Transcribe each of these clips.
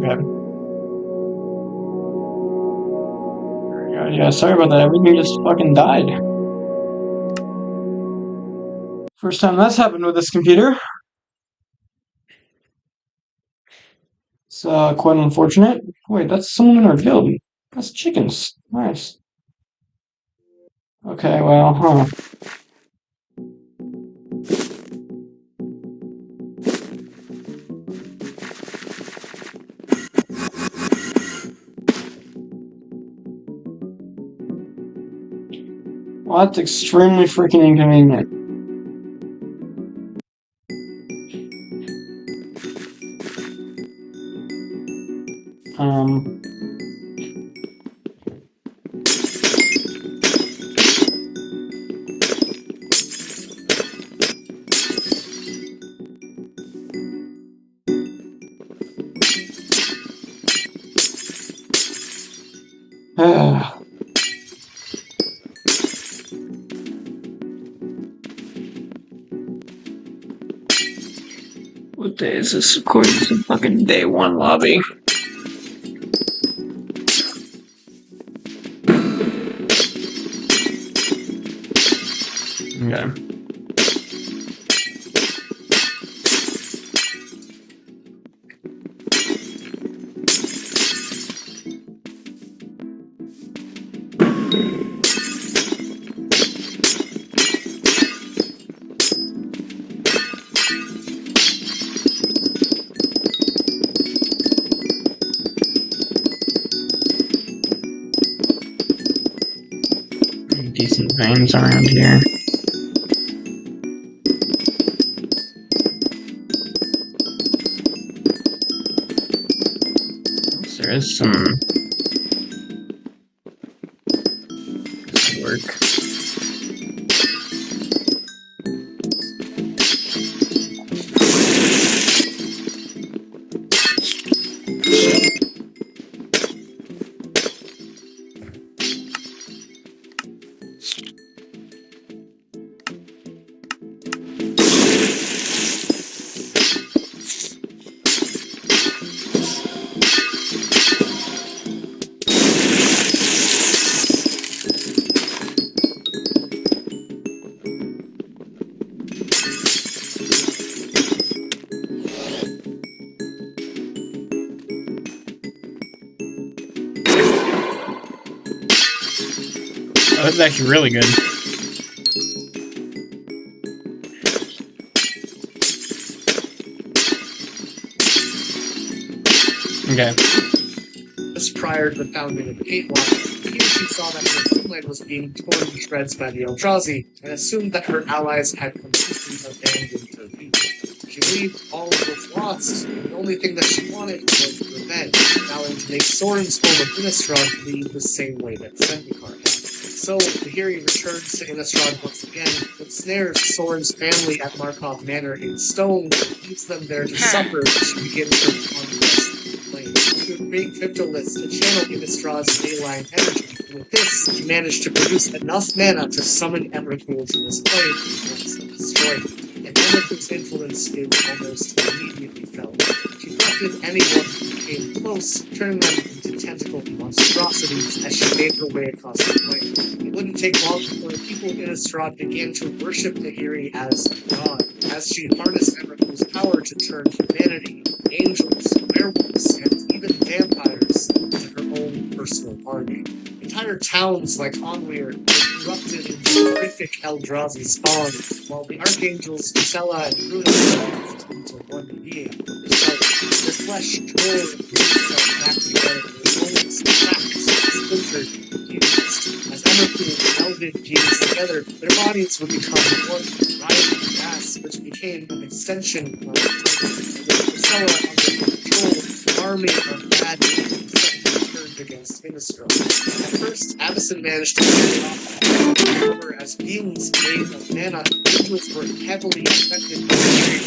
Okay. Yeah, sorry about that. Everything just fucking died. First time that's happened with this computer. It's quite unfortunate. Wait, that's someone in our guild. That's chickens. Nice. Okay, well, huh. Well, that's extremely freaking inconvenient. What day is this? Of course, it's a fucking day one lobby. Okay. Decent veins around here. There is some work. Oh, this is actually really good. Okay. Just prior to the founding of the Gatewatch, she saw that her homeland was being torn to shreds by the Eldrazi, and assumed that her allies had completely abandoned her people. She believed all was lost, and the only thing that she wanted was revenge, vowing to make Soren's home of Innistrad lead the same way that Zendikar had. So, Tahiri returns to Innistrad once again, but snares Soren's family at Markov Manor in stone, and leaves them there to suffer as she begins her conquest of the plains. She would create Cryptoliths to channel Innistrad's leyline energy, and with this, she managed to produce enough mana to summon Emrakul to this plane and destroy it. And Emrakul's influence is almost immediately felt. She threatened anyone who came close, turning them into tentacled monstrosities as she made her way across the plane. It wouldn't take long before the people of Innistrad began to worship Tahiri as God, as she harnessed Emrakul's power to turn humanity, angels, werewolves, and even vampires into her own personal army. Entire towns like Onweir were erupted into horrific Eldrazi spawn, while the archangels Gisela and Bruna moved into one being. Their flesh tore itself back together, their bones cracked, splintered, and fused. As Emrakul melded beings together, their bodies would become one writhing mass, which became an extension of Gisela under control, an army of bad beings turned against Innistrad. At first, Avacyn managed to fend it off. However, as beings made of mana, humans were heavily affected by the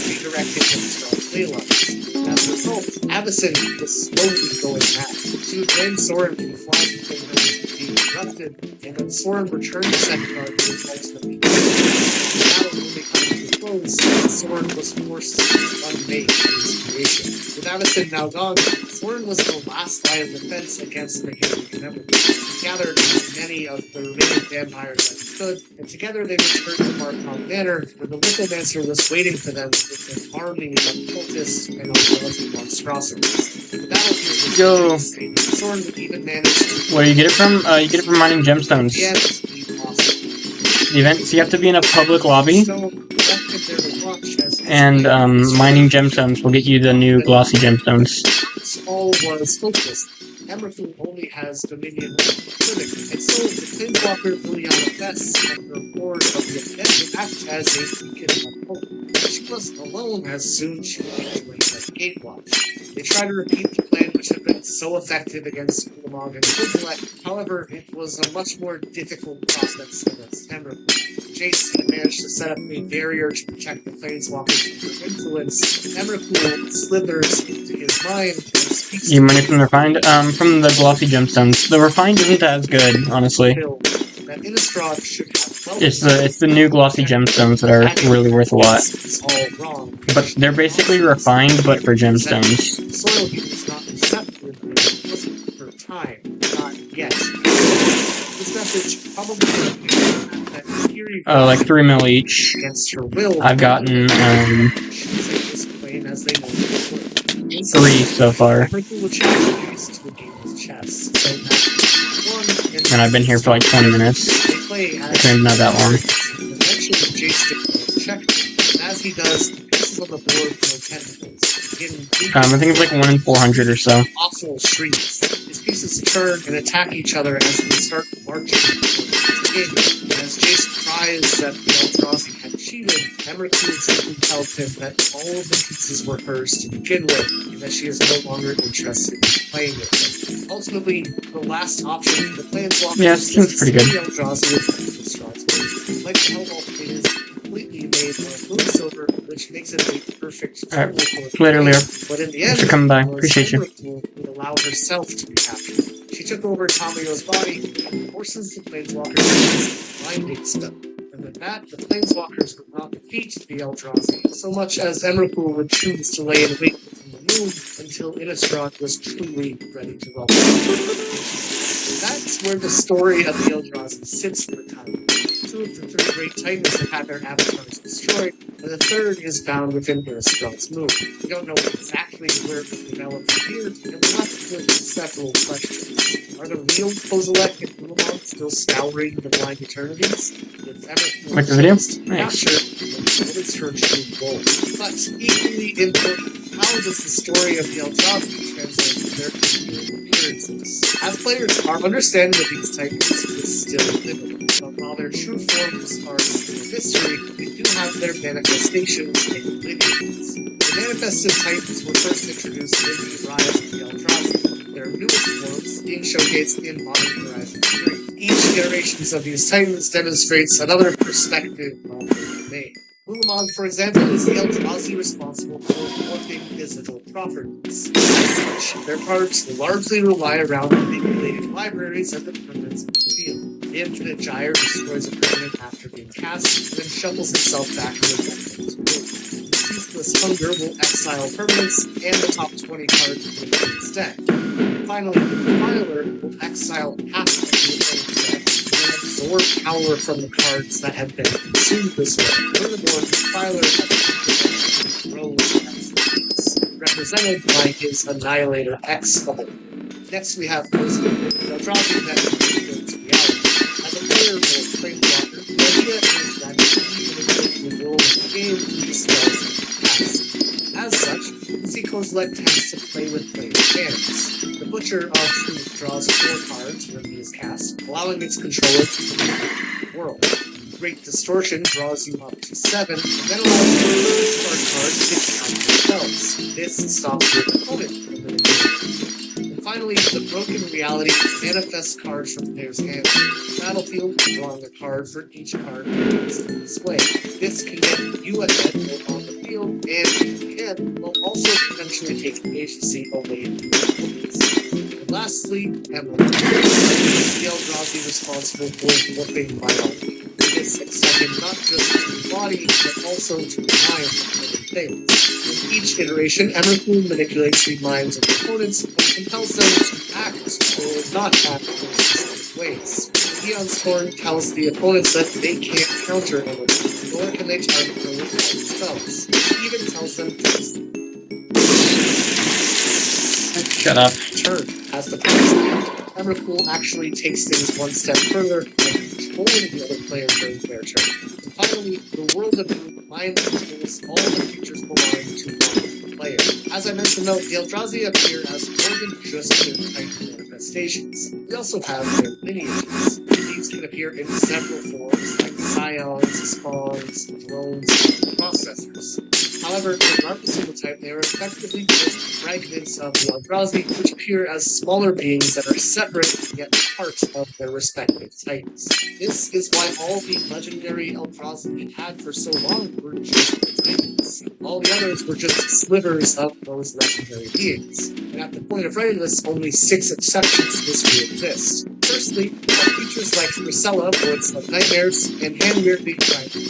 redirected Innistrad's ley lines. As a result, Avacyn was slowly going mad. She would blame Soren for the flaws within her being corrupted, and when Soren returned to Zendikar, he was ultimately killed. The battle only coming to a close, Soren was forced to unmake his creation. With Avacyn now gone, Soren was the last line of defense against the heroes in Emrakul. He gathered as many of the remaining vampires as he could, and together they returned to Markov Manor, where the Lithomancer was waiting for them with an army of cultists and Eldrazi monstrosities. The battlefield Yo. was insane. Soren would even manage to... Where do you get it from? You get it from mining gemstones. The end would be awesome. The event, so you have to be in a public lobby, and mining gemstones will get you the new glossy gemstones. All was hopeless. Emrakul only has dominion over the clinic, and so the Planeswalker Liliana Vess and her Lord of the Event act as a beacon of hope. She wasn't alone as soon she would be joined as Gatewatch. They tried to repeat the plan which had been so effective against Ulamog and Kozilek. However, it was a much more difficult process against Emrakul. Jace had managed to set up a barrier to protect the Planeswalkers from their influence. Emrakul slithers into his mind and speaks You money from the refined? From the glossy gemstones. The refined isn't as good, honestly. That Innistrad should have It's the new glossy gemstones that are really worth a lot. It's all wrong. But they're basically refined, but for gemstones. Soil Heat is not receptive, but it wasn't for time. Not yet. This message probably Oh, like 3 mil each. Against her will. I've gotten, 3 so far. And I've been here for like 20 minutes. Actually, not that long. Eventually, Jace checked, and as he does, the pieces on the board grow tentacles. I think it's like 1 in 400 or so. Awful shrieks. His pieces turn and attack each other as they start marching towards the game. And as Jace cries that the Eldrazi had cheated, Emrakul simply tells him that all of the pieces were hers to begin with, and that she is no longer interested in playing with them. Ultimately, the last option, the Planeswalkers, seems pretty good. The Eldrazi with Innistrad. Like the Hellbolt, it is completely made of blue silver, which makes it a perfect tool for Later, Leo. But in the Thanks end, for coming by. Appreciate you. would allow herself to be captured. She took over Tamayo's body and forces the Planeswalkers to blinding spell. And with that, the Planeswalkers would not defeat the Eldrazi, so much as Emrakul would choose to lay in wait within the moon until Innistrad was truly ready to roll. That's where the story of the Eldrazi sits for the time. 2 of the 3 great titans have had their avatars destroyed, and the 3rd is found within Innistrad's moon. We don't know exactly where it will develop from here, and we're left with several questions. Are the real Kozilek and Ulamog still scouring the blind eternities? With Emrakul Like the video? Nice. What is her true goal? But equally important, how does the story of the Eldrazi translate to their future appearances? As players, our understanding of these titans is still limited. But while their true forms are still mystery, they do have their manifestations in lineages. The manifested titans were first introduced in the Rise of the Eldrazi, their newest forms being showcased in Modern Horizon 3. Each iteration of these titans demonstrates another perspective of the domain. Ulamog, for example, is the Eldrazi responsible for morphing physical properties. As such, their parts largely rely around manipulating libraries and the permanence of the field. The Infinite Gyre destroys a permanent after being cast, then shuffles itself back in the deck into wood. Ceaseless Hunger will exile permanents, and the top 20 cards will be instead. Finally, the Defiler will exile half of the opponent's deck, and absorb power from the cards that have been consumed this way. Furthermore, the Defiler has grows as the represented by his Annihilator X bubble. Next, we have Kozilek, the Eldrazi that builds reality. As a player or Planeswalker, the idea is that you manipulate the world of the game through spells and casts. As such, Kozilek tends to play with playing mechanics. The Butcher of Truth draws 4 cards when he is cast, allowing its controller to manipulate the world. Great Distortion draws you up to 7, and then allows you to discard cards to counter spells. This stops your opponent from manipulating. Finally, the Broken Reality manifests cards from the player's hand in the battlefield, drawing a card for each card is on display. This can get you ahead on the field, and will also potentially take agency away from the opponents. And lastly, Emma, the Eldrazi responsible for warping biology. This extended not just to the body, but also to the mind of the fails. In each iteration, Emrakul manipulates the minds of opponents and compels them to act or not act in specific ways. Eon's Horn tells the opponents that they can't counter Emrakul, nor can they target her with spells. It even tells them to Shut up. turn. As the player's hand, Emrakul actually takes things one step further and controlling the other player during their turn. And finally, the world of Moon mind controls all the creatures belonging to one player. As I mentioned though, the Eldrazi appear as more than just their Titan manifestations. We also have their lineages. These can appear in several forms, like scions, spawns, drones, and processors. However, regardless of the type, they are effectively just fragments of the Eldrazi, which appear as smaller beings that are separate yet part of their respective titans. This is why all the legendary Eldrazi we had for so long were just the titans. All the others were just slivers of those legendary beings. And at the point of writing this, only 6 exceptions to this rule exist. Firstly, creatures like Priscilla, Voids of Nightmares, and Hand-Weirdly Dragon.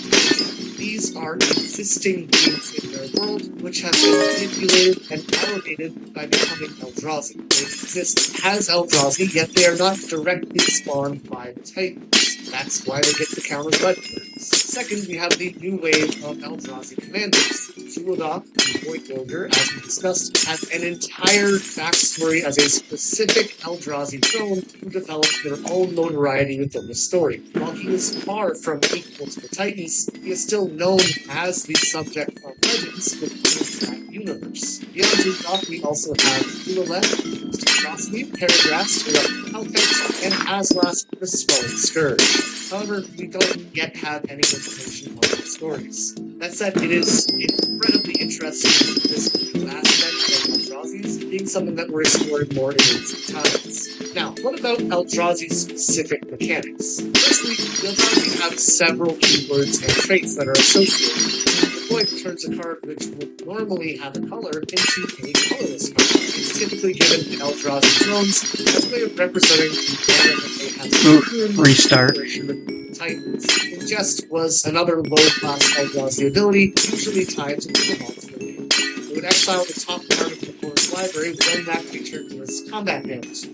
These are existing beings in their world, which have been manipulated and elevated by becoming Eldrazi. They exist as Eldrazi, yet they are not directly spawned by the Titans. That's why they get the count as legendaries. Second, we have the new wave of Eldrazi commanders. Zul'Adok, the Void Ogre, as we discussed, has an entire backstory as a specific Eldrazi drone who developed their own notoriety within the story. While he is far from equal to the Titans, he is still known as the subject of legends within that universe. Beyond Zul'Adok, we also have Ula'leth, Atrocity, Paragraphs, Hellfence, and Aslas, the Swelling Scourge. However, we don't yet have any information on their stories. That said, it is incredibly interesting this new aspect of Eldrazi's being something that we're exploring more in recent times. Now, what about Eldrazi's specific mechanics? Firstly, the Eldrazi have several keywords and traits that are associated. The Void turns a card which would normally have a color into a colorless card. It's typically given to Eldrazi drones as a way of representing the mana that they have. Restart. Titans. Ingest was another low-class Eldrazi ability, usually tied to the monster name. It would exile the top card of the opponent's library when that creature deals combat damage.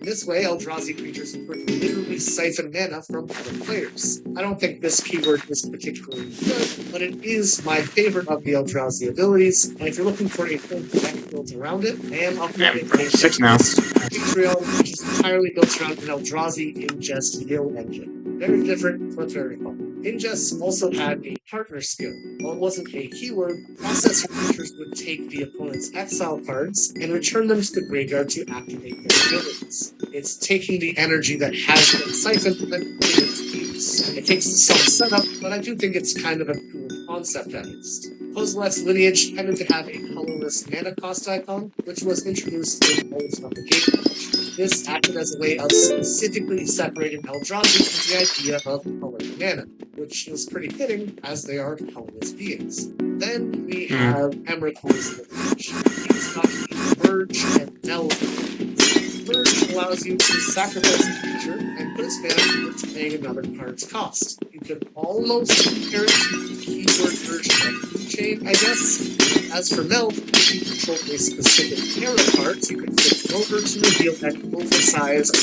This way, Eldrazi creatures could literally siphon mana from other players. I don't think this keyword is particularly good, but it is my favorite of the Eldrazi abilities, and if you're looking for a full deck built around it, I am uploading a 6 now. Patreon, which is entirely built around an Eldrazi ingest guild engine. Very different, but very fun. Ingest also had a partner skill. While it wasn't a keyword, processor creatures would take the opponent's exile cards and return them to the graveyard to activate their abilities. It's taking the energy that has been siphoned and then putting it to use. It takes some setup, but I do think it's kind of a cool concept at least. Kozilek's lineage tended to have a colorless mana cost icon, which was introduced in Modes of the Game Patch. This acted as a way of specifically separating Eldrazi from the idea of colored mana, which is pretty fitting as they are colorless beings. Then we have Emrakul's lineage. He's got the Merge and Delve. Merge allows you to sacrifice a creature and put its mana towards paying another card's cost. You could almost compare it to the keyword version of Chain, I guess. As for Meld, if you control a specific pair of cards, you can flip them over to reveal an oversized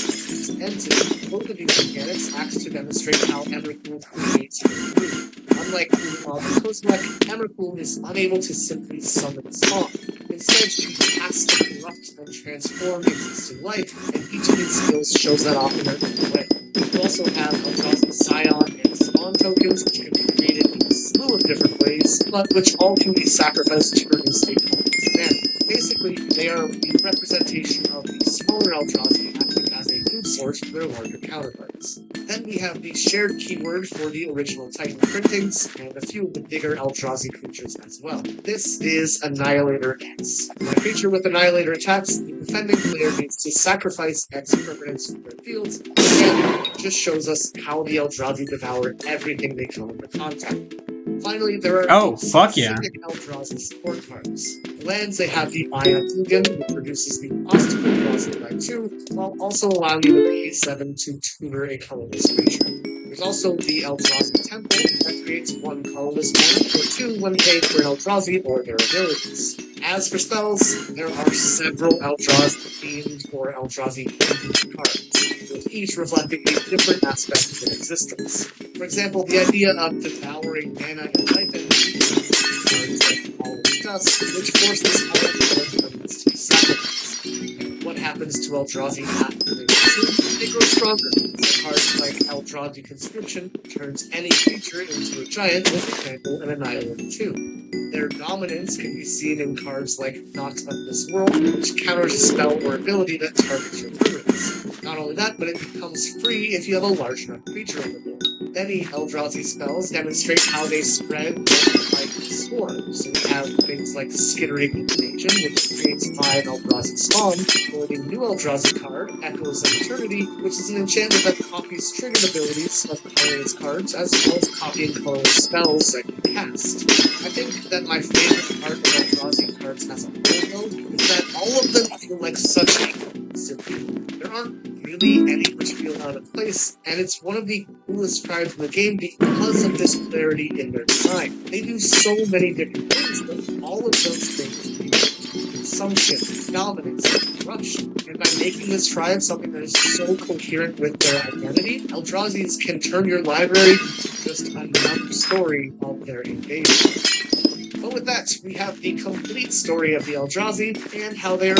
entity. Both of these mechanics act to demonstrate how Emrakul creates her food. Unlike Ula'leth and Kozilek, Emrakul is unable to simply summon spawn. Instead, she has to corrupt and transform existing life, and each of these skills shows that off in her own way. You also have Eldrazi Scion and Spawn tokens, which can be created in a slew of different ways, but which all can be sacrificed to produce a complex mana. Basically, they are the representation of the smaller Eldrazi acting as a food source for their larger counterparts. Then we have the shared keyword for the original Titan printings, and a few of the bigger Eldrazi creatures as well. This is Annihilator X. When a creature with Annihilator attacks, the defending player needs to sacrifice X permanents from their fields, and it just shows us how the Eldrazi devour everything they come into contact with. Finally, there are specific Eldrazi support cards. The lands, they have the Ion Dugan, which reduces the obstacle velocity by 2, while also allowing you to pay 7 to tutor a colorless creature. There's also the Eldrazi Temple, that creates one colorless mana, or 2 when paid for an Eldrazi or their abilities. As for spells, there are several Eldrazi themed or Eldrazi themed cards, with each reflecting a different aspect of their existence. For example, the idea of devouring mana and life energy cards like All of Dusk, which forces all Eldrazi to be sacrificed. And what happens to Eldrazi after they consume? They grow stronger. Cards like Eldrazi Conscription turns any creature into a giant with a trample and Annihilator 2. Their dominance can be seen in cards like Not of This World, which counters a spell or ability that targets your permanents. Not only that, but it becomes free if you have a large enough creature on the board. Many Eldrazi spells demonstrate how they spread like spores. So we have things like Skittering Invasion, which creates 5 Eldrazi spawn, including new Eldrazi card, Echoes of Eternity, which is an enchantment that copies triggered abilities of colorless cards, as well as copying colorless spells that you cast. I think that my favorite part of Eldrazi cards as a whole, though, is that all of them feel like such a simple. There aren't really any which feel out of place, and it's one of the coolest tribes in the game because of this clarity in their design. They do so many different things, but all of those things lead to consumption, dominance, and corruption. And by making this tribe something that is so coherent with their identity, Eldrazi's can turn your library into just another story of their invasion. But with that, we have the complete story of the Eldrazi and how they are.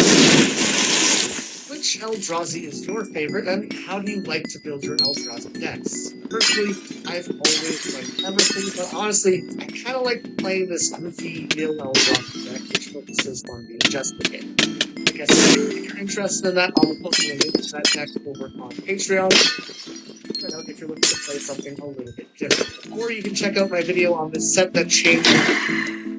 Which Eldrazi is your favorite, and how do you like to build your Eldrazi decks? Personally, I've always liked everything, but honestly, I kind of like playing this goofy nil Eldrazi deck, which focuses on the adjustment game. I guess if you're interested in that, I'll post a link to that deck over on Patreon. Check out if you're looking to play something a little bit different. Or you can check out my video on this set that changed.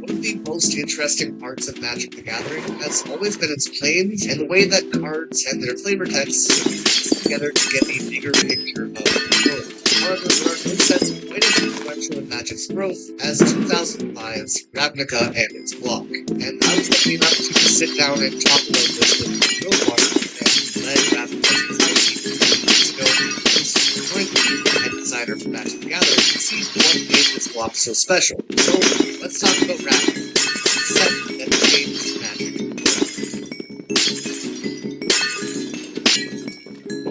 One of the most interesting parts of Magic the Gathering has always been its planes and the way that cards and their flavor texts mix together to get a bigger picture of the world. However, there are no sets quite as influential in Magic's growth as 2005's Ravnica and its block. And I was lucky enough to sit down and talk about this with Roadwater and led Ravnica's design team 2 weeks ago. Jointly, the head designer for Magic the Gathering, to see what made this block so special. So, let's talk about Ravnica, the set that changed Magic.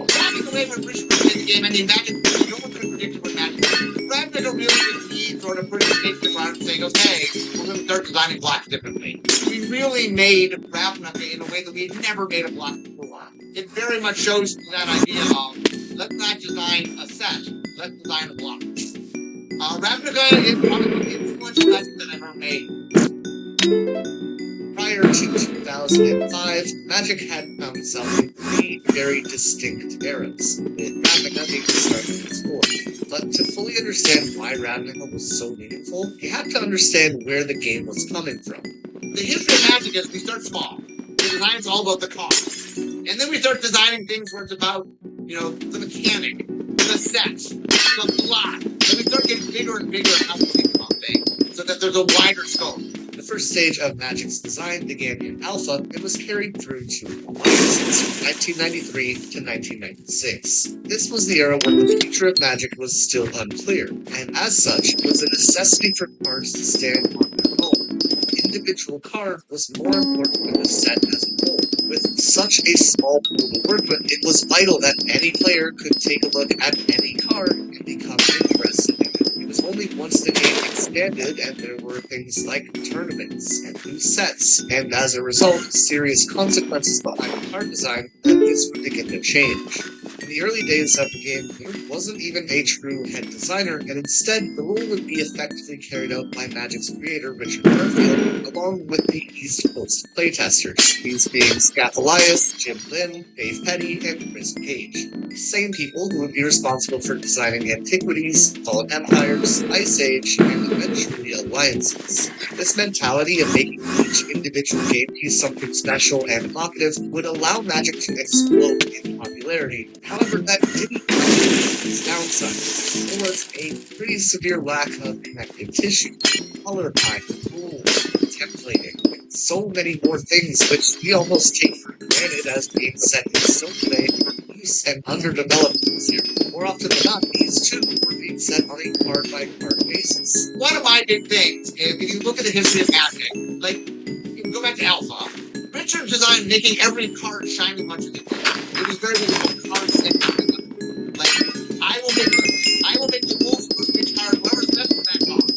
Ravnica, the way we're predicting the game, I mean, Magic, no one could predict what Magic is. Ravnica really was the sort of pretty state environment saying, okay, we're going to start designing blocks differently. We really made Ravnica in a way that we had never made a block before. It very much shows that idea of, let's not design a set, let's design a block. Ravnica is one of the most influential Magic that I've ever made. Prior to 2005, Magic had found itself in 3 very distinct eras, with Ravnica being the start of its fourth. But to fully understand why Ravnica was so meaningful, you have to understand where the game was coming from. The history of Magic is we start small. The design's all about the cost. And then we start designing things where it's about, the mechanic, the sets, the plot. Then we start getting bigger and bigger and how we think about things, so that there's a wider scope. The first stage of Magic's design began in Alpha and was carried through to Alliances from 1993 to 1996. This was the era when the future of Magic was still unclear, and as such, it was a necessity for cards to stand on their own. The individual card was more important than the set as a whole. With such a small pool to work with, it was vital that any player could take a look at any card and become interested in it. It was only once the game expanded and there were things like tournaments and new sets, and as a result, serious consequences behind card design, that this would begin to change. In the early days of the game, there wasn't even a true head designer, and instead, the role would be effectively carried out by Magic's creator, Richard Garfield, along with the East Coast playtesters, these being Scath Elias, Jim Lynn, Dave Petty, and Chris Page. The same people who would be responsible for designing Antiquities, Fallen Empires, Ice Age, and eventually Alliances. This mentality of making each individual game piece something special and evocative would allow Magic to explode in popularity. However, that didn't come with its downside. There was a pretty severe lack of connective tissue, color palette, rules, templating, and so many more things which we almost take for granted as being set in stone today for loose and underdeveloped this year. More often than not, these two were being set on a card-by-card basis. One of my big things, if you look at the history of Magic, like, you can go back to Alpha. Richard designed making every card shiny much as it could. It was very good cards and like, I will make the wolf for each card, whoever's best for that card.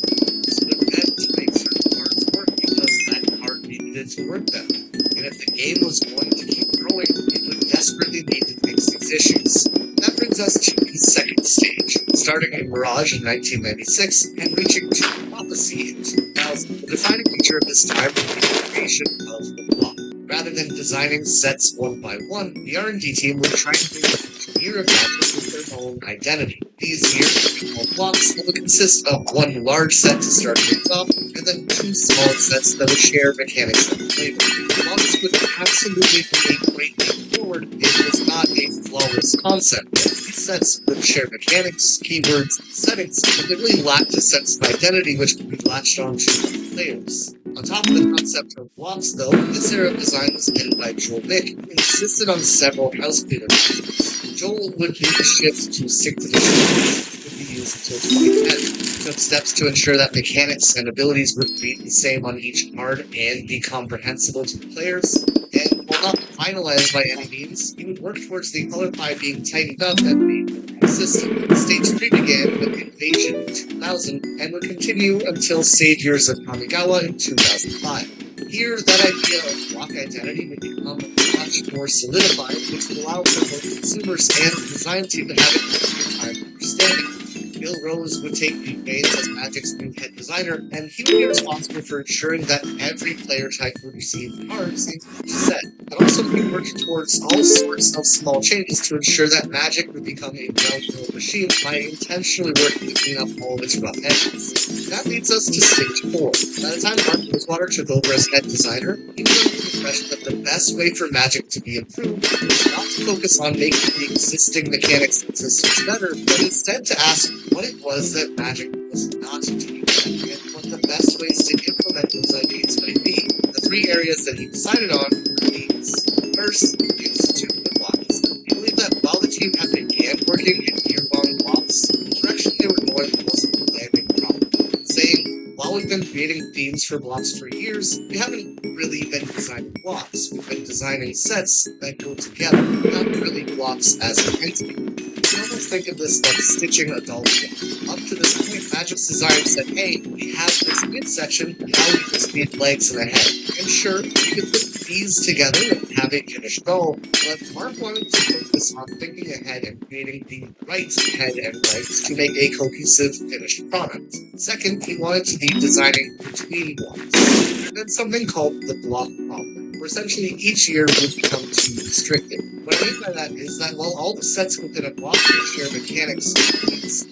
This would have meant to make certain cards work because that card needed it to work better. And if the game was going to keep growing, it would desperately need to fix these issues. That brings us to the second stage, starting in Mirage in 1996 and reaching to Prophecy in 2000. The defining feature of this time would be the creation of the block. Rather than designing sets one by one, the R&D team would try to bring a year of Magic with their own identity. These years would be called blocks and would consist of one large set to start things off, and then two small sets that would share mechanics and flavor. Blocks would absolutely be a great leap forward. It was not a flawless concept. These sets would share mechanics, keywords, settings, but they really lacked a sense of identity which could be latched onto by players. On top of the concept of blocks, though, this era of design was headed by Joel Vick, who insisted on several house cleaner features. Joel would lead the shift to stick to the which would be used until 2010. He took steps to ensure that mechanics and abilities would be the same on each card and be comprehensible to the players. And while not finalized by any means, he would work towards the color pie being tightened up and made consistent. Stage 3 began with Invasion in 2000 and would continue until Saviors of Kamigawa in 2005. Here, that idea of block identity would become much more solidified, which would allow for both consumers and the design team to have an easier time understanding. Bill Rose would take the reins as Magic's new head designer, and he would be responsible for ensuring that every player type would receive cards in each set. But also he worked towards all sorts of small changes to ensure that Magic would become a well-oiled machine by intentionally working to clean up all of its rough edges. That leads us to stage 4. By the time Mark Rosewater took over as head designer, he was under the impression that the best way for Magic to be improved was not to focus on making the existing mechanics and systems better, but instead to ask what it was that Magic was not doing and what the best ways to implement those ideas might be. The three areas that he decided on were these. First, is to the blocks. He believed that while the team had began working in year-long blocks, the direction they were going wasn't landing properly. Saying, while we've been creating themes for blocks for years, we haven't really been designing blocks. We've been designing sets that go together, not really blocks as an entity. You can almost think of this like stitching a doll together. Up to this point, Magic's design said, hey, we have this midsection, now we just need legs and a head. And sure, you could put these together and have a finished doll, but Mark wanted to focus on thinking ahead and creating the right head and legs to make a cohesive finished product. Second, he wanted to be designing between blocks. And then something called the block problem, where essentially each year would become too restricted. What I mean by that is that while all the sets within a block would share mechanics,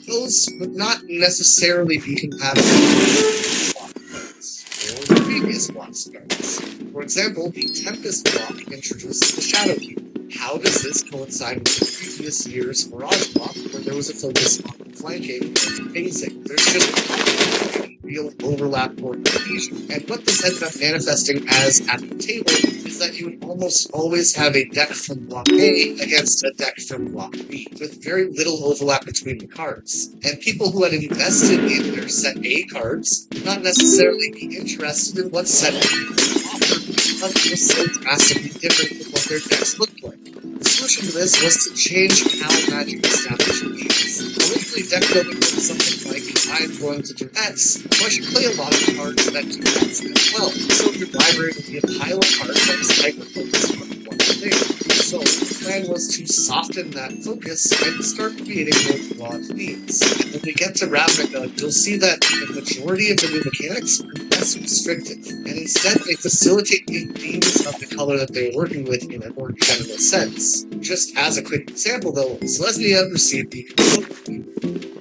those would not necessarily be compatible with block cards or previous block cards. For example, the Tempest block introduced the Shadow Keeper. How does this coincide with the previous year's Mirage block, where there was a focus on flanking and phasing? There's just real overlap or confusion. And what this ended up manifesting as at the table is that you would almost always have a deck from block A against a deck from block B, with very little overlap between the cards. And people who had invested in their set A cards would not necessarily be interested in what set B offered because it was so drastically different from what their decks looked like. The solution to this was to change how Magic established these. Originally, deck building was something like, I'm going to do X, so I should play a lot of cards that do X as well. So your library would be a pile of cards that is hyper-focused on one thing. So the plan was to soften that focus and start creating more broad themes. And when we get to Ravnica, you'll see that the majority of the new mechanics are less restrictive, and instead they facilitate the themes of the color that they're working with in a more general sense. Just as a quick example though, Selesnya received the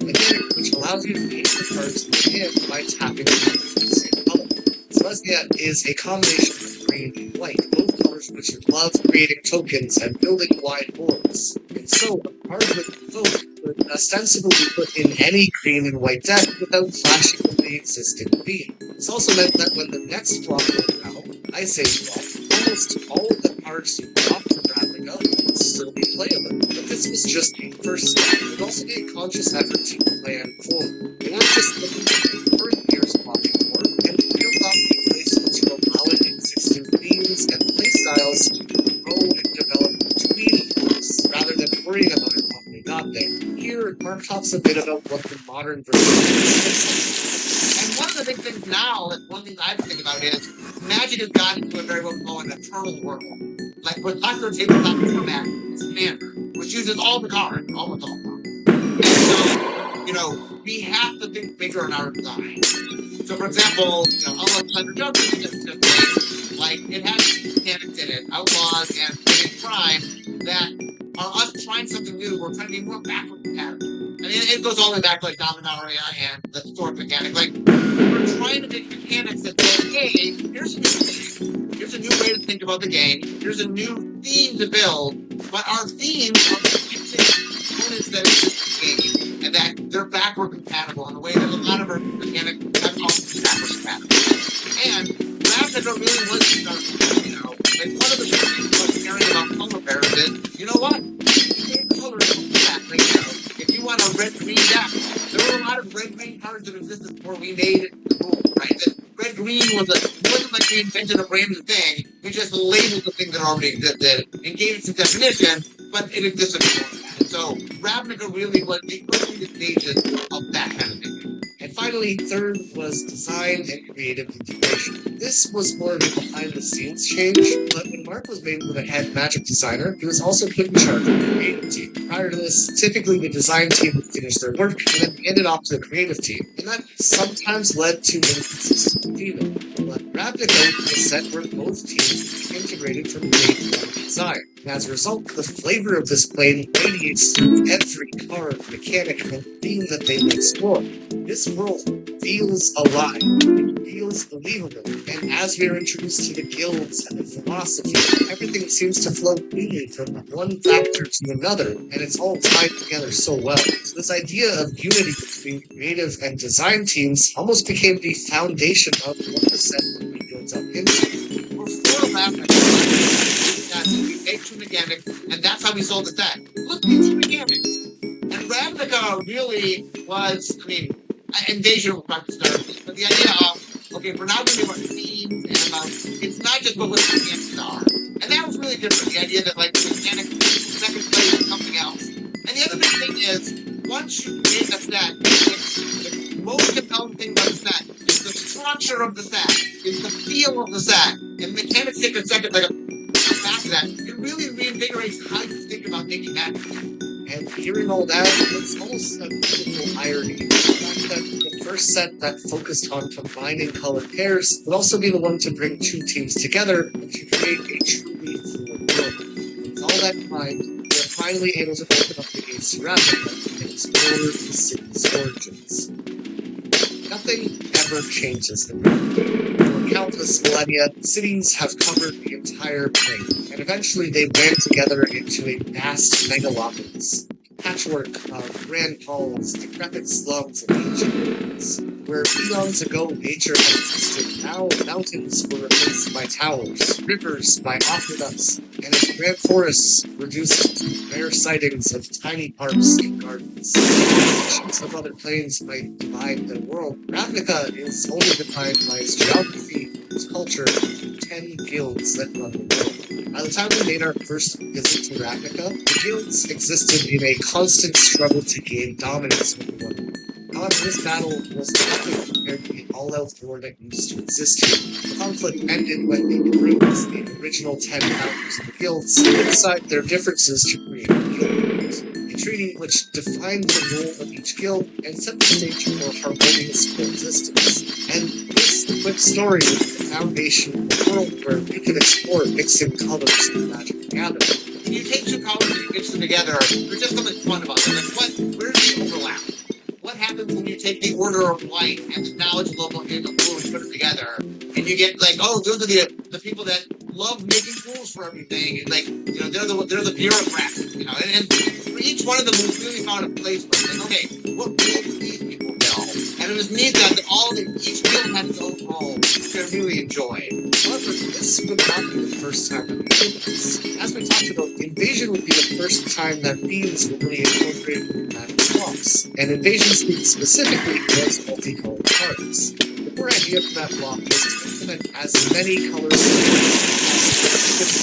mechanic which allows you to name the cards in your hand by tapping the same color. Selesnya is a combination of green and white, both colors which love creating tokens and building wide boards. And so, a card with Evoke could ostensibly be put in any green and white deck without clashing with the existing theme. This also meant that when the next block rolled out, Ice Age block, almost all of the cards you dropped from Ravnica would still be replayable. But this was just a first step. It also made a conscious effort to plan forward. They weren't just looking at the current year's quality of work, and built up a place to allow it existing themes and playstyles to grow and develop between years, rather than worrying about it when they got there. Here, Mark talks a bit about what the modern version is. And one of the big things now, that one thing I've been thinking about is, Magic has gotten into a very well known eternal world. Like with popular tabletop format, it's standard, which uses all the cards, almost all the cards. And so, we have to think bigger in our design. So, for example, unlike Thunder Junction, like it has mechanics in it, outlaws and crime that are us trying something new. We're trying to be more backward compatible. I mean, it goes all the way back to like Dominaria and the sword mechanic. Like, we're trying to make mechanics that say, hey, here's a new thing. Here's a new way to think about the game. Here's a new theme to build. But our themes are the components that exist in the game, and that they're backward compatible in the way that a lot of our mechanics have also been backward compatible. And Ravnica really was, like one of the things about caring about color pairs is, you know what? Color is back right now. If you want a red-green deck, there were a lot of red-green cards that existed before we made the rule, right? That red-green wasn't like we invented a brand new thing. We just labeled the thing that already existed and gave it some definition, but it existed before that. So Ravnica really was the early stages of that kind of thing. And finally, third was design and creative integration. This was more of a behind-the-scenes change, but when Mark was made with a head magic designer, he was also put in charge of the creative team. Prior to this, typically the design team would finish their work and then hand it off to the creative team, and that sometimes led to inconsistency. But Ravnica was a set where both teams were integrated from creative and design. And as a result, the flavor of this plane radiates through every card, mechanic, and theme that they will explore. This world feels alive, it feels believable, and as we are introduced to the guilds and the philosophy, everything seems to flow freely from one factor to another, and it's all tied together so well. So this idea of unity between creative and design teams almost became the foundation of what the set would be built up into. Before we made two mechanics, and that's how we sold the set. Look, these two mechanics. And Ravnica really was, Invasion will probably start, but the idea of, okay, we're now going to be about themes and about, it's not just what the mechanics are. And that was really different, the idea that, like, the mechanics, second place is something else. And the other big thing is, once you create a set, the most compelling thing about the set is the structure of the set, is the feel of the set, and mechanics take a second, like, back to that. It really reinvigorates how you think about making magic. And hearing all that, it's almost a beautiful irony. The fact that the first set that focused on combining color pairs would also be the one to bring two teams together and to create a truly fluid world. With all that in mind, we are finally able to open up the gates to Ravnica and explore the city's origins. Nothing ever changes in Ravnica. For countless millennia, cities have covered the entire plane, and eventually they ran together into a vast megalopolis. Patchwork of grand halls, decrepit slums, and ancient ruins. Where eons ago nature had existed, now mountains were replaced by towers, rivers by aqueducts, and its grand forests reduced to rare sightings of tiny parks and gardens. Nations of other planes might divide their world. Ravnica is only defined by its geography, its culture, and 10 guilds that run the world. By the time we made our first visit to Ravnica, the guilds existed in a constant struggle to gain dominance over one another. However, this battle was nothing compared to the all-out war that used to exist here. The conflict ended when the Runes, the original 10 founders of the guilds, decided their differences to create guilds. A treaty which defined the role of each guild and set the stage for harmonious coexistence. And this quick story is the foundation of a world where we can explore mixing colors and magic together. When you take two colors and you mix them together, there's just something fun about them. Like, where's the overlap? What happens when you take the order of white and the knowledge level and the blue and put it together? And you get like, oh, those are the people that love making rules for everything. And like, they're the bureaucrats, and for each one of them, we really found a place where it's like, okay, what rules do these people know? And and it was neat that each guild had its own role, which I really enjoyed. However, this would not be the first time that we did this. As we talked about, Invasion would be the first time that themes were really incorporated in Magic blocks, and Invasion specifically was multicolored cards. The core idea for that block was to implement as many colors as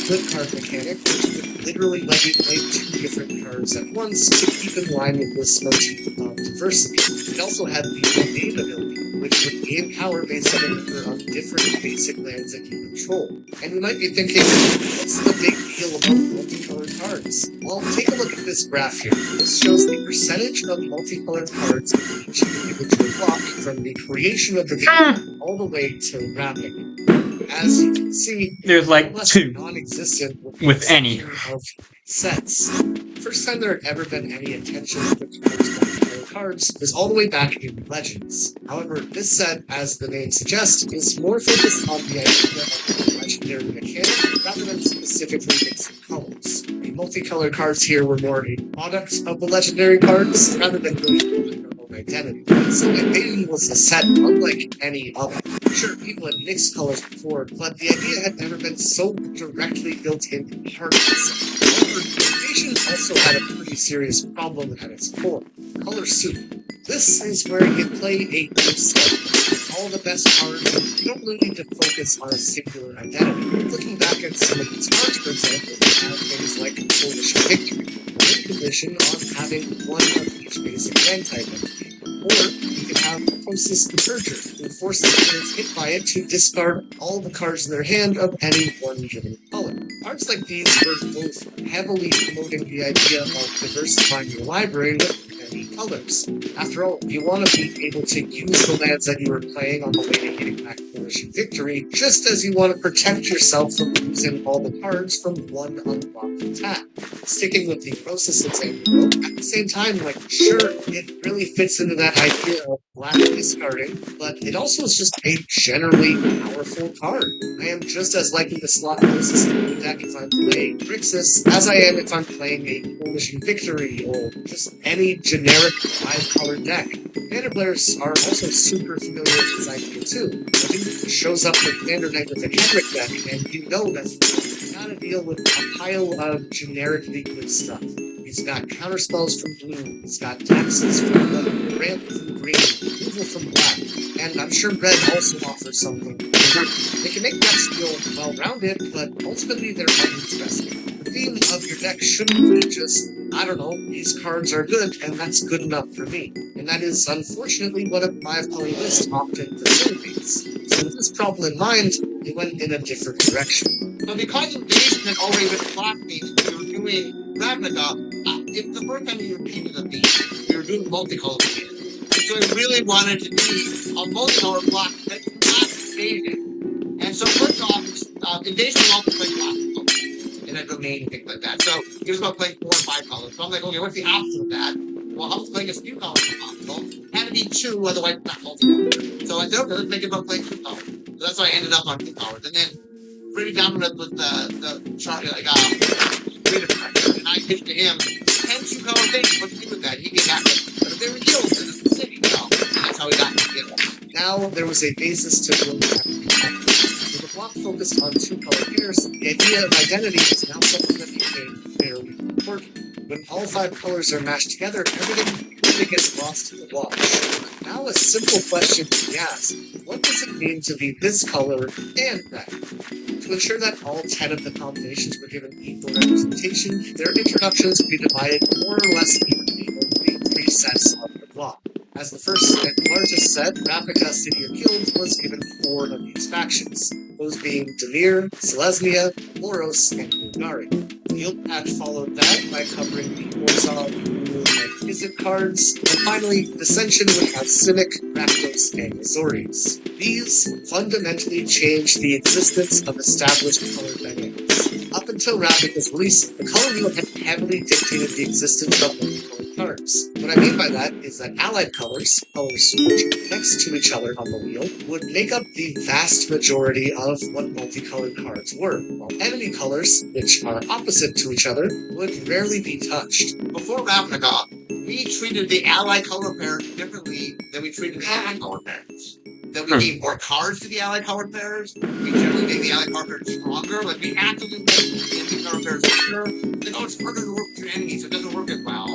split card mechanic, which would literally let you play 2 different cards at once to keep in line with this motif of diversity. It also had the innate ability, which would gain power based on the number of different basic lands that you control. And you might be thinking, what's the big deal about multicolored cards? Well, take a look at this graph here. This shows the percentage of multicolored cards in each individual block from the creation of the game all the way to wrapping. As you can see, There's like less 2 non-existent with any. of sets. First time there had ever been any attention to the cards was all the way back in Legends. However, this set, as the name suggests, is more focused on the idea of the legendary mechanic rather than specifically mixing colors. The multicolored cards here were more a product of the legendary cards rather than really their own identity. So Invasion was a set unlike any other. Sure, people had mixed colors before, but the idea had never been so directly built into the heart of the set. However, Invasion also had a pretty serious problem at its core: color soup. This is where you play a good set with all the best cards, and you don't really need to focus on a singular identity. Looking back at some of these cards, for example, you have things like Polish Victory, in condition on having one of each basic land type entity. Or you can have Hostess the Purger, who forces players hit by it to discard all the cards in their hand of any one given color. Cards like these were both heavily promoting the idea of diversifying your library with many colors. After all, you want to be able to use the lands that you were playing on the way to hitting back Polish Victory, just as you want to protect yourself from losing all the cards from one unblocked attack. Sticking with the process example, at the same time, sure, it really fits into that idea of black discarding, but it also is just a generally powerful card. I am just as likely to slot Moses in the deck if I'm playing Grixis as I am if I'm playing a Polish Victory or just any generic 5-color deck. Commander players are also super familiar with this idea too. A dude shows up with Commander Knight with a Kendrick deck, and you know that you gotta deal with a pile of generically good stuff. He's got counterspells from blue, he's got taxes from blue, ramp from green, removal from black, and I'm sure red also offers something. They can make decks feel well-rounded, but ultimately they're uninteresting. The theme of your deck shouldn't be just, I don't know, these cards are good, and that's good enough for me. And that is, unfortunately, what a 5-color list often facilitates. So with this problem in mind, they went in a different direction. So because Invasion had already been block-based, we were doing Ravnica. It's the first time we repeated a theme. We were doing multicolored again. So we really wanted to be a multicolor block that's not Invasion. And so first off, Invasion will also play black in a domain and things like that. So he was about playing 4 or 5 colors. So I'm like, okay, what's the opposite of that? Well, I was playing as few colors as possible. Had to be 2, otherwise not multicolor. So I said, okay, let's make it about playing 2 colors. So that's why I ended up on 2 colors. And then pretty dominant with the chart, creative director. And I pitched to him 10 2-color things. What do you do with that? He gave that. But if they were guilds in the city, so that's how we got to guild. Now there was a basis to build that. With the block focused on 2-color pairs, the idea of identity is now something that became very important. When all 5 colors are mashed together, everything really gets lost in the wash. Now a simple question to be asked: what does it mean to be this color and that? To ensure that all 10 of the combinations were given equal representation, their introductions would be divided more or less evenly over the 3 sets of the block. As the first and largest set, Ravnica City of Guilds was given 4 of these factions, those being Demir, Selesnya, Moros, and Bulgari. The Guild patch followed that by covering the Warsaw, and Izzet cards, and finally, Dissension would have Civic, Rakdos, and Azorius. These fundamentally changed the existence of established color dynamics. Up until Ravnica's release, the color wheel had heavily dictated the existence of multicolored cards. colors. What I mean by that is that allied colors next to each other on the wheel, would make up the vast majority of what multicolored cards were, while enemy colors, which are opposite to each other, would rarely be touched. Before Ravnica, we treated the allied color pairs differently than we treated the allied color pairs. Then we gave more cards to the allied color pairs. We generally made the allied color pairs stronger. Like, we actively made the enemy color pairs weaker. Like, oh, it's harder to work with your enemies, so it doesn't work as well.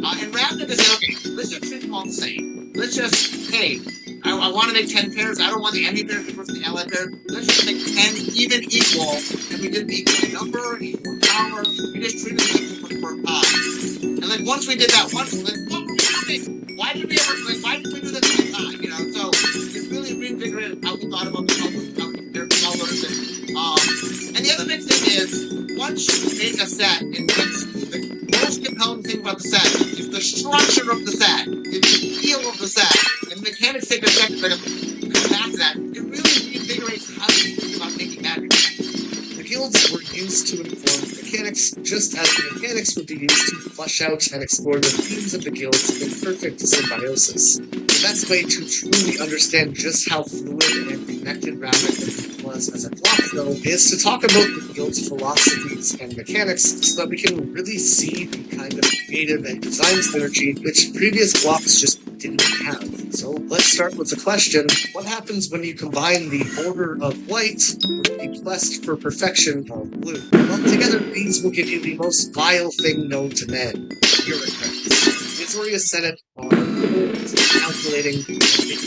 And Ravnica said, okay, let's just treat them all the same. Let's just, hey, I want to make 10 pairs. I don't want the enemy pairs versus the allied pairs. Let's just make 10 even equal. And we did the equal number, equal power. We just treated them equal for time. And like once we did that once, we're like, what were we doing? Why did we do this all the time? You know, so it really reinvigorated how we thought about the colors, how we compared the colors. And the other big thing is, once you make a set in which the most compelling thing about the set is the structure of the set, is the feel of the set, and mechanics take a second to come back to that, it really reinvigorates how you think about making magic. The guilds were used to inform mechanics, just as the mechanics would be used to flesh out and explore the themes of the guilds in perfect symbiosis. The best way to truly understand just how fluid and connected Ravnica was as a block, though, is to talk about the guild's philosophies and mechanics so that we can really see the kind of creative and design synergy which previous blocks just didn't have. So let's start with the question, what happens when you combine the border of white with the quest for perfection of blue? Well, together these will give you the most vile thing known to men, bureaucrats. Azorius said it on calculating and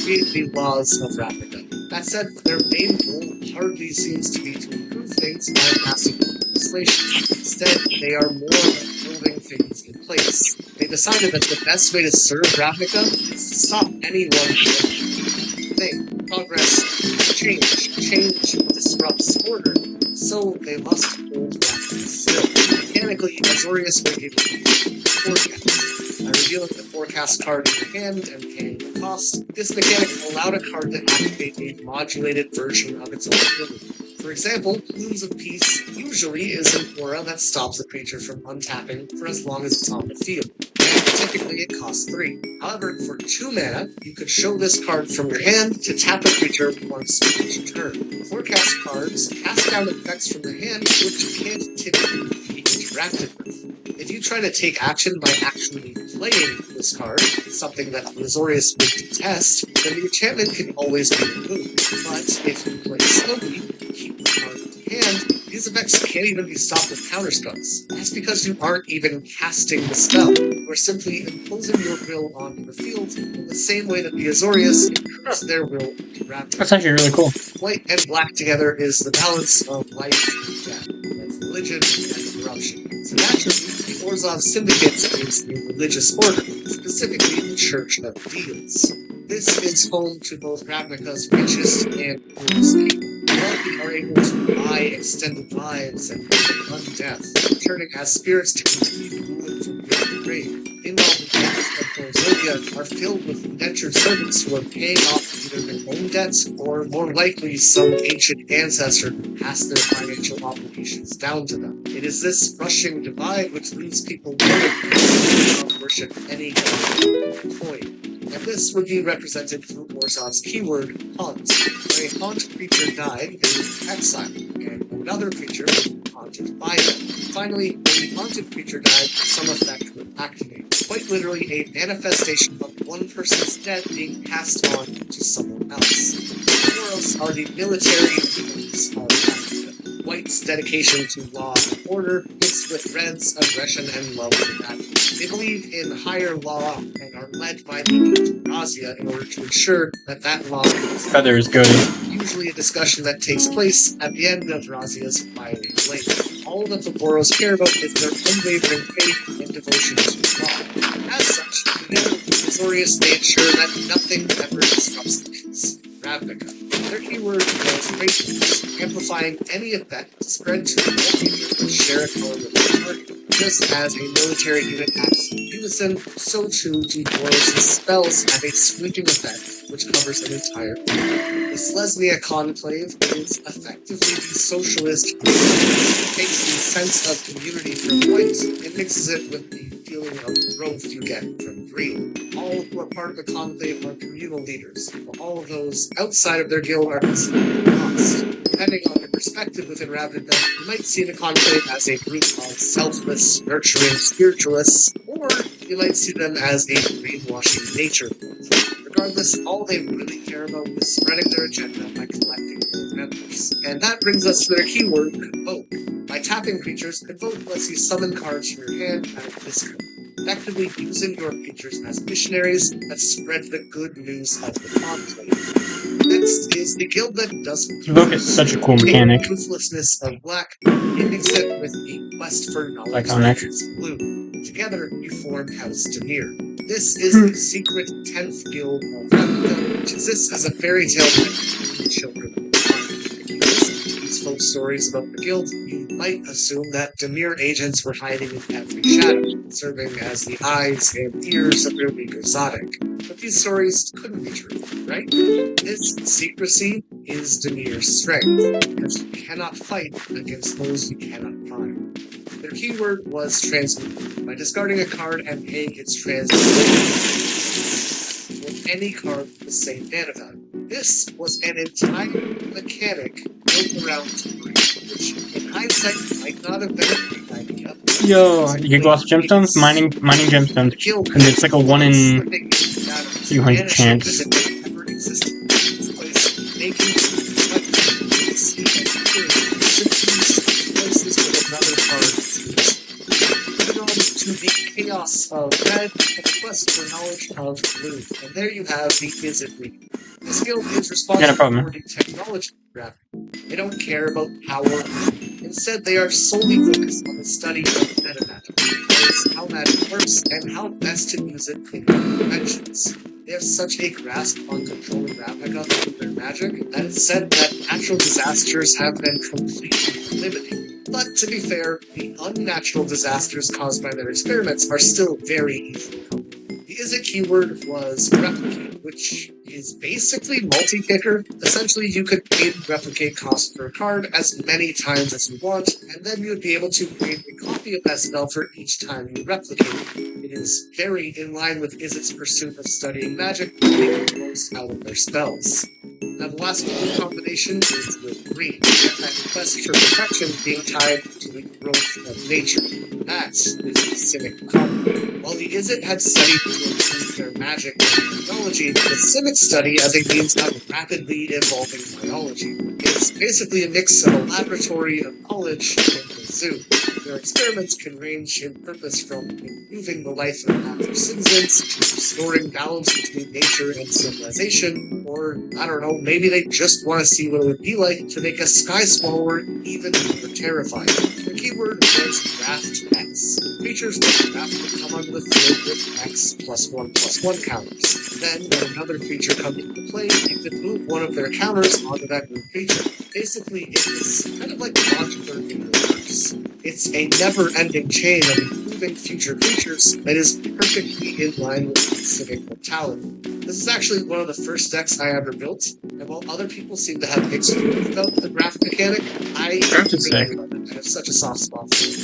create the laws of Ravnica. That said, their main goal hardly seems to be to improve things by passing legislation. Instead, they are more of building things in place. They decided that the best way to serve Ravnica is to stop anyone from thing. Progress, change disrupts order, so they must hold Ravnica still. Mechanically, Azorius will give you forecast. By revealing the forecast card in your hand and paying the cost, this mechanic allowed a card to activate a modulated version of its own ability. For example, Blooms of Peace usually is an aura that stops a creature from untapping for as long as it's on the field. Typically it costs 3. However, for 2 mana, you could show this card from your hand to tap a creature once each turn. Forecast cards cast down effects from the hand which can't typically be interacted with. If you try to take action by actually playing this card, something that Azorius would detest, then the enchantment can always be removed. But if you play slowly, keep the card in hand, these effects can't even be stopped with counterspells. That's because you aren't even casting the spell. You are simply imposing your will onto the field in the same way that the Azorius improves their will to Ravnica. That's actually really cool. White and black together is the balance of life and death, of religion and corruption. So naturally, the Orzhov Syndicate is the religious order, specifically the Church of Deals. This is home to both Ravnica's richest and poorest people. Wealthy are able to buy extended lives and undeath, turning as spirits to continue moving from grave to grave. Meanwhile, the debts of Corzolia are filled with indentured servants who are paying off either their own debts or, more likely, some ancient ancestor who passed their financial obligations down to them. It is this crushing divide which leaves people willing to worship any coin. And this would be represented through Orzhov's keyword, haunt. When a haunt creature died, they would be exiled, and another creature would be haunted by them. Finally, when the haunted creature died, some effect would activate. Quite literally a manifestation of one person's death being passed on to someone else. The Boros are the military leaders of Ravnica. White's dedication to law and order mixed with Red's aggression and love for battle. They believe in higher law and are led by the Razia in order to ensure that that law is Feather is good. usually a discussion that takes place at the end of Razia's fiery blade. All that the Boros care about is their unwavering faith and devotion to law. As such, together with Azorius, they ensure that nothing ever disrupts the peace. Ravnica. Their keyword is faithfulness, amplifying any effect spread to all creatures that share a color with the target. Just as a military unit acts in unison, so too do Boros' spells have a sweeping effect which covers an entire field. The Selesnya Conclave is effectively the socialist group. It takes the sense of community from white and mixes it with the feeling of growth you get from green. All who are part of the conclave are communal leaders, while all of those outside of their guild are considered lost. Depending on your perspective within Ravnica, you might see the conclave as a group of selfless, nurturing spiritualists, or you might see them as a greenwashing nature cult. Regardless, all they really care about is spreading their agenda by collecting gold members. And that brings us to their keyword, Convoke. By tapping creatures, Convoke lets you summon cards from your hand at a discount, effectively using your creatures as missionaries that spread the good news of the conclave. Next is the guild that doesn't Convoke is such a cool mechanic. The ruthlessness of black, you mix it with the quest for knowledge Iconic. that is blue. Together, you form House Demir. This is the secret 10th guild of Ravnica, which exists as a fairy tale for children. If you listen to these folk stories about the guild, you might assume that Demir agents were hiding in every shadow, serving as the eyes and ears of their weaker Zodic. But these stories couldn't be true, right? This secrecy is Demir's strength, because you cannot fight against those you cannot find. Their keyword was transmute. By discarding a card and paying its transmute with any card with the same mana value. This was an entire mechanic built around Demir, which in hindsight might not have been a great idea. Yo, you get Glossy Gemstones? Mining Gemstones. And it's like a 1 in 200 chance. To the chaos of red and the quest for knowledge of blue. And there you have the Is It Read. This guild is responsible for the technology graphic. They don't care about power. Instead, they are solely focused on the study of metamagic. That is, how magic works and how best to use it in dimensions. They have such a grasp on controlling Ravnica through their magic that it's said that natural disasters have been completely eliminated. But to be fair, the unnatural disasters caused by their experiments are still very easily covered. The Is It keyword was replicate, which is basically multi-kicker. Essentially, you could pay the replicate cost per card as many times as you want, and then you would be able to create a copy of that spell for each time you replicate it. It is very in line with Is It's pursuit of studying magic, making the most out of their spells. Now, the last combination is with green, that quest for protection being tied to the growth of nature. That is the Cynic combo. While the Is It had studied to improve their magic and technology, the Cynic study as a means of rapidly evolving biology. It's basically a mix of a laboratory of college and a zoo. Their experiments can range in purpose from improving the life of natural citizens to restoring balance between nature and civilization, or, I don't know, maybe they just want to see what it would be like to make a sky swallower even more terrifying. The keyword was Draft X. Creatures like Draft will come onto the field with X +1/+1 counters. Then, when another creature comes into play, you can move one of their counters onto that new creature. Basically, it is kind of like modular in reverse. It's a never-ending chain of improving future creatures that is perfectly in line with Civic mentality. This is actually one of the first decks I ever built, and while other people seem to have mixed feelings about the draft mechanic, I really love it. I have such a soft spot for it.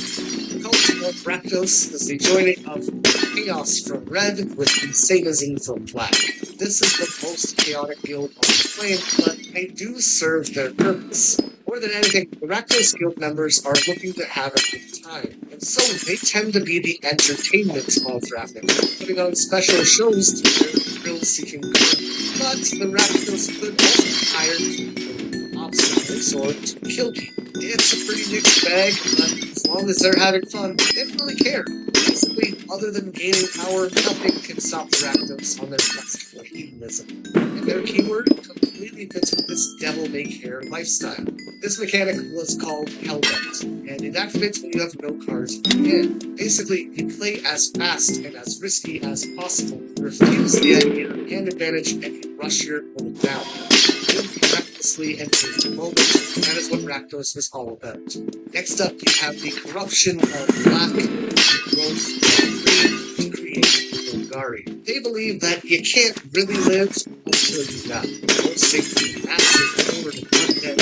The cult of Rakdos is the joining of chaos from red with the sadism from black. This is the most chaotic guild on the plane, but they do serve their purpose. More than anything, the Rakdos guild members are looking to have a good time, and so they tend to be the entertainment of Ravnica, putting on special shows to their thrill-seeking crew. But the Rakdos could also be hired to obstacles or to kill people. It's a pretty mixed bag, but as long as they're having fun, they don't really care. Basically, other than gaining power, nothing can stop the Rakdos on their quest for hedonism. And their keyword completely fits with this devil-may-care lifestyle. This mechanic was called Hellbent, and it activates when you have no cards in your hand. Basically, you play as fast and as risky as possible, refuse the idea of hand advantage, and you rush your opponent down. Live recklessly and take the moment. That is what Rakdos is all about. Next up, you have the corruption of black, growth, and green to create Golgari. They believe that you can't really live until you die. Forcing the massive forward of undead.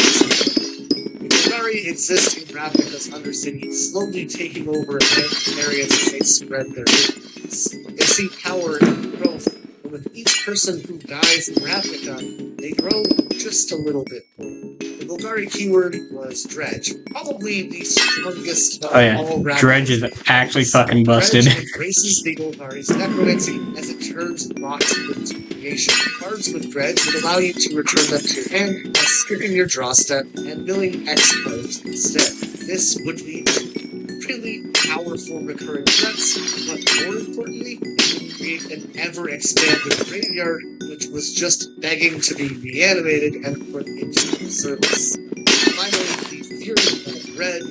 The Golgari exist in Ravnica's Undercity, slowly taking over abandoned areas as they spread their influence. abilities. They see power and growth, and with each person who dies in Ravnica, they grow just a little bit more. The Golgari keyword was Dredge, probably the strongest of Oh yeah, all Ravnica. Dredge is actually fucking busted. Dredge embraces the Golgari's necromancy as it turns rot into creation. Cards with Dredge would allow you to return them to your hand by skipping your draw step and milling X cards instead. This would lead to really powerful recurring threats, but more importantly, it would create an ever-expanding graveyard which was just begging to be reanimated and put into service. Finally, the theory of red,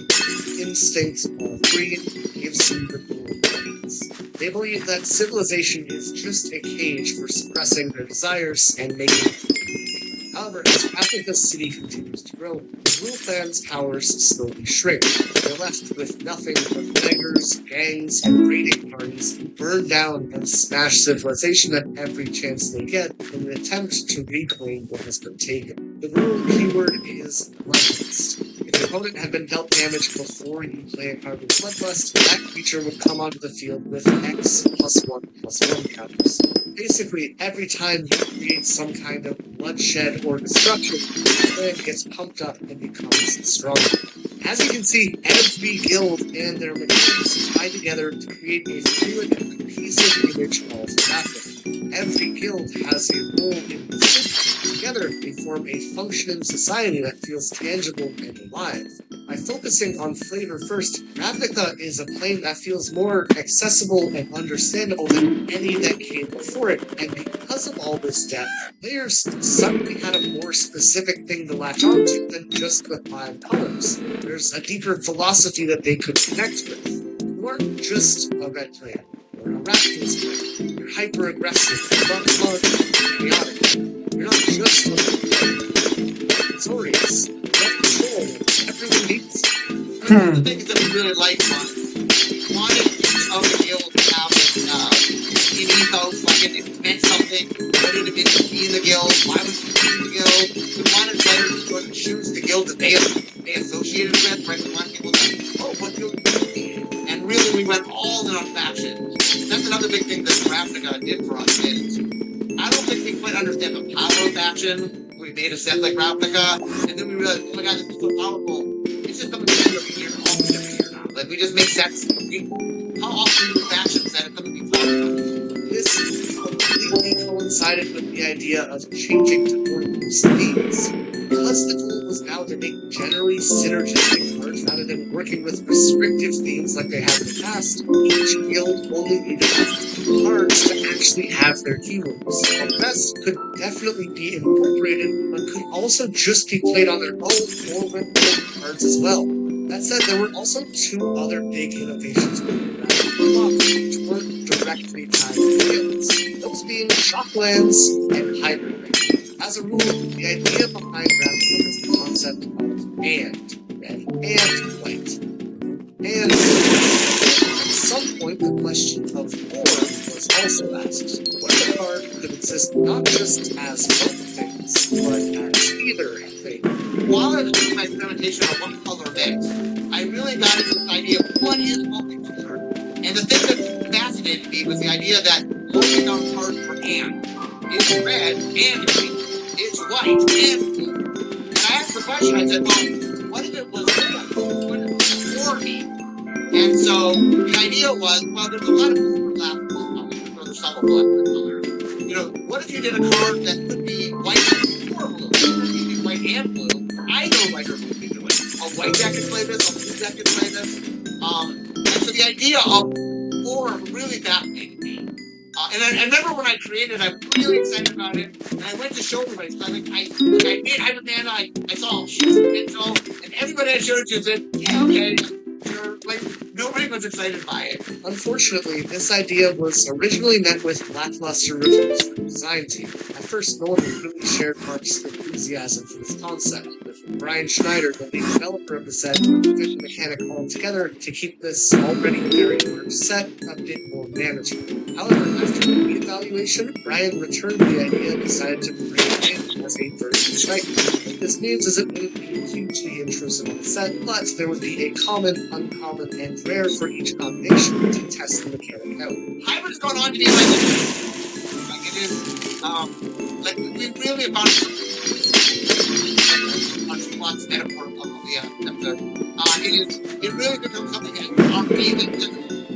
instinct of green, gives you the cool plans. They believe that civilization is just a cage for suppressing their desires and making them. However, as Ravnica's city continues to grow, the Rule Clan's powers slowly shrink. They're left with nothing but beggars, gangs, and raiding parties who burn down and smash civilization at every chance they get in an attempt to reclaim what has been taken. The rule keyword is Bloodlust. If your opponent had been dealt damage before you play a card with Bloodlust, that creature would come onto the field with X +1/+1 counters. Basically, every time you create some kind of bloodshed or destruction, the clan gets pumped up and becomes stronger. As you can see, every guild and their mechanics tie together to create a fluid and cohesive image of Ravnica. Every guild has a role in the city. Together, they form a functioning society that feels tangible and alive. By focusing on flavor first, Ravnica is a plane that feels more accessible and understandable than any that came before it, and because of all this depth, players suddenly had a more specific thing to latch onto than just the 5 colors. There's a deeper philosophy that they could connect with. You aren't just a red player, or a Raptors player. You're hyper-aggressive, fun, chaotic. You're not just a victorious. You have control. Everyone needs The things that we really liked was wanted each of the guild to have an ethos, like it meant something. What did it mean to be in the guild? Why was it in the guild? We wanted players to go and choose the guild that they associated with, right? We want people to, what guild do you be? And really, we went all in on faction. That's another big thing that Ravnica did for us. Is I don't think we quite understand the power of faction. We made a set like Ravnica, and then we realized, oh my god, this is so powerful. It's just something we do every year, almost every year now. Like, we just make sets. How often do faction set if something powerful? This completely coincided with the idea of changing to more loose themes. Because the goal was now to make generally synergistic cards rather than working with restrictive themes like they had in the past, each guild only needed cards to actually have their keywords. The rest could definitely be incorporated, but could also just be played on their own or with old cards as well. That said, there were also 2 other big innovations which weren't directly tied to guilds, those being Shocklands and Hybrid. As a rule, the idea behind Ravnica is the concept of red and white. And at some point, the question of or was also asked. What if a card could exist not just as both things, but as either thing? While I was doing my experimentation on what color mix, I really got into this idea of what is multicolor. And the thing that fascinated me was the idea that looking on cards for and. It's red and green. It's white and blue. And I asked the question, I said, well, what if it was red? What if it was for me? And so the idea was, well, there's a lot of overlap with colors, or there's some overlap with colors. You know, what if you did a card that could be white or blue? Or maybe white and blue. I know white or blue can do it. A white deck can play this, a blue deck can play this. And so the idea of or really fascinated me. And I remember when I created, I'm really excited about it, and I went to show everybody. So I made Hybrid Mana, I saw sheets of potential, and everybody I showed it to said, yeah, okay, sure. Like, nobody was excited by it. Unfortunately, this idea was originally met with lackluster reviews from the design team. At first, no one really shared Mark's enthusiasm for this concept, with Brian Schneider, the lead developer of the set, put the mechanic all together to keep this already very large set a bit more manageable. However, after the evaluation, Brian returned the idea and decided to bring it in as a version site. What this means is it wouldn't be hugely intrusive on the set, but there would be a common, uncommon, and rare for each combination to test the mechanic out. Hybrid has gone on to be like it is, like we really about much metaphor of the episode. It really becomes something that really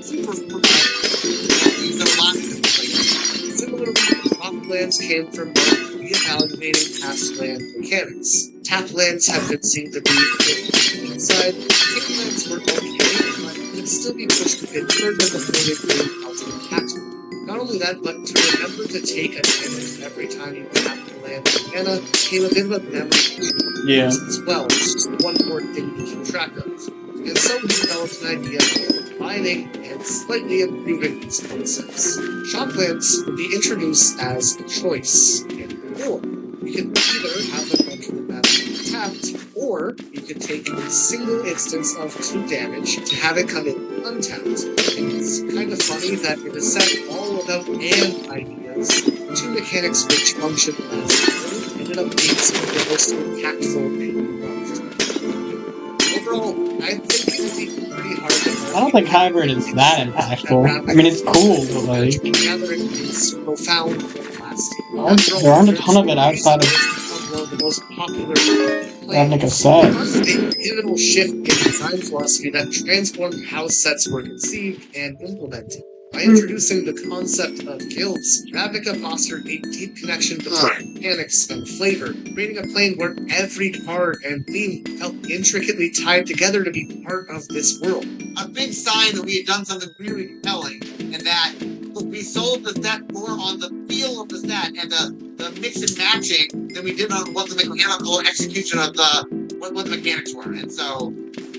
super these are lots of different places. Similarly, top lands came from reevaluating past land mechanics. Tap lands have been seen to be inside, kick lands were okay, but could still be pushed a bit further before they proved ultimate taxable. Not only that, but to remember to take a damage every time you tap the land mana became a bit of a memory Yeah. as well. It's just one more thing to keep track of. And so we developed an idea of combining and slightly improving these concepts. Shoplands would be introduced as a choice and reward. You can either have them enter the battle tapped, or you can take a single instance of 2 damage to have it come in untapped. And it's kind of funny that in a set all about and ideas, 2 mechanics which function as ended up being some of the most impactful and loved. Overall, I think it would be pretty hard to I don't think hybrid is that impactful. I mean, it's cool, but like, gathering is profound and lasting. there aren't a ton of it outside of One of the most popular Ravnica set. It was a pivotal shift in design philosophy that transformed how sets were conceived and implemented. By introducing the concept of guilds, Ravnica fostered a deep connection between mechanics and flavor, creating a plane where every card and theme felt intricately tied together to be part of this world. A big sign that we had done something really compelling, and that we sold the set more on the feel of the set and the mix and matching than we did on what the mechanical execution of what the mechanics were. And so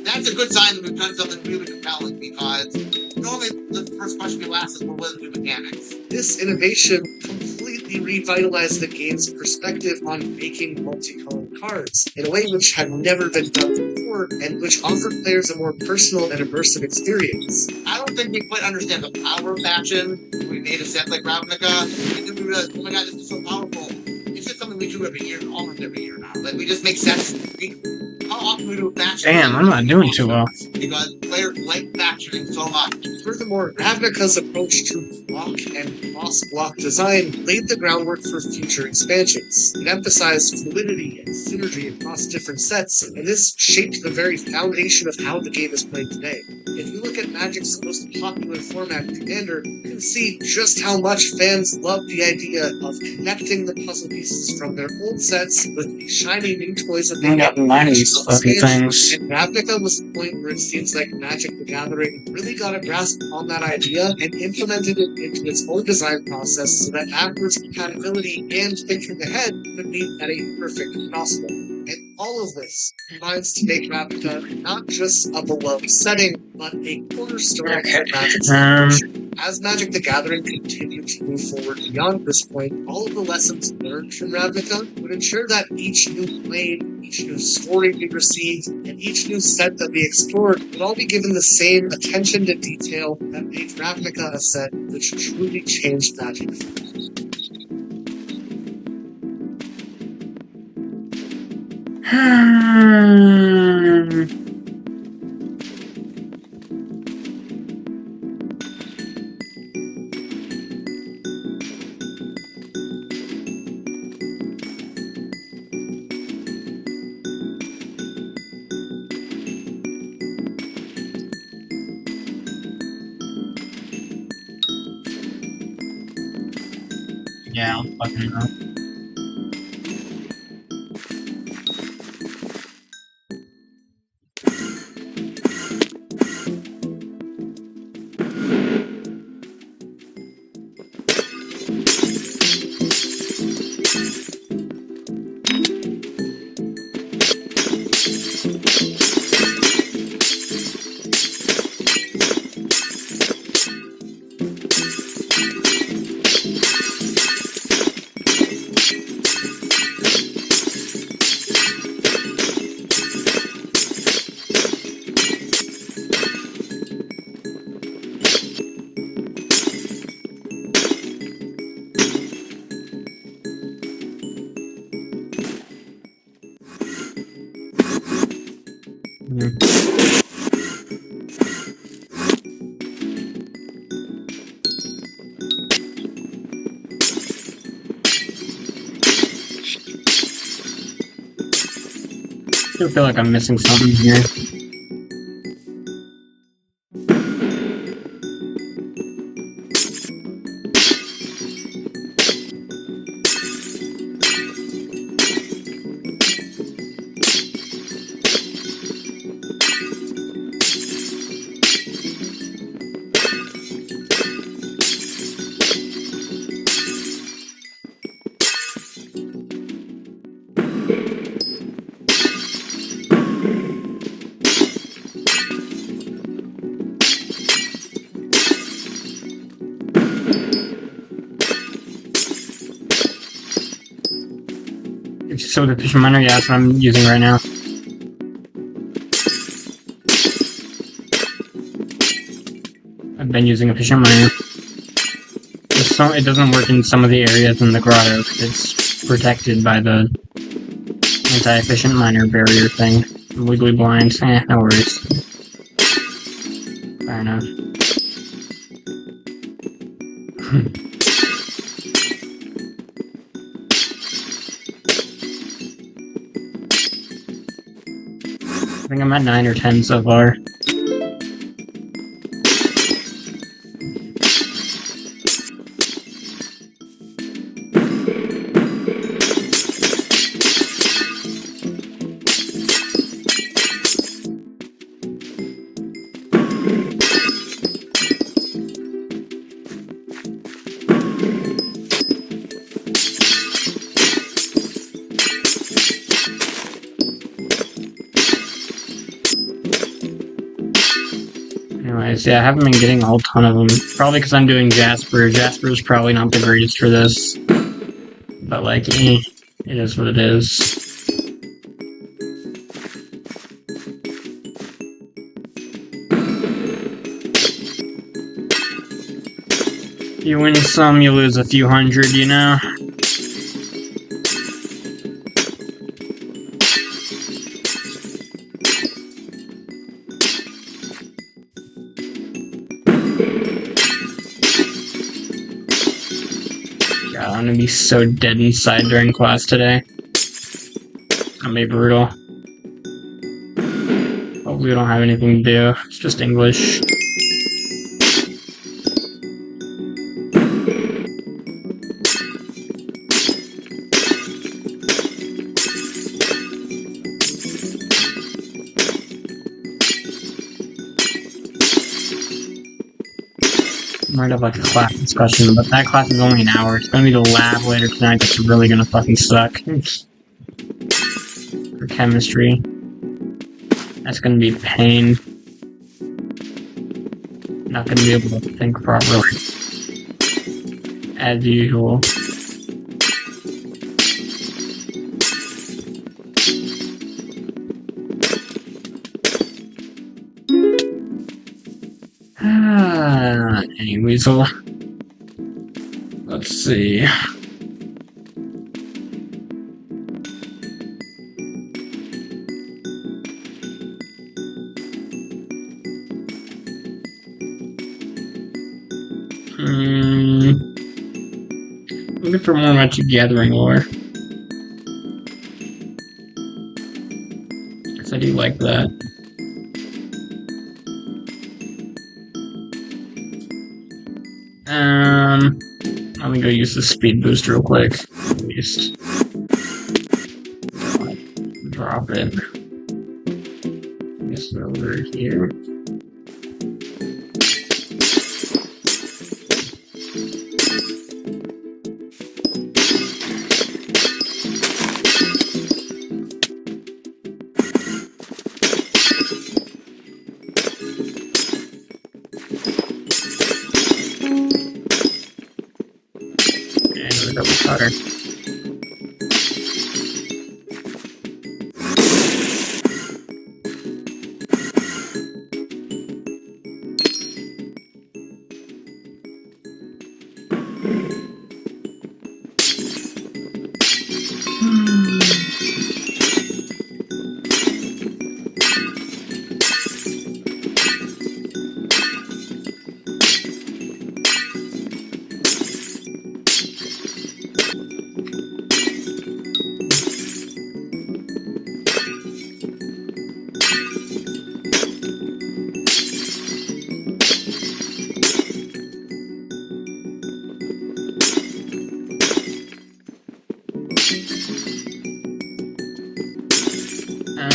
that's a good sign that we've done something really compelling, because normally the first question you'll ask is, well, what are the mechanics? This innovation completely revitalized the game's perspective on making multicolored cards in a way which had never been done before, and which offered players a more personal and immersive experience. I don't think we quite understand the power of faction. We made a set like Ravnica, and then we realized, oh my god, this is so powerful. It's just something we do every year, almost every year now. Like, we just make sets. How often we do a faction? Damn, I'm not doing too well. Because players like factioning so much. Furthermore, Ravnica's approach to block and cross-block design laid the groundwork for future expansions. It emphasized fluidity and synergy across different sets, and this shaped the very foundation of how the game is played today. If you look at Magic's most popular format, Commander, you can see just how much fans love the idea of connecting the puzzle pieces from their old sets with the shiny new toys that they got get. nice fucking things. And Ravnica was the point where it seems like Magic the Gathering really got a grasp on that idea and implemented it into its own design process so that backwards compatibility and thinking ahead could be at a perfect possible. And all of this combines to make Ravnica not just a beloved setting, but a cornerstone of Magic's evolution. As Magic the Gathering continued to move forward beyond this point, all of the lessons learned from Ravnica would ensure that each new plane, each new story we received, and each new set that we explored would all be given the same attention to detail that made Ravnica a set which truly changed Magic. Yeah, I'm fucking up. still feel like I'm missing something here. So the efficient miner, yeah, that's what I'm using right now. I've been using efficient miner. It doesn't work in some of the areas in the grotto because it's protected by the anti-efficient miner barrier thing. I'm legally blind. No worries. Fair enough. I think I'm at 9 or 10 so far. Anyways, yeah, I haven't been getting a whole ton of them. Probably because I'm doing Jasper. Jasper's probably not the greatest for this. But, like, it is what it is. You win some, you lose a few hundred, you know? I'm gonna be so dead inside during class today. It's gonna be brutal. Hopefully we don't have anything to do. It's just English. I might have like a class discussion, but that class is only an hour. It's gonna be the lab later tonight that's really gonna fucking suck. For chemistry. That's gonna be pain. Not gonna be able to think properly. As usual. Any weasel. Let's see. Looking for more Magic Gathering lore. Guess I do like that. Let me go use the speed boost real quick. At least. Drop it. Guess over here. Cutter.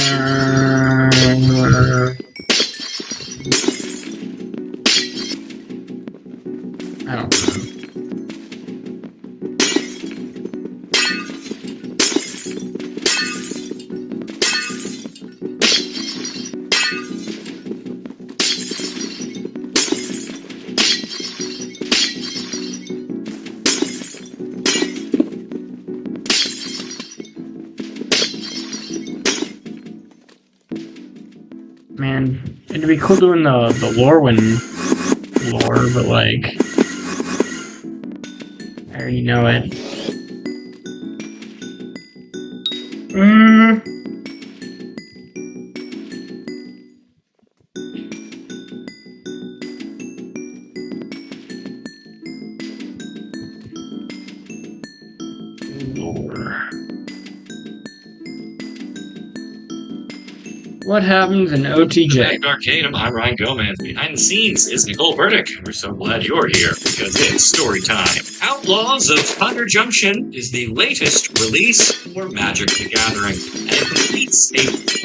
I don't know. Man, it'd be cool doing the Lorwyn lore, but like, I already know it. Lore. What happens in OTJ? Back Arcade, I'm Ryan Gomez. Behind the scenes is Nicole Burdick. We're so glad you're here because it's story time. Outlaws of Thunder Junction is the latest release for Magic the Gathering, and it completes a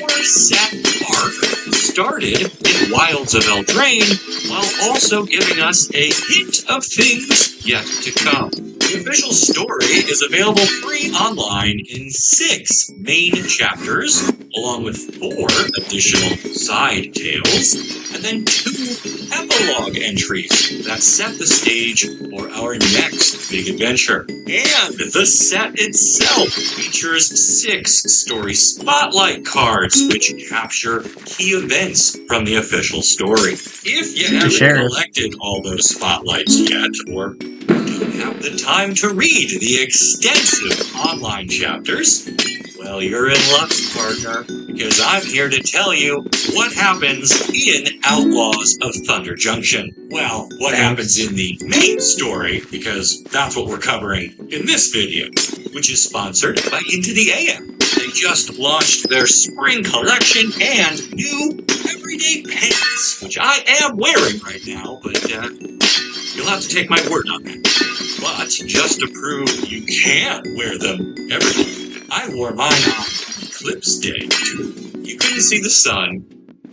4-set arc started in Wilds of Eldraine, while also giving us a hint of things yet to come. The official story is available free online in 6 main chapters, along with 4 additional side tales, and then 2 epilogue entries that set the stage for our next big adventure. And the set itself features 6 story spotlight cards, which capture key events from the official story. If you haven't collected all those spotlights yet, or don't have the time to read the extensive online chapters, well, you're in luck, partner, because I'm here to tell you what happens in Outlaws of Thunder Junction. Well, what happens in the main story, because that's what we're covering in this video, which is sponsored by Into the AM. They just launched their spring collection and new everyday pants, which I am wearing right now, but you'll have to take my word on that. But just to prove you can wear them every day, I wore mine on Eclipse Day, too. You couldn't see the sun,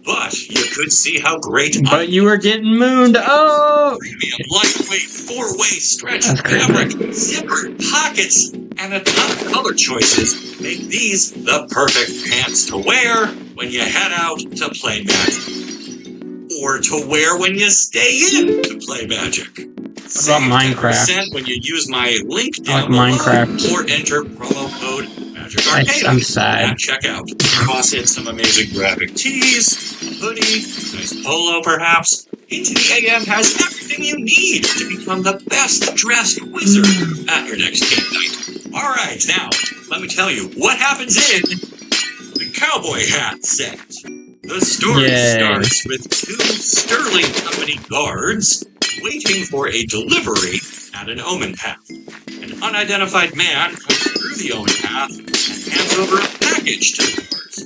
but you could see how great But you were getting mooned. Oh! Premium lightweight 4-way stretch fabric, zipper, pockets, and a ton of color choices make these the perfect pants to wear when you head out to play Magic. Or to wear when you stay in to play Magic. What about Minecraft? When you use my link down below, Minecraft. Or enter promo code Magic Arcade I'm sad. at checkout. Toss in some amazing graphic tees, a hoodie, a nice polo perhaps. Into the AM has everything you need to become the best dressed wizard at your next game night. Alright, now, let me tell you what happens in the Cowboy Hat set. The story starts with 2 Sterling Company guards waiting for a delivery at an omen path. An unidentified man comes through the omen path and hands over a package to the guards,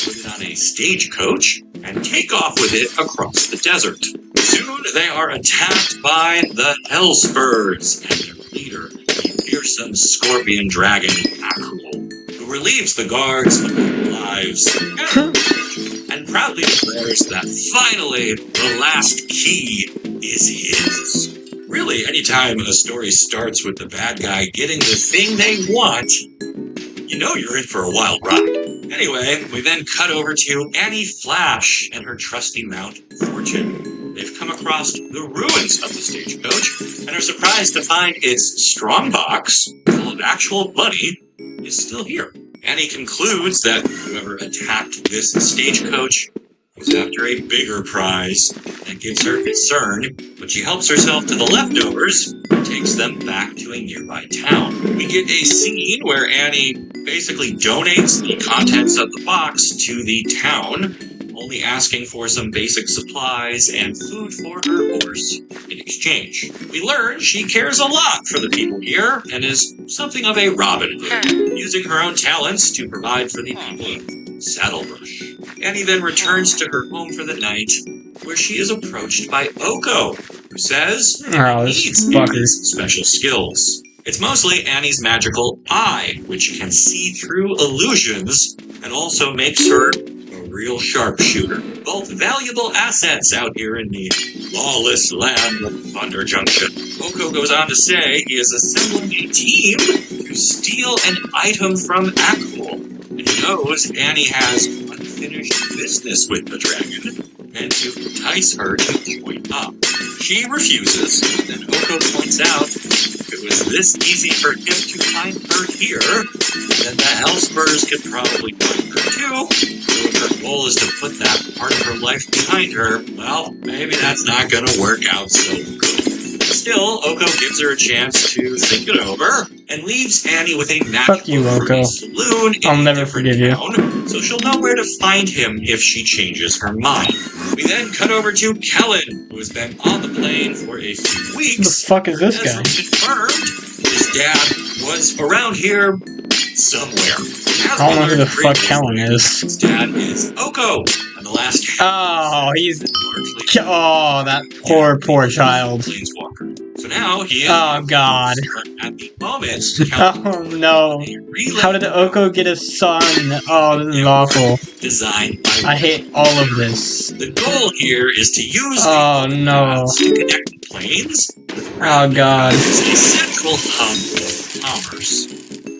put it on a stagecoach, and take off with it across the desert. Soon they are attacked by the Hellspurs and their leader, the fearsome scorpion dragon Akrul, who relieves the guards of their lives and proudly declares that finally the last key is his. Really, anytime a story starts with the bad guy getting the thing they want, you know you're in for a wild ride. Anyway, we then cut over to Annie Flash and her trusty mount, Fortune. They've come across the ruins of the stagecoach and are surprised to find its strongbox, full of actual money, is still here. Annie concludes that whoever attacked this stagecoach was after a bigger prize. That gives her concern, but she helps herself to the leftovers and takes them back to a nearby town. We get a scene where Annie basically donates the contents of the box to the town, only asking for some basic supplies and food for her horse in exchange. We learn she cares a lot for the people here and is something of a Robin Hood, using her own talents to provide for the people of Saddlebrush. Annie then returns to her home for the night, where she is approached by Oko, who says he needs these special skills. It's mostly Annie's magical eye, which can see through illusions and also makes her a real sharpshooter. Both valuable assets out here in the lawless land of Thunder Junction. Oko goes on to say he is assembling a team to steal an item from Akul. And he knows Annie has unfinished business with the dragon, and to entice her to join up. She refuses, and Oko points out if it was this easy for him to find her here, then the Hellspurs could probably find her too. So if her goal is to put that part of her life behind her, well, maybe that's not going to work out so good. Still, Oko gives her a chance to think it over, and leaves Annie with a Fuck you, Oko. saloon in I'll a never different forgive you. town, so she'll know where to find him if she changes her mind. We then cut over to Kellen, who has been on the plane for a few Who the weeks. fuck is this As guy? confirmed, his dad was around here somewhere. I don't know who the fuck Kellen is. His dad is Oko, and the last Oh, he's... largely Oh, that poor child. planeswalker. So now he is Oh, God. at the moment. Oh, no. How did Oko get a son? Oh, this is awful. Designed by I hate all of this. The goal here is to use Oh, the no. paths to connect the planes. Oh, God. It's a central hub of commerce.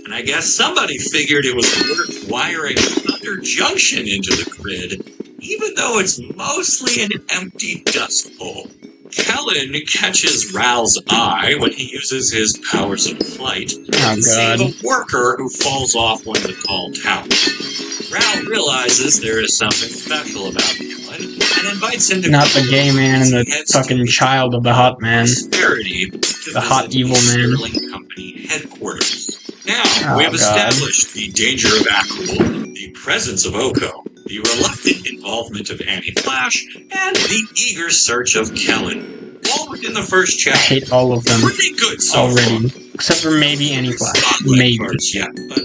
And I guess somebody figured it was worth wiring Thunder Junction into the grid, even though it's mostly an empty dust bowl. Kellen catches Ral's eye when he uses his powers of flight Oh, to save God. a worker who falls off one of the tall towers. Ral realizes there is something special about Kellen and invites him to Not the come gay man and the He heads fucking to child of the hot man. Prosperity to The hot visit evil man. Sterling Company headquarters. Now, Oh, we have God. established the danger of Akul, the presence of Oko, the reluctant involvement of Annie Flash, and the eager search of Kellen. All within the first I chapter. hate all of them Pretty good so already. far. Except for maybe Annie Flash. Spotlight Maybe. parts yet, but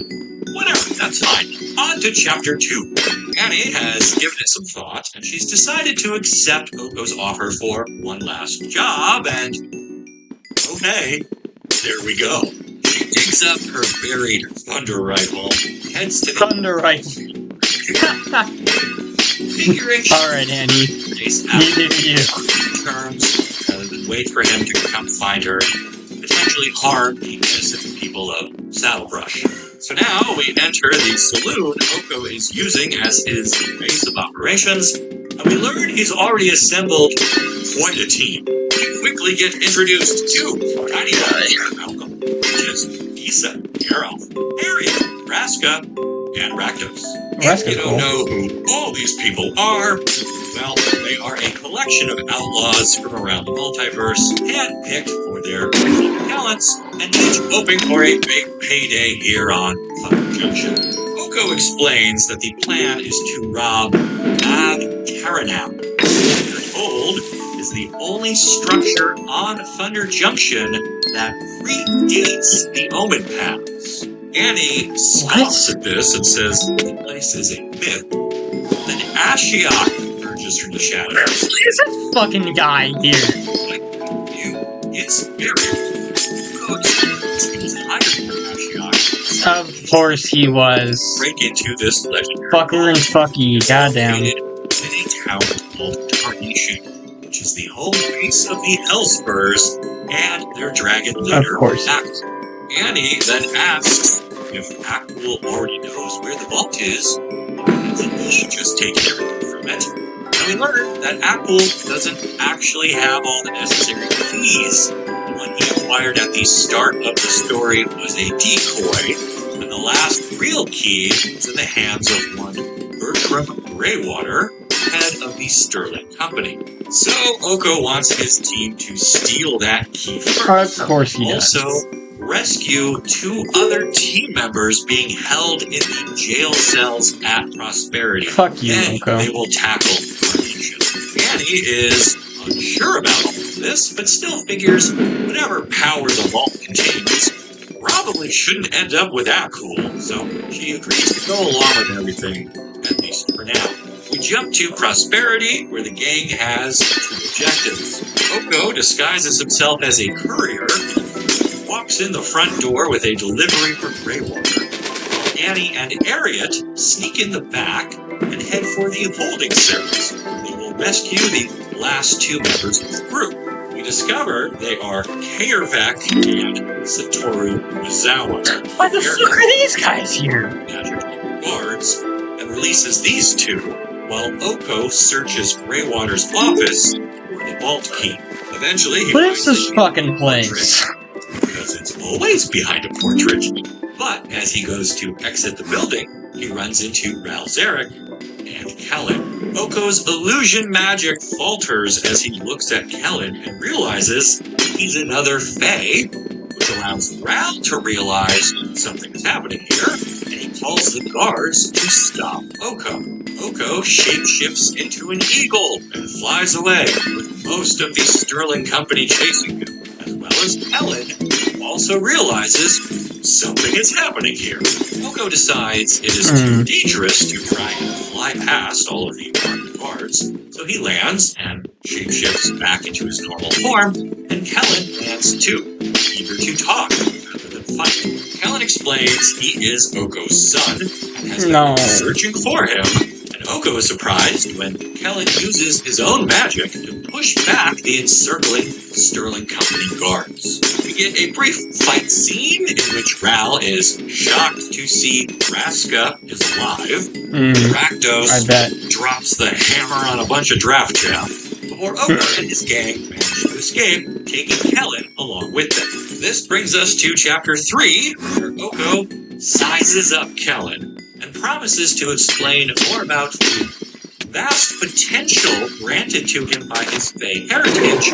whatever, that's fine. On to chapter 2. Annie has given it some thought, and she's decided to accept Oko's offer for one last job, and okay, there we go. She digs up her buried thunder rifle, heads to the Thunder right. figuring Alright, Annie. face You out do you. terms rather than wait for him to come find her and potentially harm the innocent people of Saddlebrush. So now we enter the saloon Oko is using as his base of operations, and we learn he's already assembled quite a team. We quickly get introduced to Tiny Malcolm, which is Issa, Geralt, Harriet, Raska, and Rakdos. If Raska's you don't cool. know who all these people are, well, they are a collection of outlaws from around the multiverse, handpicked for their talents, and each hoping for a big payday here on Thunder Junction. Oko explains that the plan is to rob Ab Karanam, which we're told is the only structure on Thunder Junction that predates the Omen Paths. Annie scoffs at this and says the place is a myth. Then Ashiok emerges from the shadows. There's a fucking guy here. Like you, it's buried. He was hired from Ashiok Of course he was. to break into this legendary Fucker and fucky, goddamn. located in a town called Tarnation, which is the home base of the Hellspurs and their dragon leader, course. Akul. Annie then asks if Akul already knows where the vault is, and he just taken everything from it. And we learn that Akul doesn't actually have all the necessary keys. The one he acquired at the start of the story was a decoy, and the last real key is in the hands of one Bertram Greywater, head of the Sterling Company. So Oko wants his team to steal that key first. Of course he does. Also, rescue 2 other team members being held in the jail cells at Prosperity. Fuck you, Then Oko. they will tackle Carnation. Annie is unsure about all of this, but still figures whatever power the vault contains probably shouldn't end up with Akul, so she agrees to go along with everything, at least for now. We jump to Prosperity, where the gang has 2 objectives. Oko disguises himself as a courier, walks in the front door with a delivery for Greywater. Annie and Harriet sneak in the back and head for the holding cells. They will rescue the last two members of the group. We discover they are Kairvek and Satoru Mizawa. Why the fuck are these guys here? Magic guards and releases these two, while Oko searches Greywater's office for the vault key. Eventually, he What is finds this the fucking place? because it's always behind a portrait. But as he goes to exit the building, he runs into Ral Zarek and Kellen. Oko's illusion magic falters as he looks at Kellen and realizes he's another Fae, which allows Ral to realize something is happening here, and he calls the guards to stop Oko. Oko shapeshifts into an eagle and flies away, with most of the Sterling Company chasing him, as well as Kellen, who also realizes something is happening here. Oko decides it is too dangerous to try and fly past all of the armed guards, so he lands and shapeshifts back into his normal form, and Kellen lands too, eager to talk rather than fight. Kellen explains he is Oko's son and has been searching for him, and Oko is surprised when Kellen uses his own magic to push back the encircling Sterling Company guards. We get a brief fight scene in which Ral is shocked to see Raska is alive. Rakdos drops the hammer on a bunch of draft chaff before Oko and his gang manage to escape, taking Kellen along with them. This brings us to Chapter 3, where Oko sizes up Kellen and promises to explain more about the vast potential granted to him by his Fae heritage,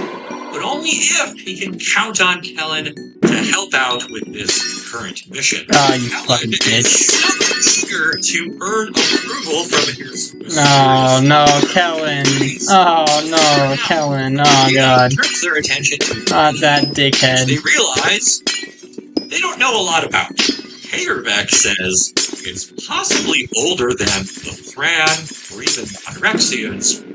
but only if he can count on Kellen to help out with this current mission. You fucking Kellen bitch. is so eager to earn approval from his No, Kellen. Oh, no, Kellen. Oh, God. turns their attention to Not that dickhead. they realize they don't know a lot about. Kairvek says it's possibly older than the Thran or even Pyrexians.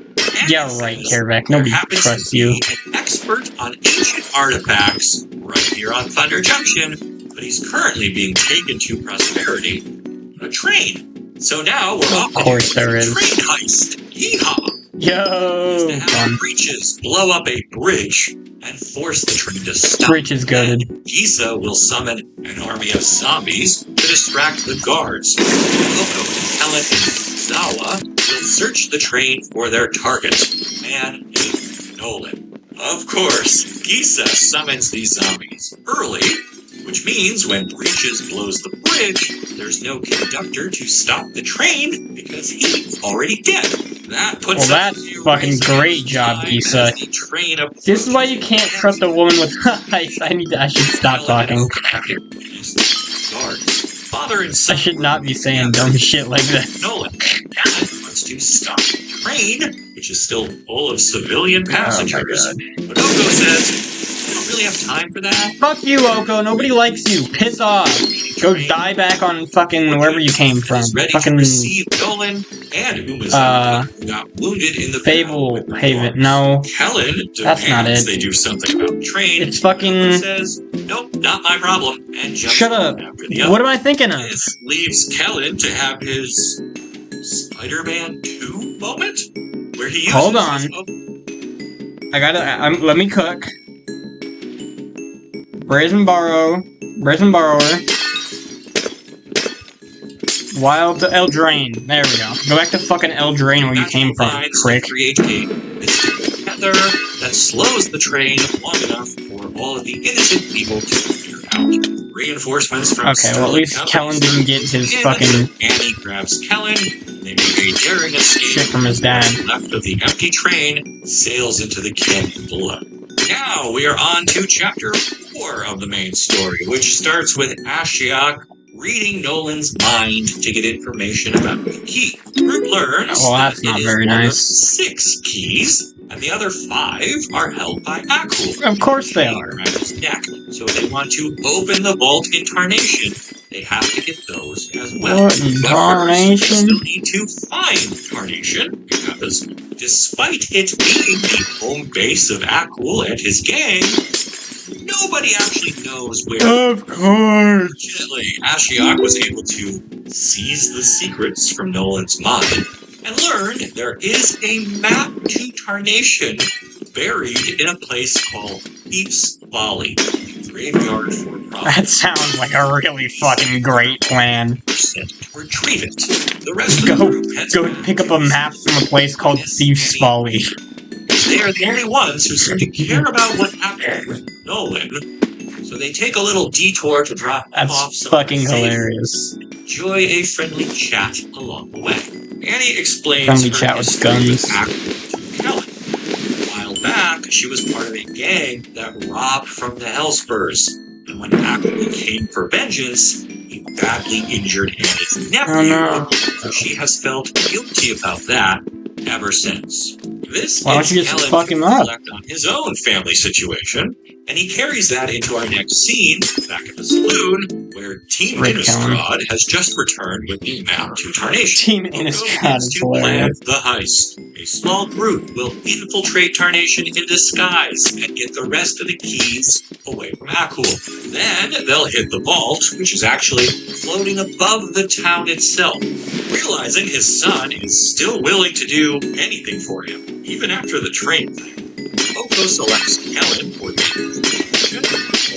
Yeah, right, Kairvek. Nobody trusts you. An expert on ancient artifacts right here on Thunder Junction, but he's currently being taken to Prosperity on a train. So now we're off Of course there is. train heist. Yeehaw! Yo, To have fun. breaches blow up a bridge and force the train to stop. Bridge is goated. Gisa will summon an army of zombies to distract the guards. Oko, Helen, and Zawa will search the train for their target, man named Nolan. Of course, Gisa summons these zombies early, which means when Breaches blows the bridge, there's no conductor to stop the train because he's already dead. That puts Well, that's fucking great job, Gisa. This is why you can't trust a woman with ice. I should stop talking. Guards, father and I son. should not be saying dumb shit like that. Nolan wants to stop the train, which is still full of civilian passengers. But Oko says, we don't really have time for that. Fuck you, Oko. Nobody likes you. Piss off. Go die back on fucking wherever you came from. He's ready Fucking to receive Nolan and Umazawa, who got wounded in the Fable battle with Haven. No. Kellen That's not demands it. they do something about the train. It's fucking... He says, nope, not my problem, and jumps Shut up. after the other. What am I thinking of? This leaves Kellen to have his Spider-Man 2 moment, where he uses Hold on. his I gotta... let me cook. Brazen Borrower. Wild to Eldraine. There we go. Go back to fucking Eldraine where you came from, prick. Create a mystic tether that slows the train long enough for all of the innocent people to clear out. Reinforcements from Okay, well at least Kellen didn't get his fucking Annie grabs Kellen. They make a daring escape shit from his dad. left of the empty train, sails into the canyon below. Now we are on to chapter 4 of the main story, which starts with Ashiok reading Nolan's mind to get information about the key. The group learns Well, that's that not it is very one of nice. 6 keys, and the other 5 are held by Akul. Of course they are. Around his neck. So if they want to open the vault in Tarnation, they have to get those as well. What in But first, Tarnation? they still need to find Tarnation, because despite it being the home base of Akul and his gang, nobody actually knows where. Of course. Fortunately, Ashiok was able to seize the secrets from Nolan's mind and learned there is a map to Tarnation buried in a place called Thief's Folly, a graveyard for That sounds like a really fucking great plan. sent to retrieve it. The rest of the group heads Go back pick up a map from a place called Thief's Folly. They are the only ones who seem to care about what happened with Nolan, so they take a little detour to drop That's off some fucking safe, hilarious. enjoy a friendly chat along the way. Annie explains Friendly her chat with history guns. to Helen. A while back, she was part of a gang that robbed from the Hellspurs, and when Aqua came for vengeance, he badly injured Annie's nephew, Oh no. so she has felt guilty about that ever since. This Why don't gets you just Helen fuck to him up? reflect on his own family situation, and he carries that into our next scene, back at the saloon, where Team Rick Innistrad has just returned with the map to Tarnation. Team Oko Innistrad needs is to plan hilarious. the heist. A small group will infiltrate Tarnation in disguise and get the rest of the keys away from Akul. Then they'll hit the vault, which is actually floating above the town itself. Realizing his son is still willing to do anything for him, even after the train thing, Oko selects Helen for the mission,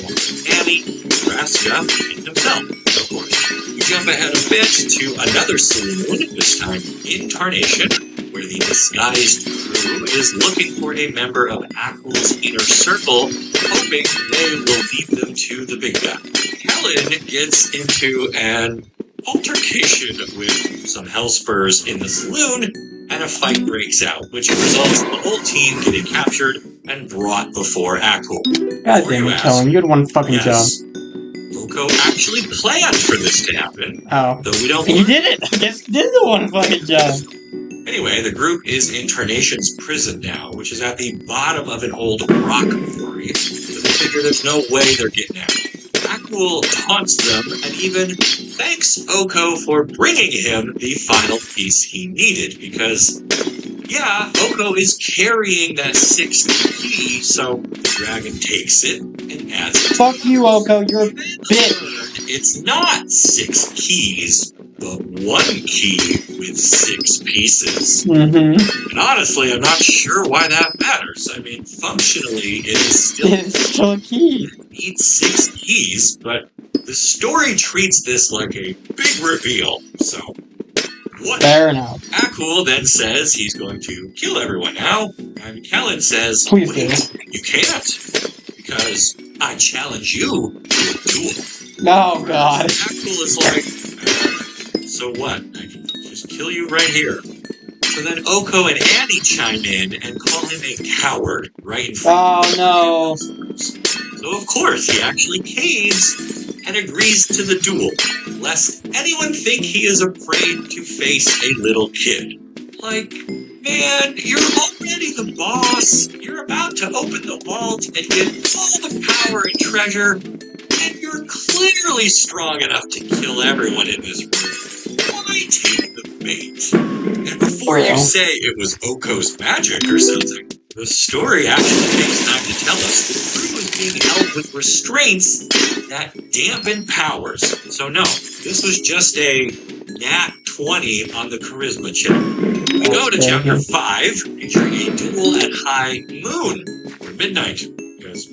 along with Annie, Nebraska, and himself, of course. We jump ahead a bit to another saloon, this time in Tarnation, where the disguised crew is looking for a member of Akul's inner circle, hoping they will lead them to the big guy. Helen gets into an altercation with some Hellspurs in the saloon, and a fight breaks out, which results in the whole team getting captured and brought before Akul. God damn it, Kellen, you had one fucking Yes, Oko actually planned for this to happen, job. though we don't Oh. He did it! I guess he did the one fucking job. Anyway, the group is in Tarnation's prison now, which is at the bottom of an old rock quarry, so they figure there's no way they're getting out. Akul taunts them and even thanks Oko for bringing him the final piece he needed, because, yeah, Oko is carrying that sixth key, so the dragon takes it and adds it. Fuck you, Oko, you're a bitch. It's not 6 keys, but 1 key with 6 pieces. Mm-hmm. And honestly, I'm not sure why that matters. I mean, functionally, it is still It's still a key. needs 6 keys, but the story treats this like a big reveal, so what? Fair enough. Akul then says he's going to kill everyone now, and Kellen says, Please wait, you can't, because I challenge you to a duel. Oh, God. Akul is like, so what? I can just kill you right here. So then Oko and Annie chime in and call him a coward right in front Oh, no. So of course he actually caves and agrees to the duel, lest anyone think he is afraid to face a little kid. Like, man, you're already the boss. You're about to open the vault and get all the power and treasure, and you're clearly strong enough to kill everyone in this room. Why take the bait? And before you say it was Oko's magic or something, the story actually takes time to tell us the crew is being held with restraints that dampen powers. So no, this was just a nat 20 on the charisma check. We go to chapter 5, featuring a duel at high moon, or midnight, because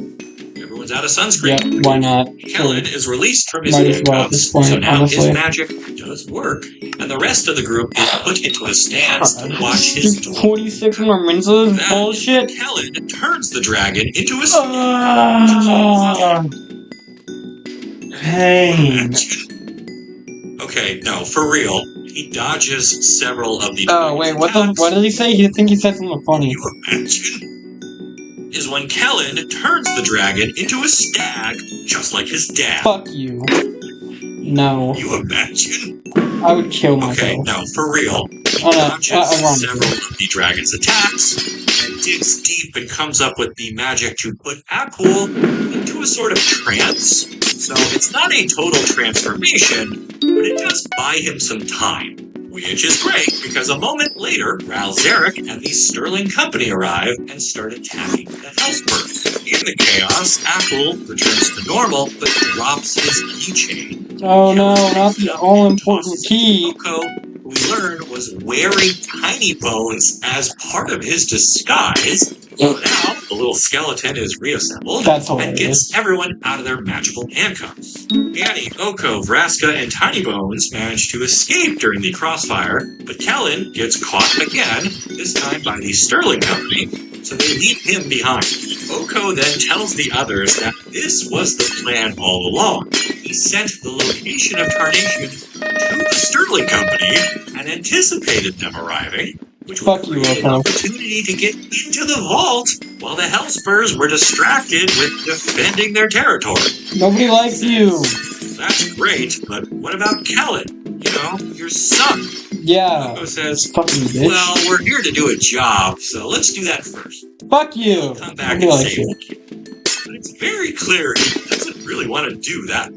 everyone's out of sunscreen. Yep, why not? Kellen is released from his Might as well at this handcuffs, point, so now honestly. his magic does work, and the rest of the group is put into a stance to watch his Just duel. 46 more minutes of this Then bullshit. Kellen turns the dragon into a Pain. Okay, no, for real. He dodges several of the Oh, wait, what did he say? You think he said something funny? You imagine? Is when Kellen turns the dragon into a stag, just like his dad. Fuck you. No. You imagine? I would kill myself. Okay, no, for real. He Oh, no, dodges I won't. several of the dragon's attacks, and digs deep and comes up with the magic to put Akul into a sort of trance. So it's not a total transformation, but it does buy him some time. Which is great, because a moment later, Ral Zarek and the Sterling Company arrive and start attacking the Hellspurs. In the chaos, Apple returns to normal, but drops his keychain. Oh no, not the all-important key. Oko, we learned, was wearing Tiny Bones as part of his disguise. So now, the little skeleton is reassembled That's and hilarious. gets everyone out of their magical handcuffs. Annie, Oko, Vraska, and Tiny Bones manage to escape during the crossfire, but Kellen gets caught again, this time by the Sterling Company, so they leave him behind. Oko then tells the others that this was the plan all along. He sent the location of Tarnation to the Sterling Company and anticipated them arriving, which would Fuck you, create an Oko. opportunity to get into the vault while the Hellspurs were distracted with defending their territory. Nobody likes you. That's great, but what about Kellen? You know, your son. Yeah. Oko says, Fucking bitch. well, we're here to do a job, so let's do that first. Fuck you. Come back Nobody and likes save you. the kid. But it's very clear he doesn't really want to do that.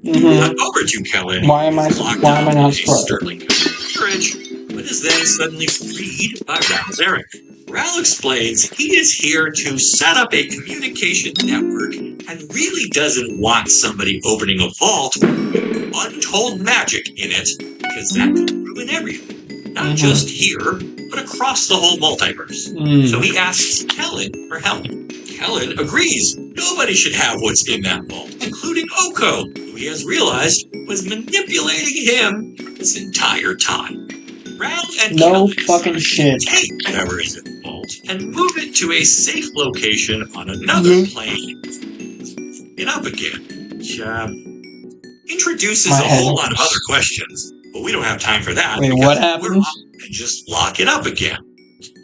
Mm-hmm. Over to Kellen. Why am I not in a surprised? Sterling carriage, but is then suddenly freed by Ral's Eric. Ral explains he is here to set up a communication network and really doesn't want somebody opening a vault with untold magic in it, because that could ruin everything. Not just here, but across the whole multiverse. So he asks Kellen for help. Kellen agrees nobody should have what's in that vault, including Oko, who he has realized was manipulating him this entire time. Ral and No Kellen fucking shit. take whatever is in the vault and move it to a safe location on another plane. It up again, which introduces My a head whole lot of hurts. other questions, but we don't have time for that. Wait, because what we're happens? off and just lock it up again.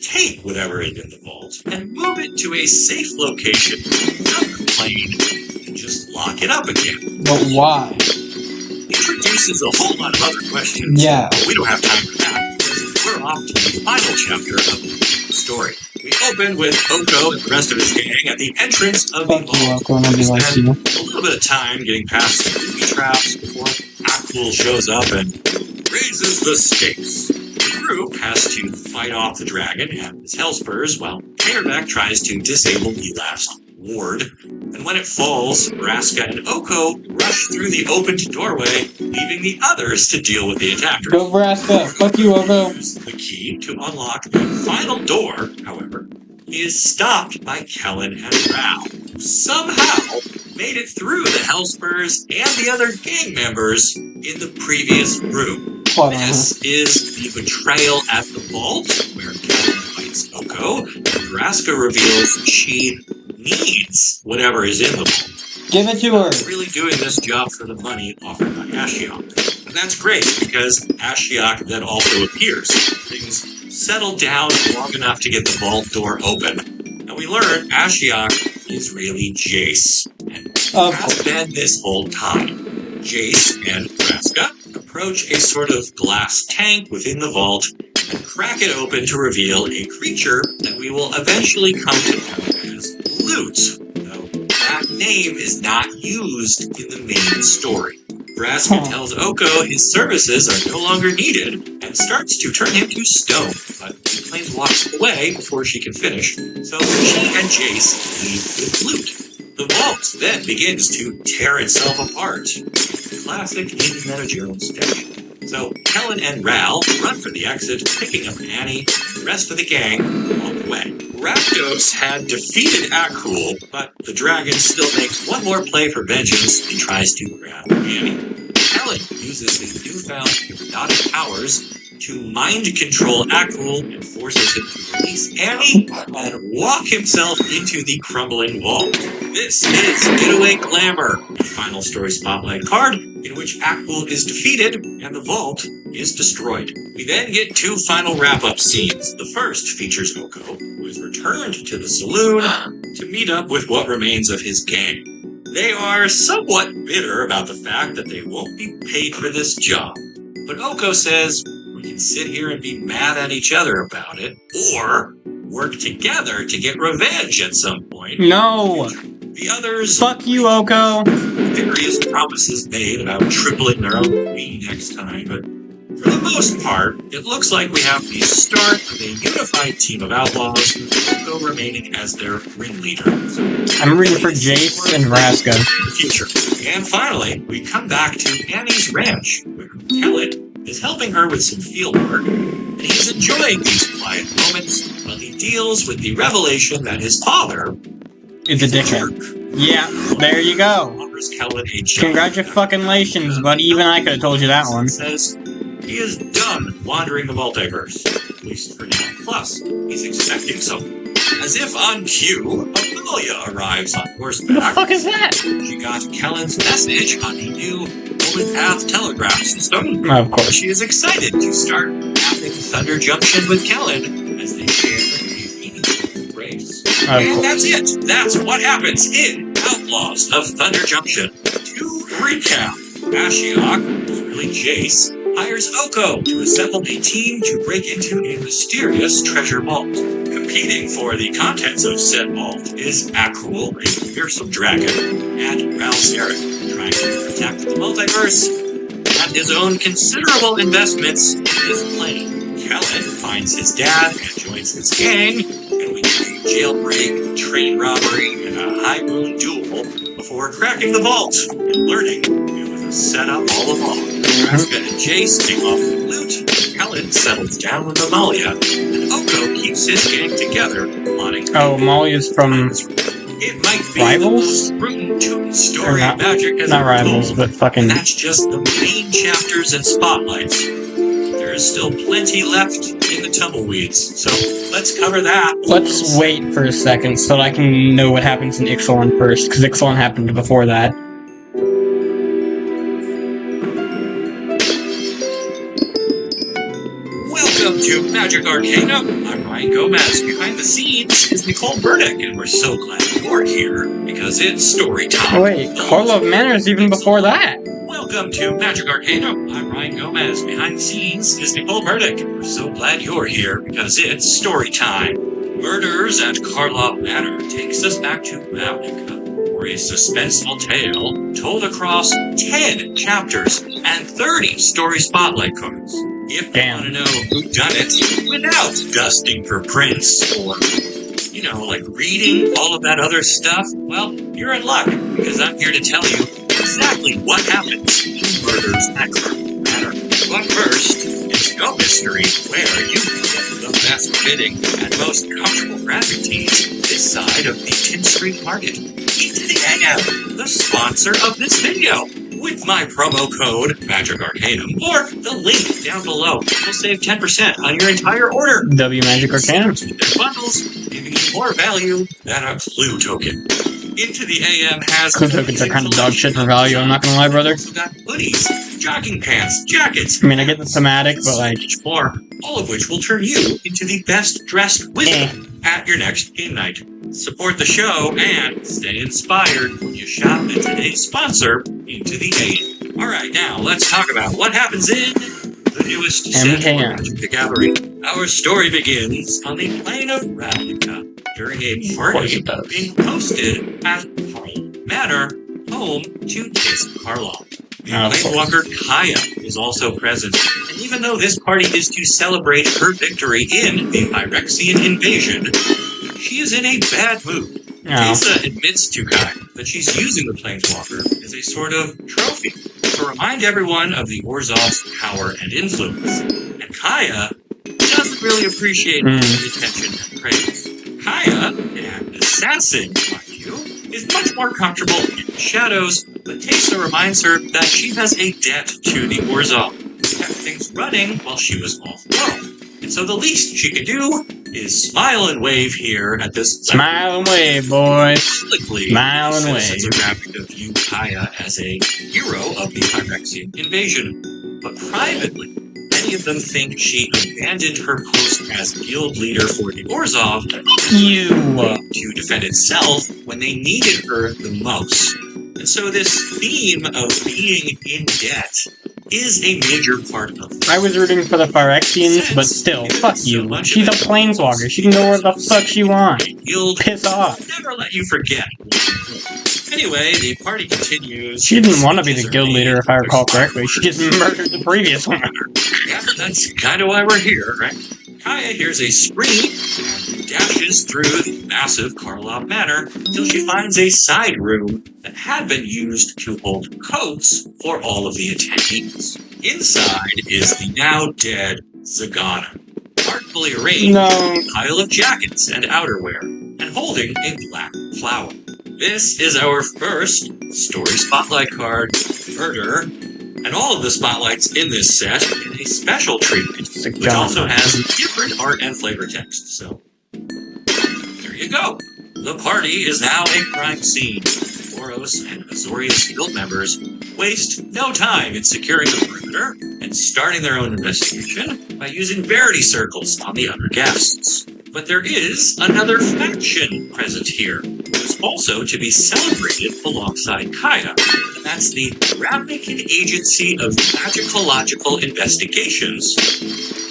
Take whatever is in the vault and move it to a safe location on another plane and just lock it up again. But why? Introduces a whole lot of other questions. Yeah. But we don't have time for that because we're off to the final chapter of the story. We open with Oko and the rest of his gang at the entrance of Fuck the you, vault. Oko. Nobody We likes spend you. a little bit of time getting past the booby traps before Aquil shows up and raises the stakes. The group has to fight off the dragon and his Hellspurs while Hairback tries to disable the last ward. And when it falls, Vraska and Oko rush through the opened doorway, leaving the others to deal with the attackers. Go Vraska. Fuck you, Oko. The key to unlock the final door, however, is stopped by Kellen and Ral, who somehow made it through the Hellspurs and the other gang members in the previous room. Hold on. This is the betrayal at the vault, where Kellen fights Oko, and Vraska reveals she needs whatever is in the vault. Give it to her. Really doing this job for the money offered by Ashiok. And that's great, because Ashiok then also appears. Things settle down long enough to get the vault door open. And we learn Ashiok is really Jace, and Of has been this whole time. Jace and Vraska approach a sort of glass tank within the vault and crack it open to reveal a creature that we will eventually come to know as Loot, though that name is not used in the main story. Vraska tells Oko his services are no longer needed and starts to turn him to stone, but he claims walks away before she can finish, so she and Jace leave with Loot. The vault then begins to tear itself apart. Classic Indiana Jones style. So Kellen and Ral run for the exit, picking up Annie and the rest of the gang along the way. Rakdos had defeated Akul, but the dragon still makes one more play for vengeance and tries to grab Annie. Kellen uses his newfound hypnotic powers to mind control Akul and forces him to release Annie and walk himself into the crumbling vault. This is Getaway Glamour, the final story spotlight card, in which Akul is defeated and the vault is destroyed. We then get two final wrap-up scenes. The first features Oko, who is returned to the saloon to meet up with what remains of his gang. They are somewhat bitter about the fact that they won't be paid for this job. But Oko says, we can sit here and be mad at each other about it, or work together to get revenge at some point. No. The others... Fuck you, Oko. Various promises made about tripling their own fee next time, but For the most part, it looks like we have the start of a unified team of outlaws, with Oko remaining as their ringleader. I'm rooting for Jace and Vraska. The future. And finally, we come back to Annie's ranch, where Kellen is helping her with some field work, and he's enjoying these quiet moments while he deals with the revelation that his father It's a dickhead. Yeah, there you go. offers Kellen a job. Congratulations, buddy. Even I could have told you that one. Says he is done wandering the multiverse, at least for now. Plus, he's expecting someone. As if on cue, Amalia arrives on horseback. Who the fuck is that? She got Kellen's message on the new Golden Path telegraph system. Of course. She is excited to start having Thunder Junction with Kellen as they share a meaningful race. Of And course. that's it. That's what happens in Outlaws of Thunder Junction. To recap, Ashiok, who's really Jace, hires Oko to assemble a team to break into a mysterious treasure vault. Competing for the contents of said vault is Akul, a fearsome dragon, and Ralzeric, trying to protect the multiverse at his own considerable investments in his plane. Kellen finds his dad and joins his gang, and we do a jailbreak, train robbery, and a high-moon duel before cracking the vault and learning it was a setup all along. Vraska and Jace take off the loot, Kellen settles down with Amalia, and Oko keeps his gang together, plotting. Oh, Molly is from It might be Rivals? the most rootin' Or story not- magic has not ever Rivals, told. but fucking. And that's just the main chapters and spotlights. There is still plenty left in the tumbleweeds, so let's cover that. Let's wait for a second so that I can know what happens in Ixalan first, because Ixalan happened before that. Welcome to Magic Arcana. I'm Ryan Gomez. Behind the scenes is Nicole Burdick, and we're so glad you're here because it's story time. Oh wait, Carl of Manners even before that. Welcome to Magic Arcana. I'm Ryan Gomez. Behind the scenes is Nicole Burdick, and we're so glad you're here because it's story time. Murders at Karlov Manor takes us back to Ravnica, for a suspenseful tale told across 10 chapters and 30 story spotlight cards. If you Damn. want to know who done it without dusting for prints or, like reading all of that other stuff, well, you're in luck because I'm here to tell you exactly what happens in Murders at Karlov Manor. But first, it's no mystery where you can get the best fitting and most comfortable graphic tees this side of the 10th Street Market. Into the AM, the sponsor of this video. With my promo code Magic Arcanum or the link down below, you'll save 10% on your entire order. W Magic Arcana. With their bundles, giving you more value than a clue token. Into the AM has Clue tokens are kind of dog shit for value, I'm not gonna lie, brother. also got hoodies, jogging pants, jackets. I mean, I get the thematic, but like, much more, all of which will turn you into the best dressed wizard at your next game night. Support the show and stay inspired when you shop at today's sponsor, Into the AM. Alright, now let's talk about what happens in the newest set for Magic the Gathering. Our story begins on the plain of Ravnica during a party being hosted at Karlov Manor, home to Tisk Karlov. The Planeswalker Kaya is also present, and even though this party is to celebrate her victory in the Phyrexian invasion, she is in a bad mood. Lisa admits to Kaya that she's using the Planeswalker as a sort of trophy to remind everyone of the Orzhov's power and influence. And Kaya doesn't really appreciate the attention and praise. Kaya, an assassin, mind you, is much more comfortable in the shadows, but Teysa reminds her that she has a debt to the Orzhov, who kept things running while she was off-world. And so the least she can do is smile and wave here at this... smile and wave, boys. Publicly, Smile and citizens wave. are grabbing to view Kaya as a hero of the Phyrexian invasion. But privately, many of them think she abandoned her post as guild leader for the Orzhov You. to defend itself when they needed her the most. And so this theme of being in debt is a major part of I was rooting for the Phyrexians, but still, fuck you. She's a planeswalker. She can go where the fuck she wants. guild. Piss off. Never let you forget. Anyway, the party continues. She didn't want to be the guild leader, if I recall correctly. She just murdered the previous one. Yeah, that's kind of why we're here, right? Kaya hears a scream and dashes through the massive Karlov Manor until she finds a side room that had been used to hold coats for all of the attendees. Inside is the now dead Zagana, artfully arranged in a pile of jackets and outerwear, and holding a black flower. This is our first story spotlight card, Murder, and all of the spotlights in this set get a special treatment, which also has different art and flavor text. So, there you go. The party is now a crime scene. Boros and Azorius Guild members waste no time in securing the perimeter and starting their own investigation by using verity circles on the other guests. But there is another faction present here, who is also to be celebrated alongside Kaya, and that's the Ravnican Agency of Magicological Investigations,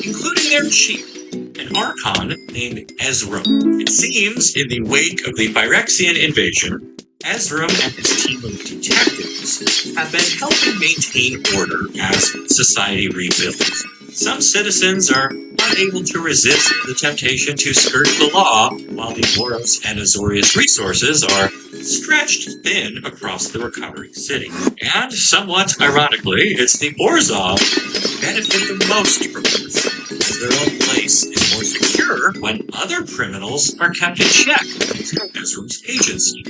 including their chief, an Archon named Ezram. It seems, in the wake of the Phyrexian invasion, Ezram and his team of detectives have been helping maintain order as society rebuilds. Some citizens are unable to resist the temptation to skirt the law, while the Boros and Azorius resources are stretched thin across the recovering city. And, somewhat ironically, it's the Orzhov who benefit the most from this, as their own place is more secure when other criminals are kept in check through Ezram's agency.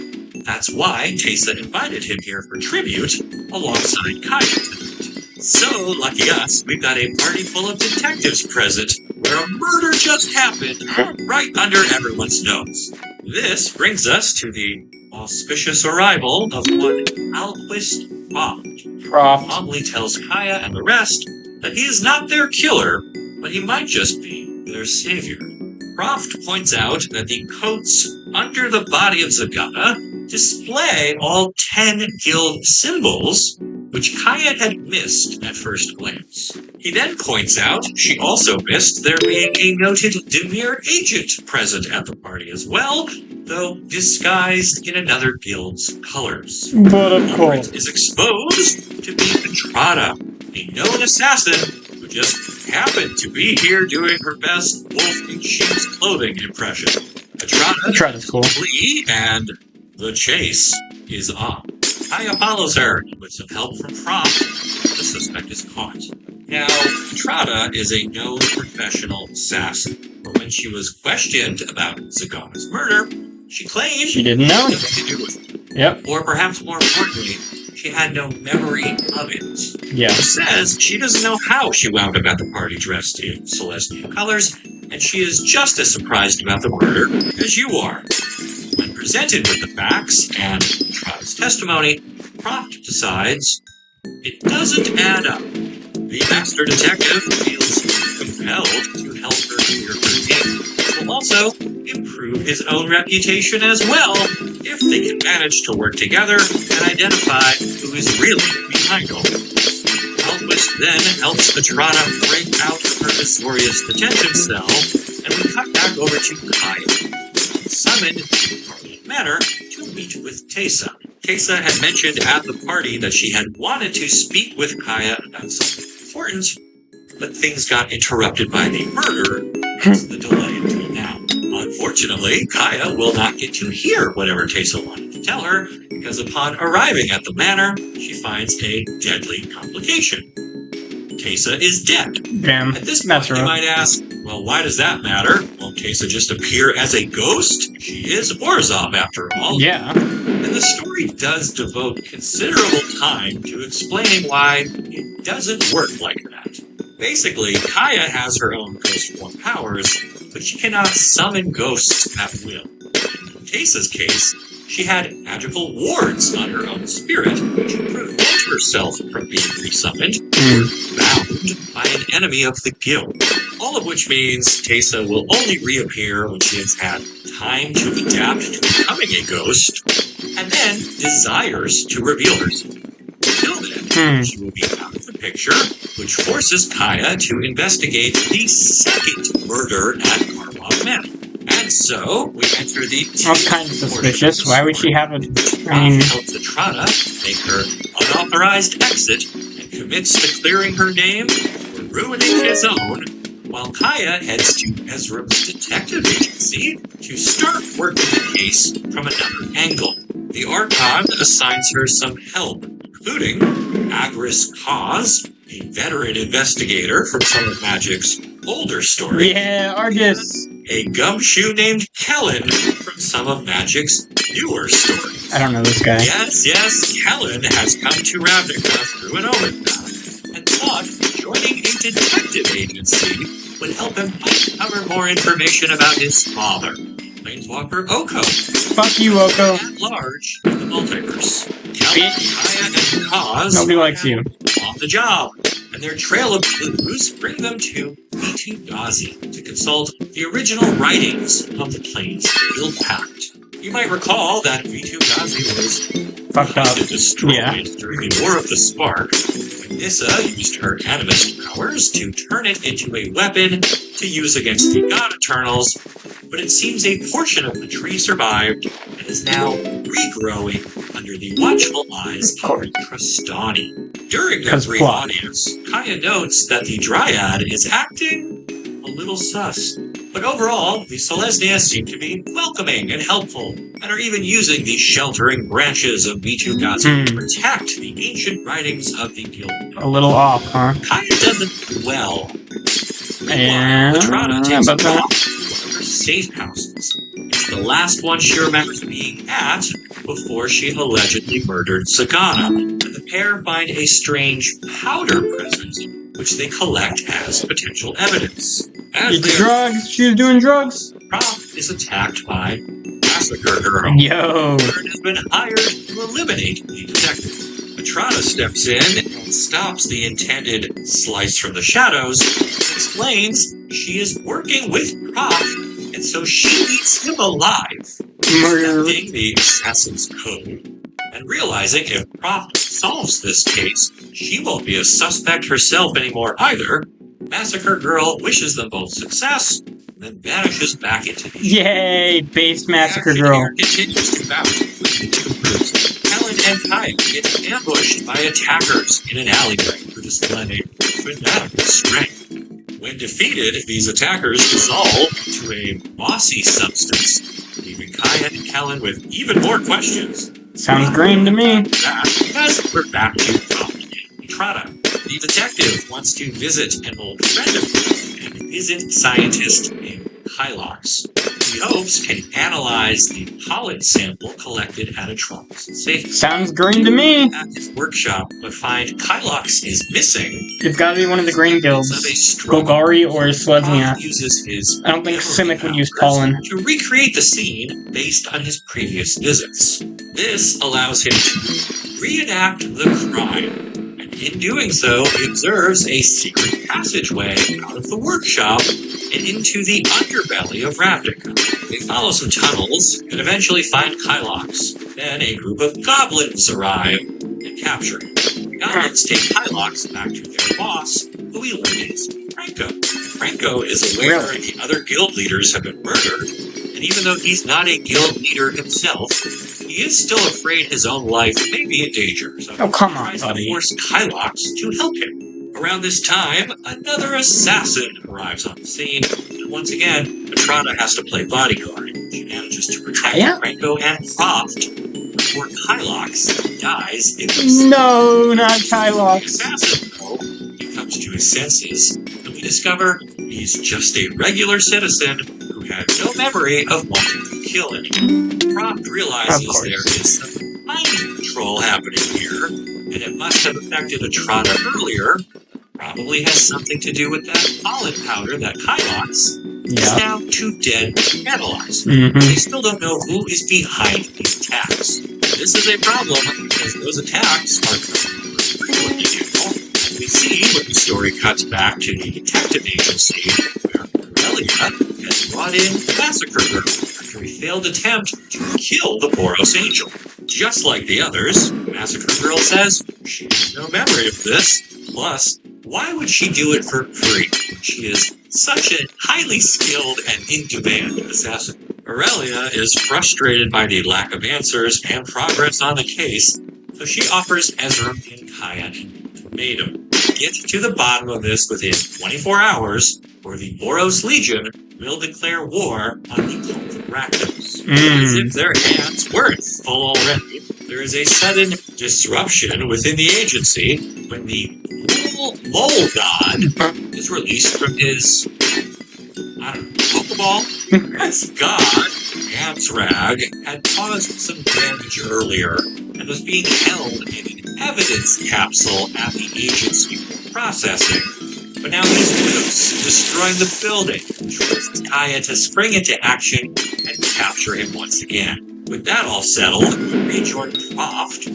That's why Teysa invited him here for tribute alongside Kaya tonight. So, lucky us, we've got a party full of detectives present, where a murder just happened right under everyone's nose. This brings us to the auspicious arrival of one Alquist Croft. Calmly tells Kaya and the rest that he is not their killer, but he might just be their savior. Croft points out that the coats under the body of Zagana display all 10 guild symbols, which Kaya had missed at first glance. He then points out she also missed there being a noted Demir agent present at the party as well, though disguised in another guild's colors. But of course. It is exposed to be Petrata, a known assassin who just happened to be here doing her best wolf in sheep's clothing impression. Petrata's cool. Flee, and the chase is on. Kaya follows her with some help from Croft. The suspect is caught. Now, Petrata is a known professional assassin, but when she was questioned about Zagana's murder, she claimed she didn't know nothing to do with it. Yep. Or perhaps more importantly, she had no memory of it. Yeah. She says she doesn't know how she wound up at the party dressed in Celestial colors, and she is just as surprised about the murder as you are. When presented with the facts and Petrata's testimony, Croft decides it doesn't add up. The master detective feels compelled to help her clear her name, which will also improve his own reputation as well if they can manage to work together and identify who is really behind all this. Alquist then helps Petrata break out of her Azorius detention cell, and we cut back over to Kaya, summoned to Karlov Manor to meet with Teysa. Teysa had mentioned at the party that she had wanted to speak with Kaya about something important, but things got interrupted by the murder, hence the delay until now. Unfortunately, Kaya will not get to hear whatever Teysa wanted to tell her, because upon arriving at the manor, she finds a deadly complication. Teysa is dead. Damn. At this point, you might ask, well, why does that matter? Won't Teysa just appear as a ghost? She is Orzhov, after all. Yeah. And the story does devote considerable time to explaining why it doesn't work like that. Basically, Kaya has her own ghost form powers, but she cannot summon ghosts at will. In Teysa's case, she had magical wards on her own spirit to prevent herself from being resummoned or bound by an enemy of the guild. All of which means Teysa will only reappear when she has had time to adapt to becoming a ghost, and then desires to reveal herself. Until then, she will be out of the picture, which forces Kaya to investigate the second murder at Karlov Manor. And so, we enter the... That's kind of suspicious. Why would she have a... helps Petrata make her unauthorized exit and commits to clearing her name for ruining his own, while Kaya heads to Ezra's detective agency to start working the case from another angle. The Archon assigns her some help, including Agris Cause, a veteran investigator from some of Magic's older stories. Yeah, Argus. A gumshoe named Kellen from some of Magic's newer stories. I don't know this guy. Yes, Kellen has come to Ravnica through an omen path, and thought joining a detective agency would help him uncover more information about his father, Planeswalker Oko. Fuck you, Oko. At large, in the multiverse. Kellen, Kaya, and Kaz Nobody likes you. on the job, and their trail of clues bring them to Vitu-Ghazi to consult the original writings of the Plains Guild Pact. You might recall that Vitu-Ghazi was Fucked up. destroyed Yeah. during the War of the Spark, when Nissa used her animist powers to turn it into a weapon to use against the God Eternals, but it seems a portion of the tree survived and is now regrowing under the watchful eyes of Tristani. During their 'Cause brief plot. audience, Kaya notes that the Dryad is acting a little sus. But overall, the Selesnya seem to be welcoming and helpful, and are even using the sheltering branches of Vitu-Ghazi to protect the ancient writings of the guild. A little off, huh? Kaya doesn't do well. And Latrana takes about a that. walk to one of her safe houses. It's the last one she remembers being at before she allegedly murdered Sagana. And the pair find a strange powder present, which they collect as potential evidence. As It's they are, drugs. She was doing drugs. Prop is attacked by Massacre Girl. Yo. Bird has been hired to eliminate the detective. Matrana steps in and stops the intended slice from the shadows, and explains she is working with Prop, and so she eats him alive, Murder. accepting the assassin's code, and realizing if Prop solves this case, she won't be a suspect herself anymore either. Massacre Girl wishes them both success, and then vanishes back into the Yay, base massacre action girl. here continues to bout with the two groups. Helen and Kaya get ambushed by attackers in an alleyway who display fanatical strength. When defeated, these attackers dissolve into a mossy substance, leaving Kaya and Helen with even more questions. Sounds green to me. As we're back to Trata. The detective wants to visit an old friend of his, an isn't scientist named Kylox. He hopes can analyze the pollen sample collected at a Trunks safe Sounds green to me. at his workshop, but find Kylox is missing. It's gotta be one of the green guilds. Of a struggle. Golgari or Selesnya. Prof uses his I don't think memory Simic would use powers pollen. to recreate the scene based on his previous visits. This allows him to reenact the crime. In doing so, he observes a secret passageway out of the workshop and into the underbelly of Ravnica. They follow some tunnels and eventually find Kylox. Then a group of goblins arrive and capture him. The goblins take Kylox back to their boss, who he learns is Franco. Franco is aware the other guild leaders have been murdered, and even though he's not a guild leader himself, he is still afraid his own life may be in danger, so Oh, come on, tries to buddy. force Kylox to help him. Around this time, another assassin arrives on the scene, and once again, Matrana has to play bodyguard. She manages to protect Yeah. Franco and Proft before Kylox dies in the No, not The Kylox. assassin, though, he comes to his senses, and we discover he's just a regular citizen who had no memory of wanting to kill anyone. Proft realizes Of course. there is some mind control happening here, and it must have affected Atrana earlier. Probably has something to do with that pollen powder that Kylox is Yeah. now too dead to analyze. Mm-hmm. They still don't know who is behind these attacks. This is a problem because those attacks are frequently useful. And we see when the story cuts back to the detective agency where Aurelia has brought in Massacre Girl after a failed attempt to kill the Boros Angel. Just like the others, Massacre Girl says she has no memory of this. Plus, why would she do it for free when she is such a highly skilled and in-demand assassin? Aurelia is frustrated by the lack of answers and progress on the case, so she offers Ezra and Kaya an ultimatum. get to the bottom of this within 24 hours, or the Boros Legion will declare war on the cult of Rakdos. As if their hands weren't full already, there is a sudden disruption within the agency when the mole god is released from his, Pokeball. This god, Amsrag, had caused some damage earlier and was being held in an evidence capsule at the agency for processing. But now he's loose, destroying the building, which forces Kaya to spring into action and capture him once again. With that all settled, Major Croft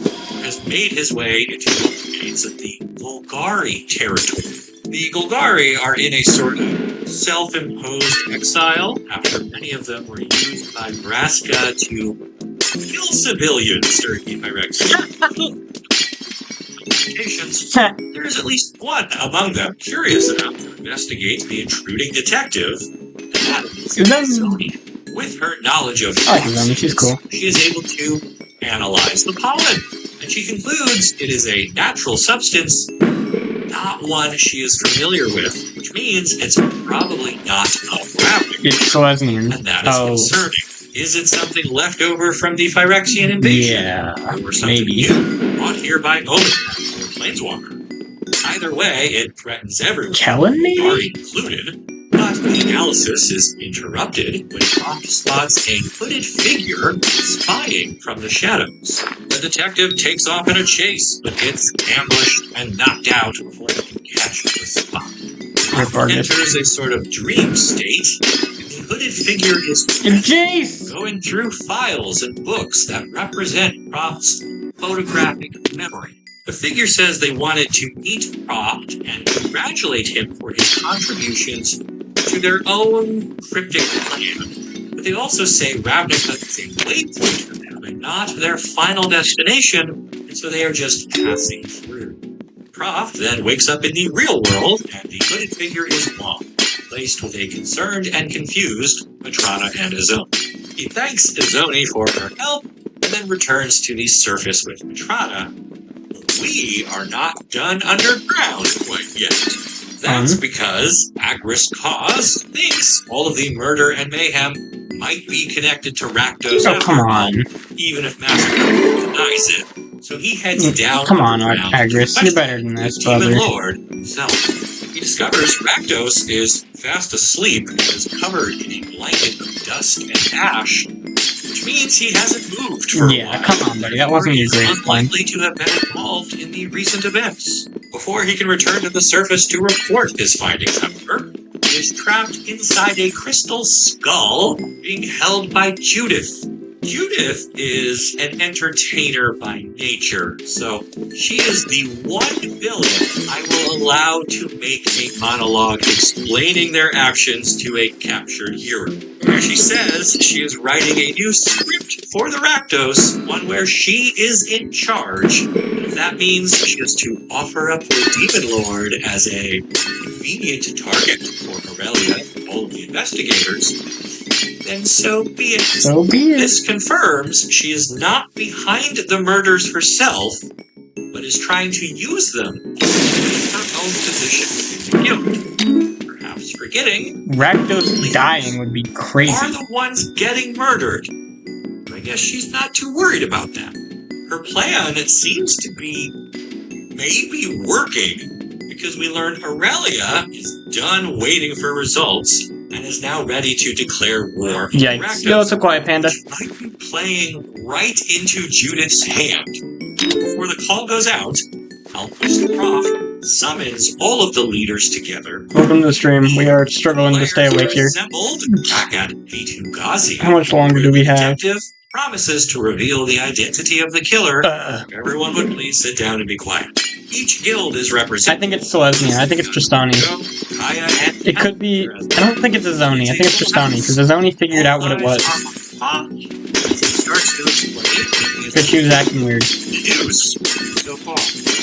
has made his way into the gates of the Golgari territory. The Golgari are in a sort of self-imposed exile after many of them were used by Vraska to kill civilians during the Hypixel. There is at least one among them curious enough to investigate the intruding detective, and that is Zoni. With her knowledge of Zoni, she's cool. She is able to analyze the pollen, and she concludes it is a natural substance, not one she is familiar with, which means it's probably not a rabbit. It's Selesnian. And that is concerning. Is it something left over from the Phyrexian invasion? Yeah, or something new, brought here by Omen or Planeswalker? Either way, it threatens everyone, Kellen, maybe? are included. But the analysis is interrupted when Croft spots a hooded figure spying from the shadows. The detective takes off in a chase, but gets ambushed and knocked out before he can catch the spot. Croft enters a sort of dream state, and the hooded figure is Jace! going through files and books that represent Croft's photographic memory. The figure says they wanted to meet Croft and congratulate him for his contributions to their own cryptic plan, but they also say Ravnica is a waypoint for them and not their final destination, and so they are just passing through. Croft then wakes up in the real world, and the hooded figure is gone, placed with a concerned and confused Matrana and Azoni. He thanks Azoni for her help, and then returns to the surface with Matrana. We are not done underground quite yet. That's because Agris Cause thinks all of the murder and mayhem might be connected to Rakdos. Oh, come on. Even if Massacre denies it. So he heads down. Come on, Agris. You're better than this, brother. Demon Lord himself. He discovers Rakdos is fast asleep and is covered in a blanket of dust and ash, which means he hasn't moved for a while. Come on, buddy. That wasn't your great plan. Unlikely to have been involved in the recent events. Before he can return to the surface to report his findings, however, he is trapped inside a crystal skull being held by Judith. Judith is an entertainer by nature, so she is the one villain I will allow to make a monologue explaining their actions to a captured hero. Where she says she is writing a new script for the Rakdos, one where she is in charge. And if that means she is to offer up the Demon Lord as a convenient target for Aurelia and all of the investigators, then so be it. So be it. This confirms she is not behind the murders herself, but is trying to use them to make her own position within the guild. Perhaps forgetting Rakdos dying would be crazy. are the ones getting murdered. I guess she's not too worried about that. Her plan, it seems to be maybe working, because we learn Aurelia is done waiting for results and is now ready to declare war. Yikes. Yo, it's a quiet panda. Might be playing right into Judith's hand. Before the call goes out, Alquist Croft summons all of the leaders together. Welcome to the stream. We are struggling to stay awake here. Assembled back at Vitu-Ghazi. How much longer do we have? Detective promises to reveal the identity of the killer. If everyone would please sit down and be quiet. Each guild is represented. I think it's Selesnia. I think it's Tristani. It could be... I don't think it's Azoni. I think it's Tristani, because Azoni figured out what it was. He starts to explain But she was acting weird. news so far.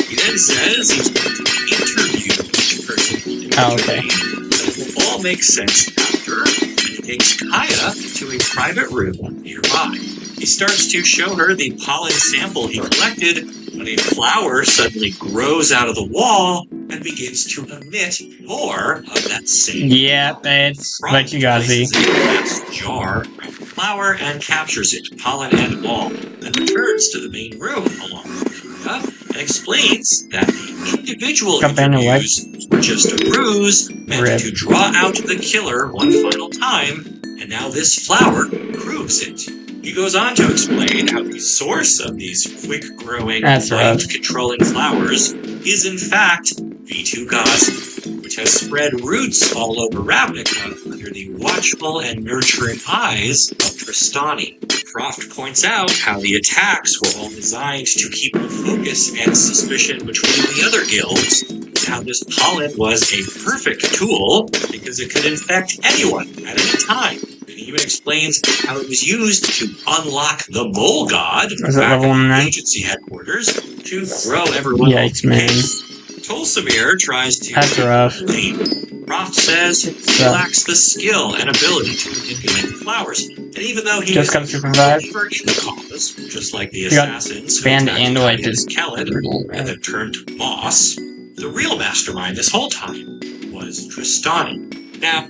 He then says he's going to interview each person. Oh, okay. It will all make sense after, and he takes Kaya to a private room nearby. He starts to show her the pollen sample he collected when a flower suddenly grows out of the wall and begins to emit more of that same. Yeah, it's like you gotta see. Places a glass jar around the flower and captures it, pollen and all, and returns to the main room along with Maria and explains that the individual interviews were just a ruse meant to draw out the killer one final time, and now this flower proves it. He goes on to explain how the source of these quick-growing, light-controlling flowers is in fact V2 Glossy, which has spread roots all over Ravnica under the watchful and nurturing eyes of Tristani. Croft points out how the attacks were all designed to keep the focus and suspicion between the other guilds, and how this pollen was a perfect tool because it could infect anyone at any time. He even explains how it was used to unlock the Mole God back at the agency headquarters to throw everyone off the pace. Tolsimir tries to explain. Croft says he lacks the skill and ability to manipulate the flowers, and even though he just is a believer in the cause, just like the assassins who attacked Khaled and then turned to moss, the real mastermind this whole time was Tristani. Now,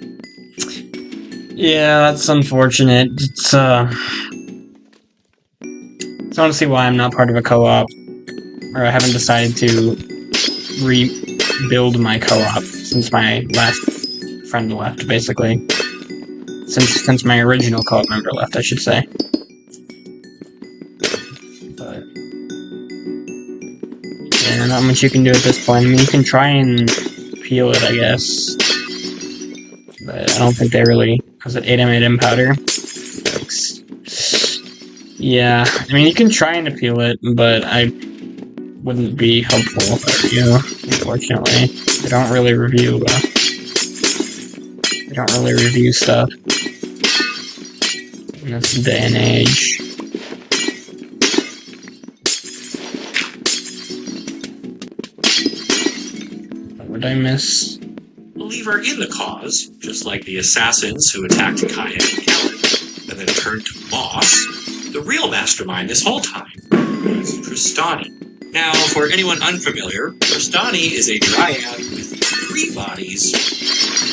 yeah, that's unfortunate. It's I want to see why I'm not part of a co-op, or I haven't decided to rebuild my co-op since my last friend left, basically. Since my original co-op member left, I should say. But yeah, not much you can do at this point. I mean, you can try and peel it, I guess. But I don't think they really... Was it 8M powder? Yeah, I mean, you can try and appeal it, but I wouldn't be helpful for you, unfortunately. They don't really review, stuff in this day and age. What would I miss? Believer in the cause, just like the assassins who attacked Kaya and Khaled, and then turned to moss, the real mastermind this whole time is Tristani. Now, for anyone unfamiliar, Tristani is a dryad with 3 bodies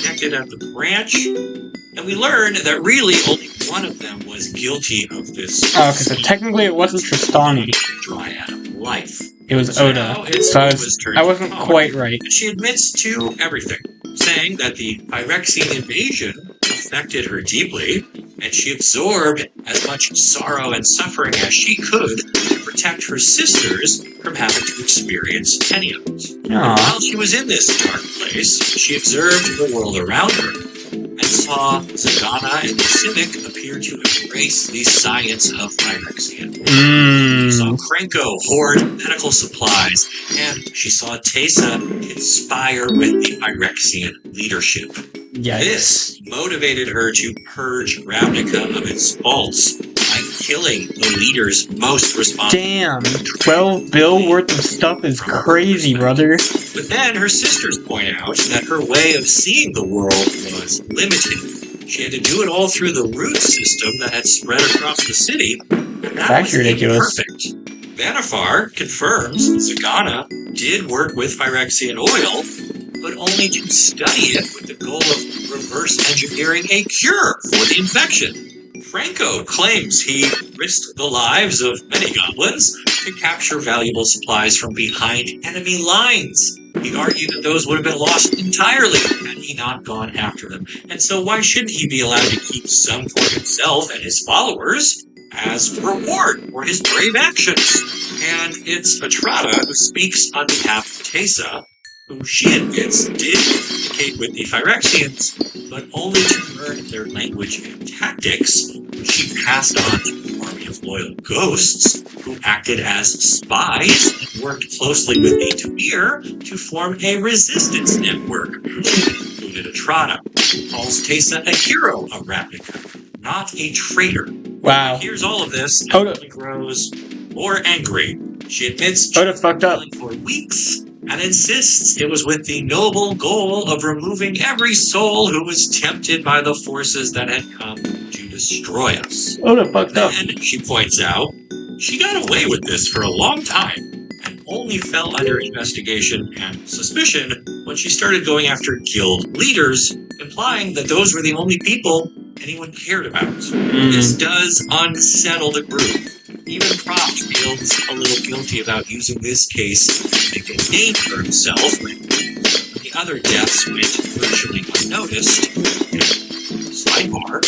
connected at the branch, and we learn that really only one of them was guilty of this. Oh, okay, so technically it wasn't Tristani. Dryad of life. It was Oda, so I wasn't quite right. She admits to everything, saying that the Phyrexian invasion affected her deeply, and she absorbed as much sorrow and suffering as she could to protect her sisters from having to experience any of it. And while she was in this dark place, she observed the world around her, and saw Zagana and the Civic appear to embrace the science of Phyrexian. She saw Krenko hoard medical supplies, and she saw Teysa conspire with the Phyrexian leadership. Yikes. This motivated her to purge Ravnica of its faults by killing the leaders most responsible. Damn, 12 bill worth of stuff is crazy, brother. But then her sisters point out that her way of seeing the world was limited. She had to do it all through the root system that had spread across the city, and that was ridiculous. Imperfect. Vanifar confirms Zagana did work with Phyrexian oil, but only to study it with the goal of reverse engineering a cure for the infection. Franco claims he risked the lives of many goblins to capture valuable supplies from behind enemy lines. He argued that those would have been lost entirely had he not gone after them. And so why shouldn't he be allowed to keep some for himself and his followers as reward for his brave actions? And it's Atrada who speaks on behalf of Teysa, who she admits did communicate with the Phyrexians, but only to learn their language and tactics, which she passed on to an army of loyal ghosts, who acted as spies and worked closely with the Tamir to form a resistance network, which included Atrada, who calls Teysa a hero of Ravnica, not a traitor. Wow. When she hears all of this, Oda grows more angry. She admits Oda fucked up for weeks and insists it was with the noble goal of removing every soul who was tempted by the forces that had come to destroy us. Oh, the fucked up. Then, she points out, she got away with this for a long time, and only fell under investigation and suspicion when she started going after guild leaders, implying that those were the only people anyone cared about. This does unsettle the group. Even Prof feels a little guilty about using this case to make a name for himself when the other deaths went virtually unnoticed. Sidebar,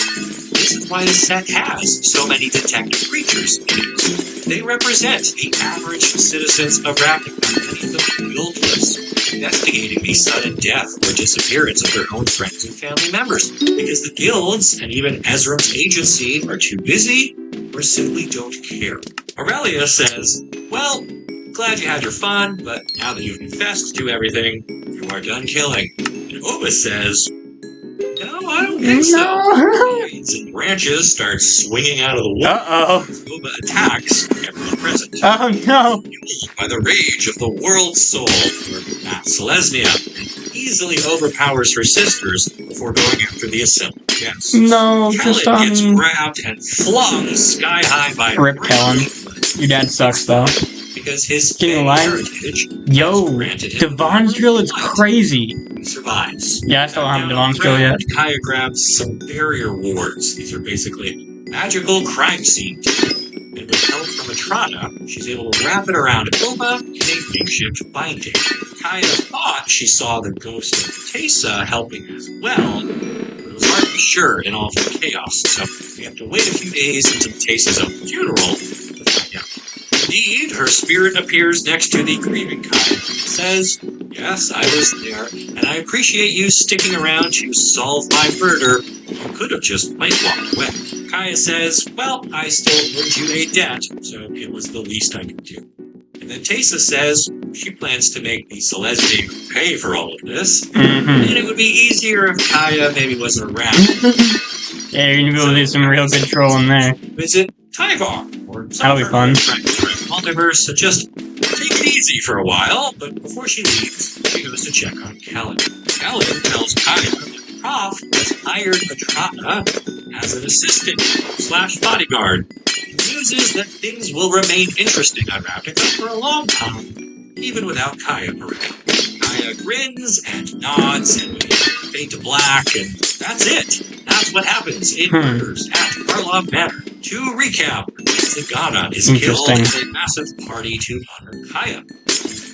this is why the set has so many detective creatures in it. They represent the average citizens of Ravnica, many of them guildless, investigating the sudden death or disappearance of their own friends and family members, because the guilds and even Ezram's agency are too busy or simply don't care. Aurelia says, well, glad you had your fun, but now that you've confessed to everything, you are done killing. And Oba says, no, I don't think so. Blades and branches start swinging out of the wall. Uh-oh. Oba attacks everyone present. Oh, no. Fueled by the rage of the world soul, or Selesnya, and easily overpowers her sisters before going after the assembled guests. No, just, Kellen gets grabbed and flung sky high by Rip Kellen. Your dad sucks, though. because his Getting alive? heritage Yo, granted him Devon's drill is crazy. He survives. Yeah, I still don't have Down Devon's drill yet. Kaya grabs some barrier wards. These are basically magical crime scenes. And with help from Atrana, she's able to wrap it around Ilma in a makeshift binding. Kaya thought she saw the ghost of Tesa helping as well, but it was hard to be sure in all of the chaos, so we have to wait a few days until Tesa's own funeral to find out. Indeed, her spirit appears next to the grieving Kaya. It says, yes, I was there, and I appreciate you sticking around to solve my murder. You could have just plain walked away. Kaya says, well, I still owed you a debt, so it was the least I could do. And then Tesa says she plans to make the Celestia pay for all of this, and it would be easier if Kaya maybe wasn't around. Yeah, you're gonna be able to do some real good trolling there. Visit Tyvar, or That'll be fun. Multiverse, so just take it easy for a while, but before she leaves, she goes to check on Kellen. Kellen tells Kaya that Prof has hired Atrana as an assistant / bodyguard. The news is that things will remain interesting on Ravnica for a long time, even without Kaya around. Kaya grins and nods and fade to black, and that's it. That's what happens in murders at Karlov Manor. To recap, Zagana is killed in a massive party to honor Kaya.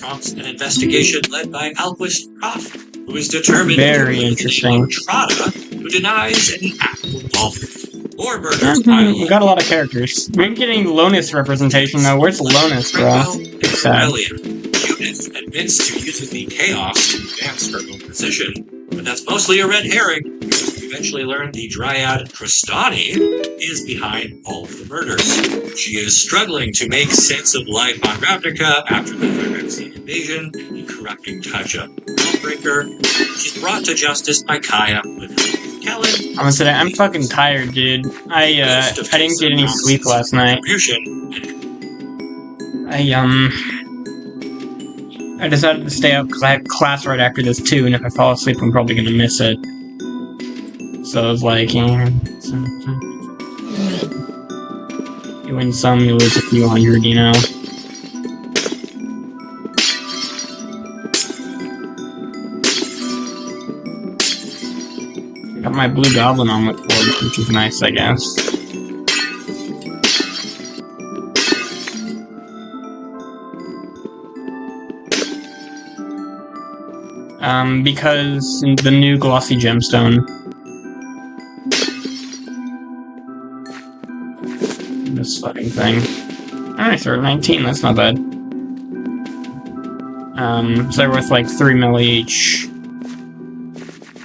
Prompts an investigation led by Alquist Prof, who is determined Very to interesting. Trada, who denies any actual involvement. Or murders We got a lot of characters. We're getting Lonus representation though. Where's Lonus, bro? It's sad. Judith admits to using the chaos to advance her own position, but that's mostly a red herring, because we eventually learn the Dryad Tristani is behind all of the murders. She is struggling to make sense of life on Ravnica after the Phyrexian invasion, the corrupting touch of Hellbreaker. She's brought to justice by Kaya with Kellen. I'm gonna say I'm fucking tired, dude. I didn't get any sleep last night. I decided to stay up because I have class right after this too, and if I fall asleep, I'm probably gonna miss it. So I was like, you win some, you lose a few hundred, you know. Got my blue goblin on with Ford, which is nice, I guess. Because the new Glossy Gemstone. This fucking thing. Alright, so we're at 19, that's not bad. So they're worth like 3 mil each.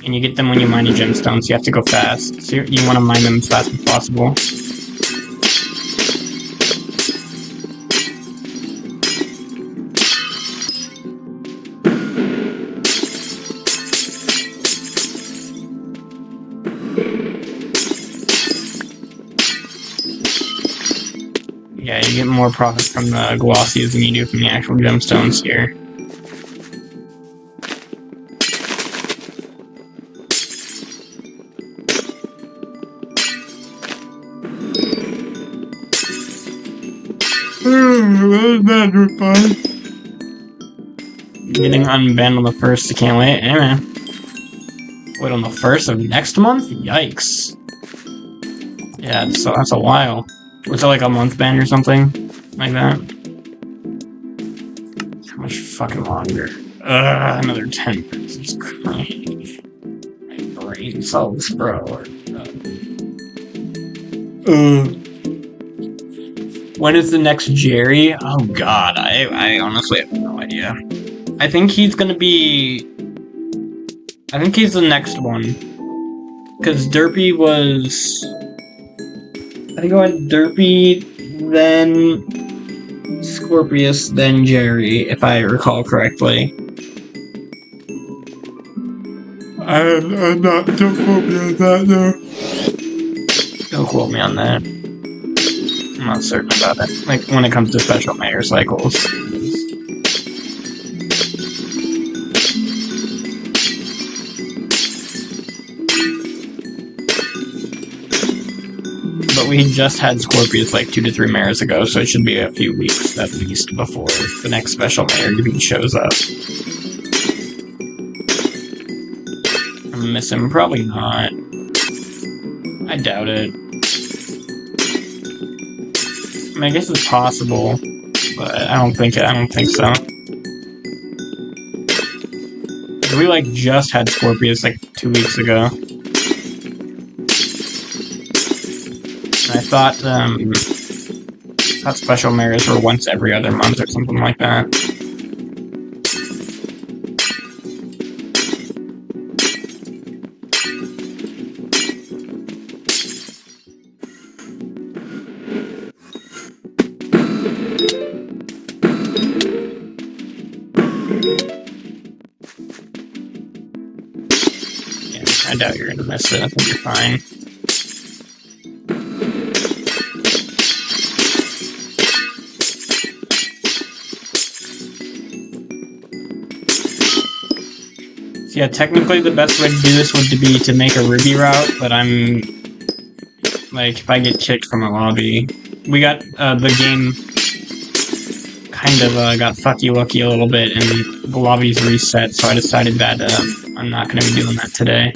And you get them when you mine your gemstones, so you have to go fast. So you want to mine them as fast as possible. Yeah, you get more profit from the glossies than you do from the actual gemstones here. Getting unbanned on the 1st, I can't wait. Hey, man. Wait, on the 1st of next month? Yikes. Yeah, so that's a while. Was it like a month ban or something? Like that? How much fucking longer? Another 10 minutes. It's crazy. My brain cells, bro. When is the next Jerry? Oh god, I honestly have no idea. I think he's gonna be... I think he's the next one. Because Derpy was... I think I went Derpy, then Scorpius, then Jerry, if I recall correctly. I'm not... Don't quote me on that, though. Don't quote me on that. I'm not certain about it. Like, when it comes to special mayor cycles. But we just had Scorpius like 2 to 3 mayors ago, so it should be a few weeks at least before the next special mayor even shows up. I'm miss him? Probably not. I doubt it. I mean, I guess it's possible, but I don't think so. We like just had Scorpius like 2 weeks ago. I thought special mayors were once every other month or something like that. Yeah, I doubt you're gonna miss it. I think you're fine. Yeah, technically the best way to do this would be to make a Ruby route, but I'm... like, if I get kicked from a lobby... We got, the game kind of, got fucky-lucky a little bit, and the lobby's reset, so I decided that, I'm not gonna be doing that today.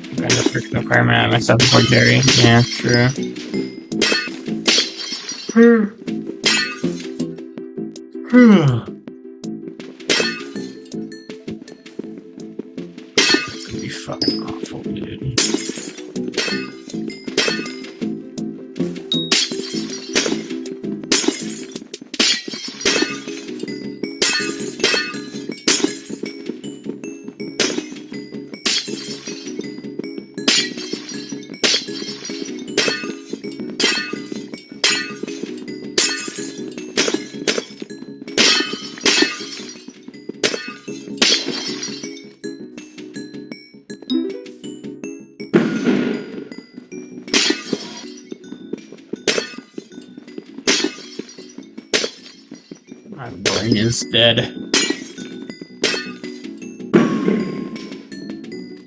I'm going to freaking requirement out of myself before Jerry. Yeah, true. Fucking awful, dude. My brain is dead.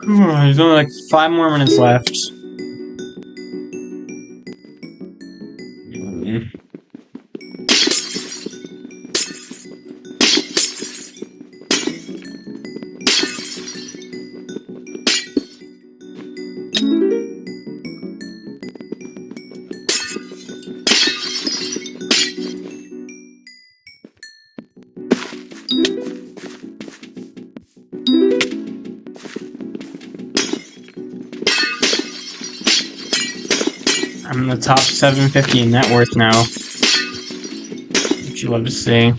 Come on, there's only like 5 more minutes left. I'm in the top 750 in net worth now. Which you love to see.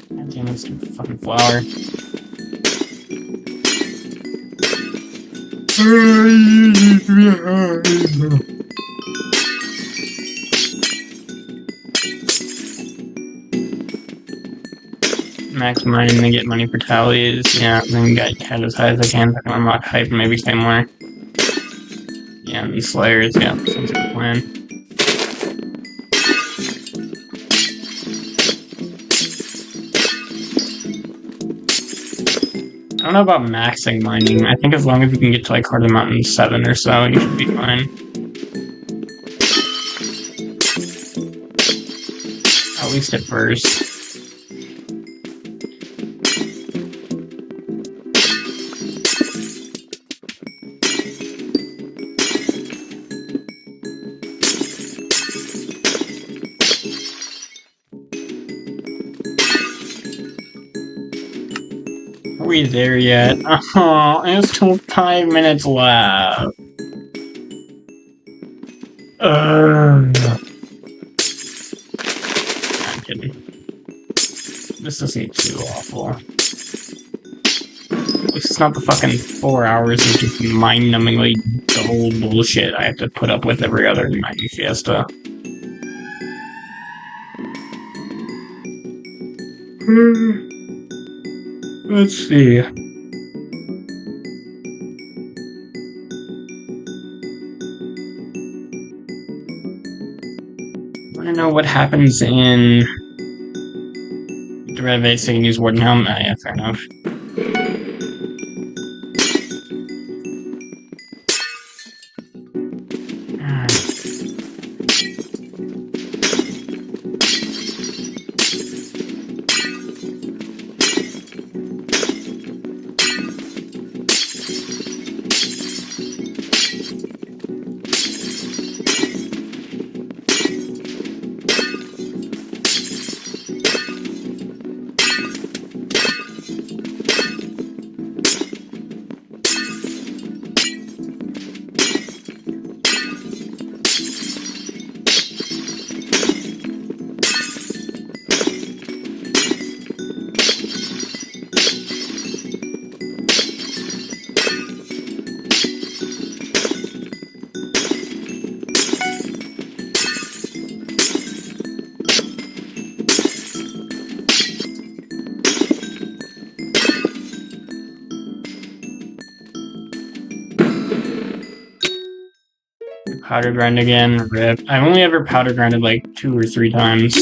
God damn it, stupid fucking flower. Max mining to get money for tallies. Yeah, then get as high as I can so I can unlock hype and maybe stay more. Yeah. and Slayers, yeah, sounds like a plan. I don't know about maxing mining. I think as long as you can get to like Heart of the Mountain 7 or so, you should be fine. At least at first. Are we there yet? Oh, there's still 5 minutes left. I'm kidding. This isn't too awful. At least it's not the fucking 4 hours of just mind-numbingly dull bullshit I have to put up with every other Mining Fiesta. Let's see. I want to know what happens in Derivate, so you can use Warden Helm. Yeah, fair enough. Powder grind again, rip. I've only ever powder grinded like 2 or 3 times.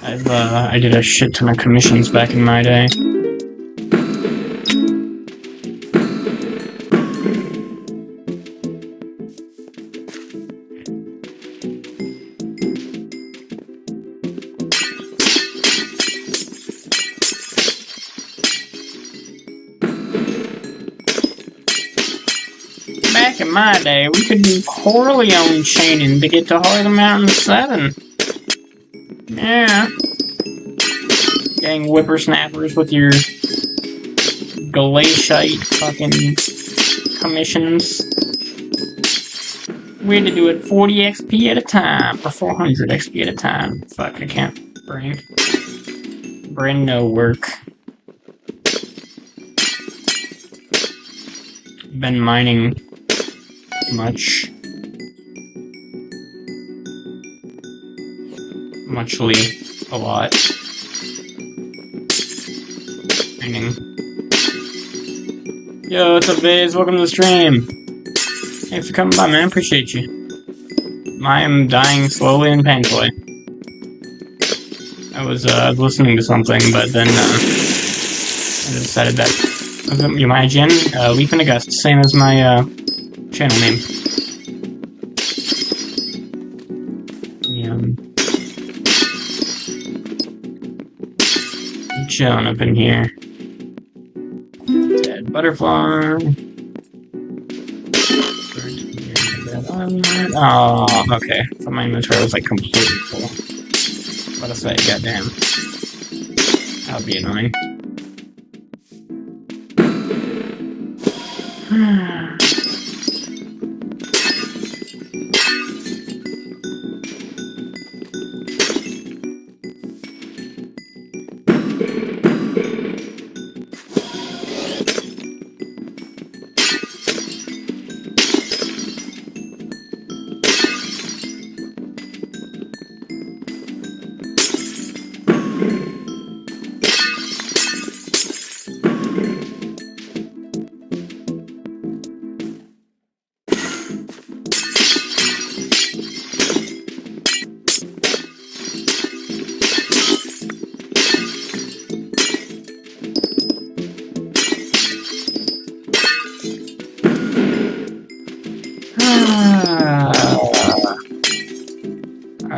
I did a shit ton of commissions back in my day. Back in my day, we could do Corleone chaining to get to Heart of the Mountain 7. Yeah. Gang whippersnappers with your glaciite fucking commissions. We had to do it 40 XP at a time, or 400 XP at a time. Fuck, I can't brain. Brain no work. Been mining muchly a lot. Mining. Yo, what's up, Viz? Welcome to the stream. Thanks for coming by, man. Appreciate you. I am dying slowly and painfully. I was listening to something, but then I decided that my gen, Leaf and August, same as my channel name. Chilling up in here. Dead butterfly. Oh, okay. So my inventory was like completely full. What a say, goddamn. That would be annoying.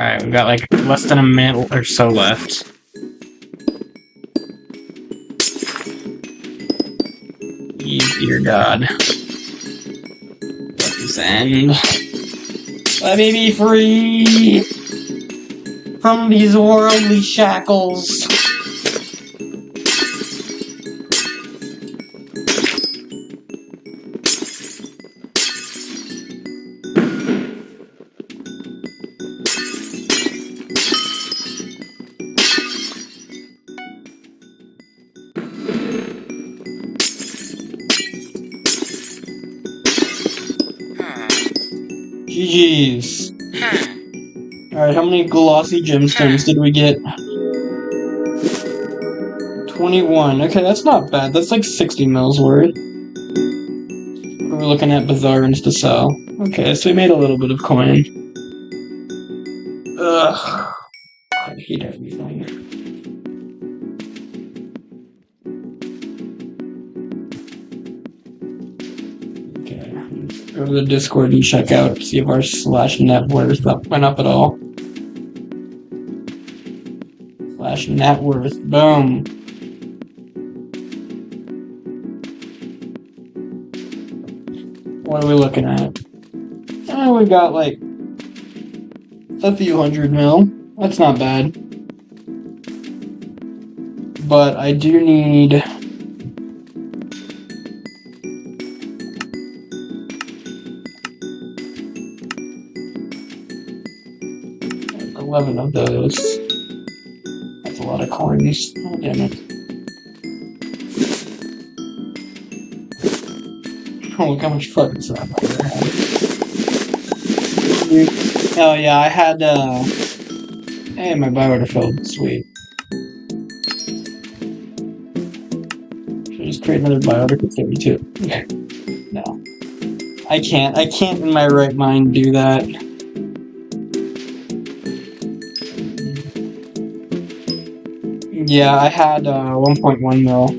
Alright, we've got like less than a minute or so left. Dear God. Let this end. Let me be free from these worldly shackles. GG's. Alright, how many glossy gemstones did we get? 21. Okay, that's not bad. That's like 60 mils worth. We're looking at bazaars to sell. Okay, so we made a little bit of coin. Ugh. I hate everything. Okay, go to the Discord and check out, see if our slash net worth went up at all. Slash net worth, boom. What are we looking at? Oh, we got like a few hundred mil. That's not bad. But I do need 11 of those. That's a lot of coins. Oh, damn it. Oh, look how much fucking stuff I had. Oh yeah, I had, hey, my bioorder filled. Sweet. Should I just create another bioorder for 32? Okay. No. I can't in my right mind do that. Yeah, I had 1.1 mil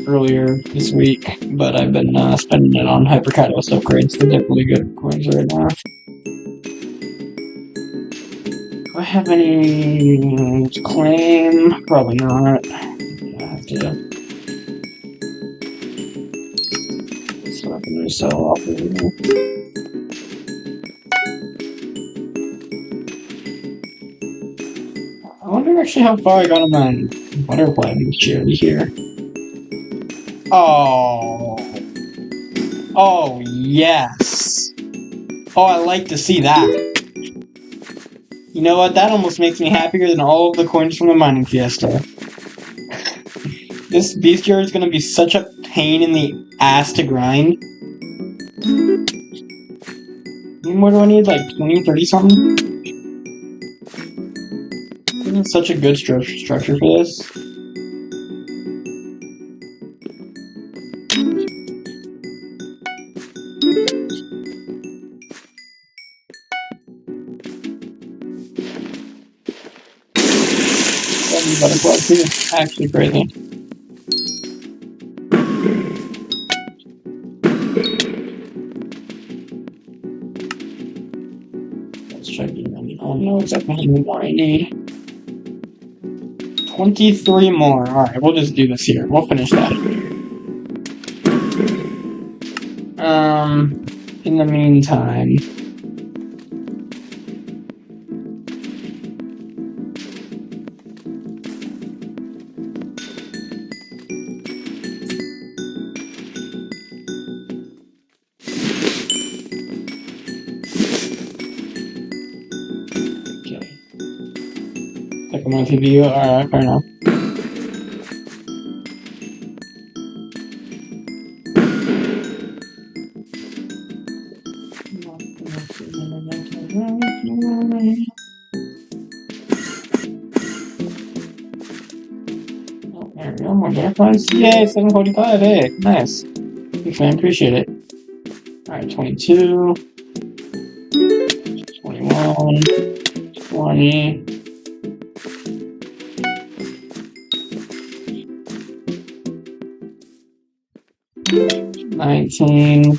earlier this week, but I've been spending it on hypercatalyst upgrades. They're definitely good coins right now. Do I have any to claim? Probably not. I have to. So I can just sell off of it. I wonder actually how far I got on my butterfly maturity here. Oh. Oh, yes. Oh, I like to see that. You know what? That almost makes me happier than all of the coins from the Mining Fiesta. This bestiary is going to be such a pain in the ass to grind. What do I need? Like 20, 30 something? Isn't such a good structure for this? Butterflies too. Actually crazy. Let's check it. I don't know exactly how many more I need. 23 more. Alright, we'll just do this here. We'll finish that. In the meantime. Like a monthly video? Alright, fair enough. Oh, there we go, more butterflies. Yay, 745, hey, nice. Thanks, man, appreciate it. Alright, 22. 21. 20. 19,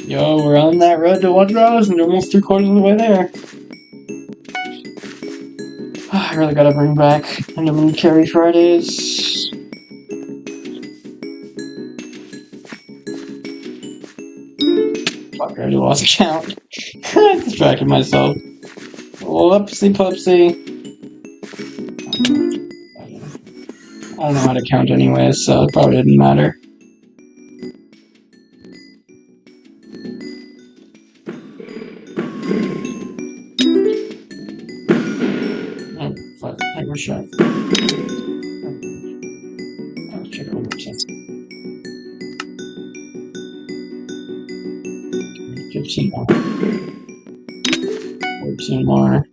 Yo, we're on that road to 1,000, almost 3/4 of the way there. I really gotta bring back Cinnamon Carry Fridays. Fuck, I already lost count. I distracted myself. Whoopsie pupsie. I don't know how to count anyway, so it probably didn't matter. Oh, fuck, I was shot. I'll check it one more chance. 15 more. 14 more.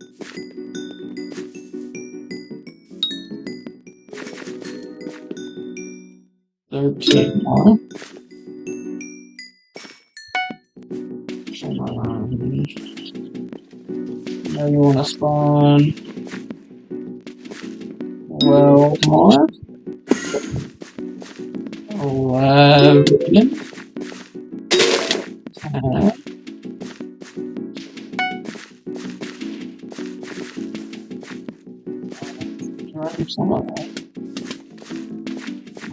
13 more. Come on. Now you wanna spawn 12 more. 11. 10. Somewhere.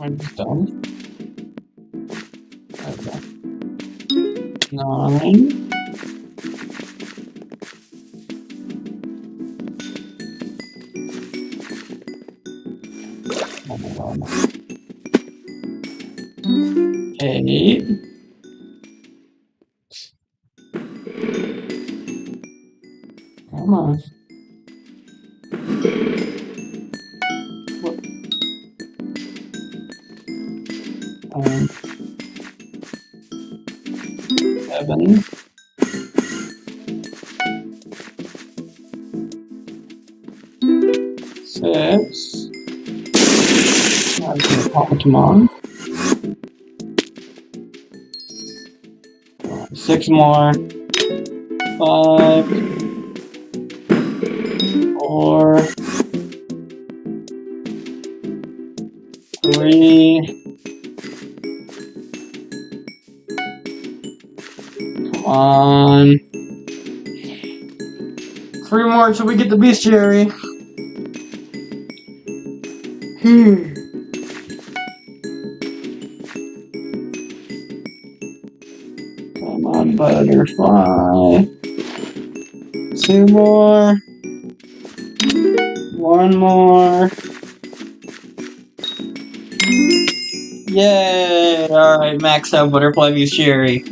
I'm done. Okay. 9. 8. Come on. 7. 6. I'm gonna pop it on. 6 more. 5. 4. 3. Come on. 3 more until we get the bestiary. Come on, butterfly. 2 more. 1 more. Yay! Alright, max out butterfly bestiary.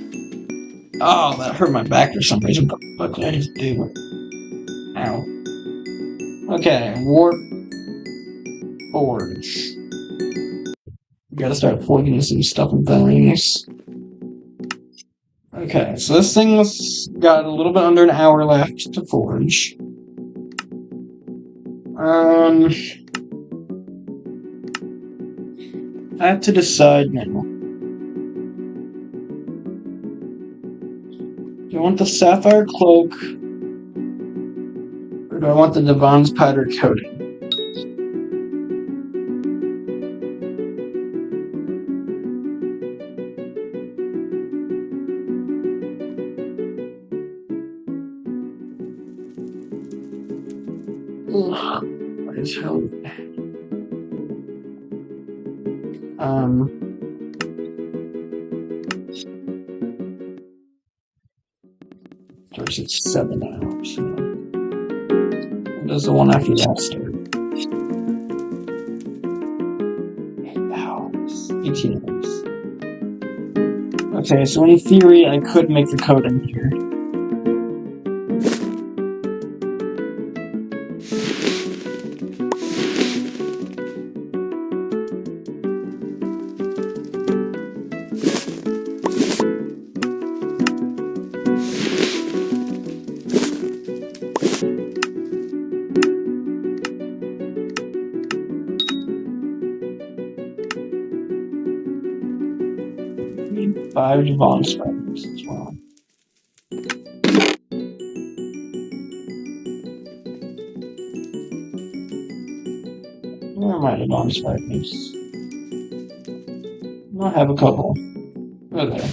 Oh, that hurt my back for some reason. What the fuck did I just do? Ow. Okay, warp forge. We gotta start forging some stuff and things. Okay, so this thing's got a little bit under an hour left to forge. I have to decide now. Do I want the sapphire cloak, or do I want the Divan's powder coating? Ugh, what is hell? 7 hours. When does the one after that start? 8 hours. 18 hours. Okay, so in theory, I could make the coating here. need 5 Devon spiders as well. Where are my Devon spiders? I have a couple. Where are they?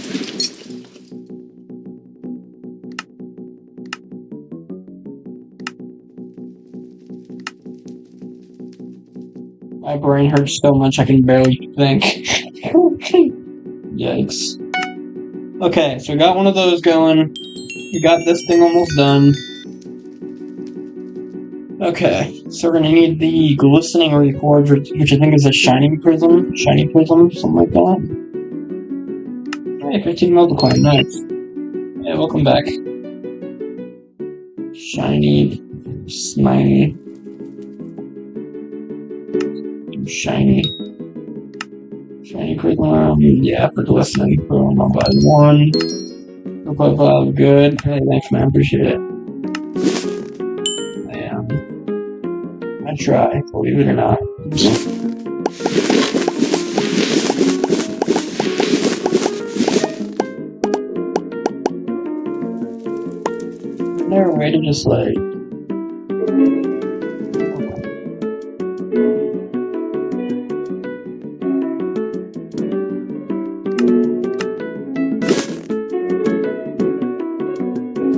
My brain hurts so much I can barely think. Yikes. Okay, so we got one of those going. We got this thing almost done. Okay, so we're gonna need the glistening reforge, which I think is a shiny prism, something like that. Hey, 15 multicoin, nice. Yeah, welcome back. Shiny prism, yeah, for glistening. Boom, I'll buy one. Good. Hey, thanks, man, appreciate it. I try, believe it or not. Is there a way to just like...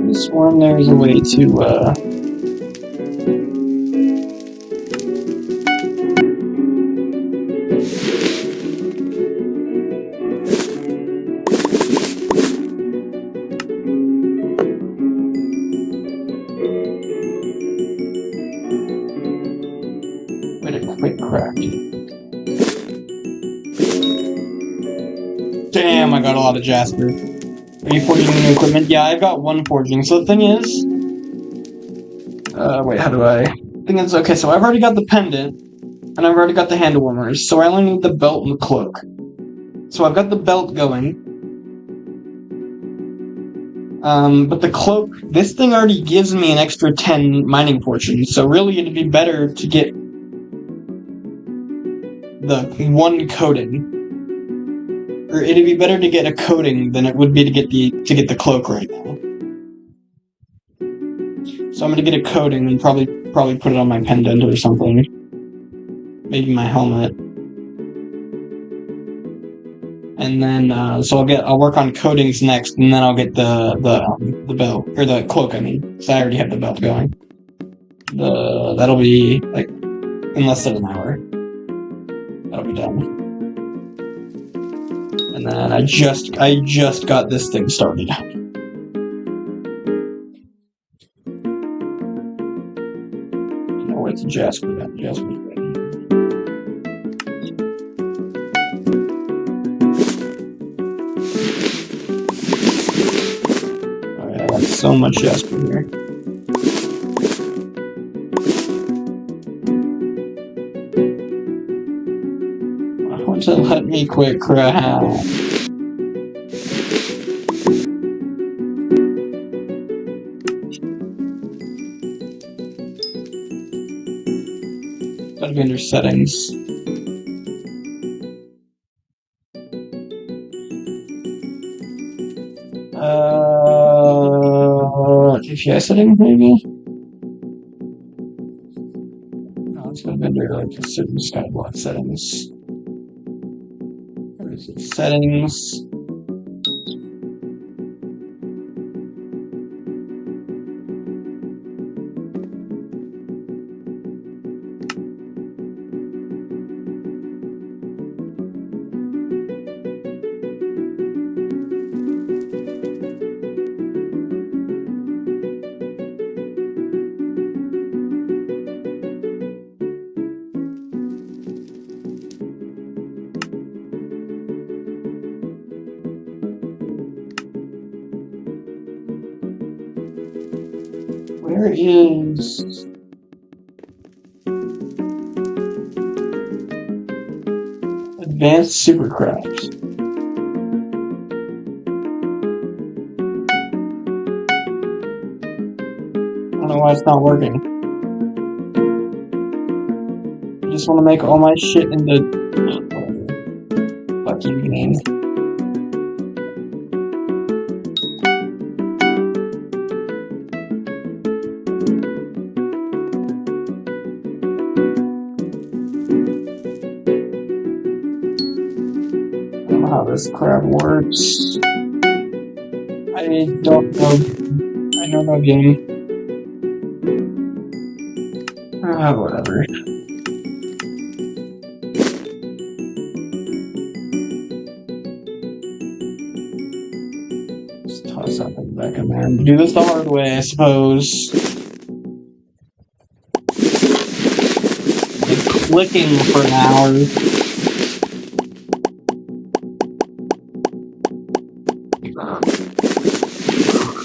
I sworn there's a way to, quick crack. Damn, I got a lot of Jasper. Are you forging new equipment? Yeah, I've got one forging. So the thing is... wait, how do I... Thing is, okay, so I've already got the pendant, and I've already got the hand warmers, so I only need the belt and the cloak. So I've got the belt going. But the cloak, this thing already gives me an extra 10 mining fortunes, so really it'd be better to get the one coating. Or it'd be better to get a coating than it would be to get the cloak right now. So I'm gonna get a coating and probably put it on my pendant or something. Maybe my helmet. And then so I'll work on coatings next, and then I'll get the belt, or the cloak, I mean, because I already have the belt going. That'll be like in less than an hour. That'll be done. And then I just got this thing started. Oh, it's Jasper then. Jasper's ready. Alright, I got so much Jasper here. To let me quit crap. Gotta be under settings. API settings maybe? No, it's gonna be under like a certain Skyblock settings. Settings. Where is... Advanced Supercraft? I don't know why it's not working. I just want to make all my shit into... fucking game. How this crap works. I don't know. I know no game. Whatever. Come on, do this the hard way, I suppose. Like clicking for hours.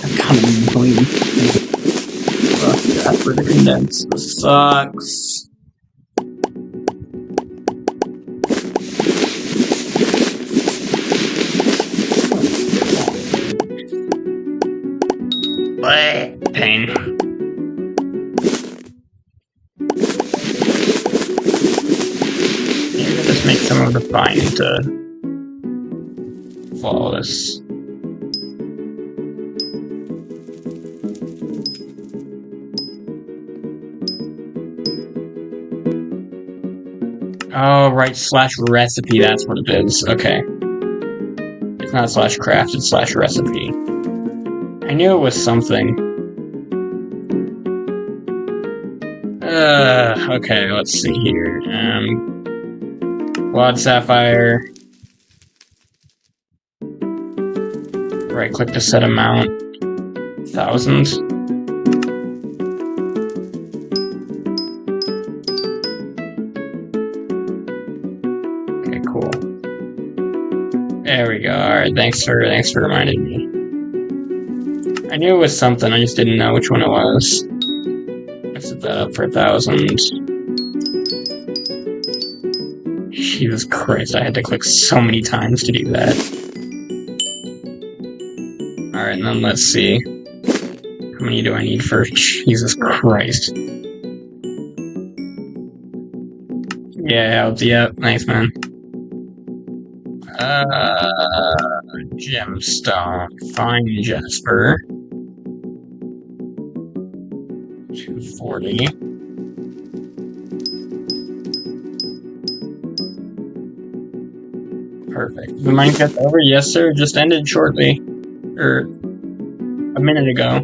I'm kind of annoying. Fuck that for the condense. This sucks. Pain. Yeah, just make some of the fine into flawless. Oh, right, /recipe, that's what it is. Okay. It's not /craft, it's /recipe. I knew it was something. Okay, let's see here. Quad Sapphire. Right click to set amount. 1,000. Okay, cool. There we go. Alright, thanks for reminding me. I knew it was something, I just didn't know which one it was. I set that up for 1,000. Jesus Christ, I had to click so many times to do that. Alright, and then let's see. How many do I need for... Jesus Christ. Yeah, nice, man. Gemstone. Fine Jasper. 240. Perfect. The Mining Fiesta over? Yes, sir. Just ended shortly. Or a minute ago. I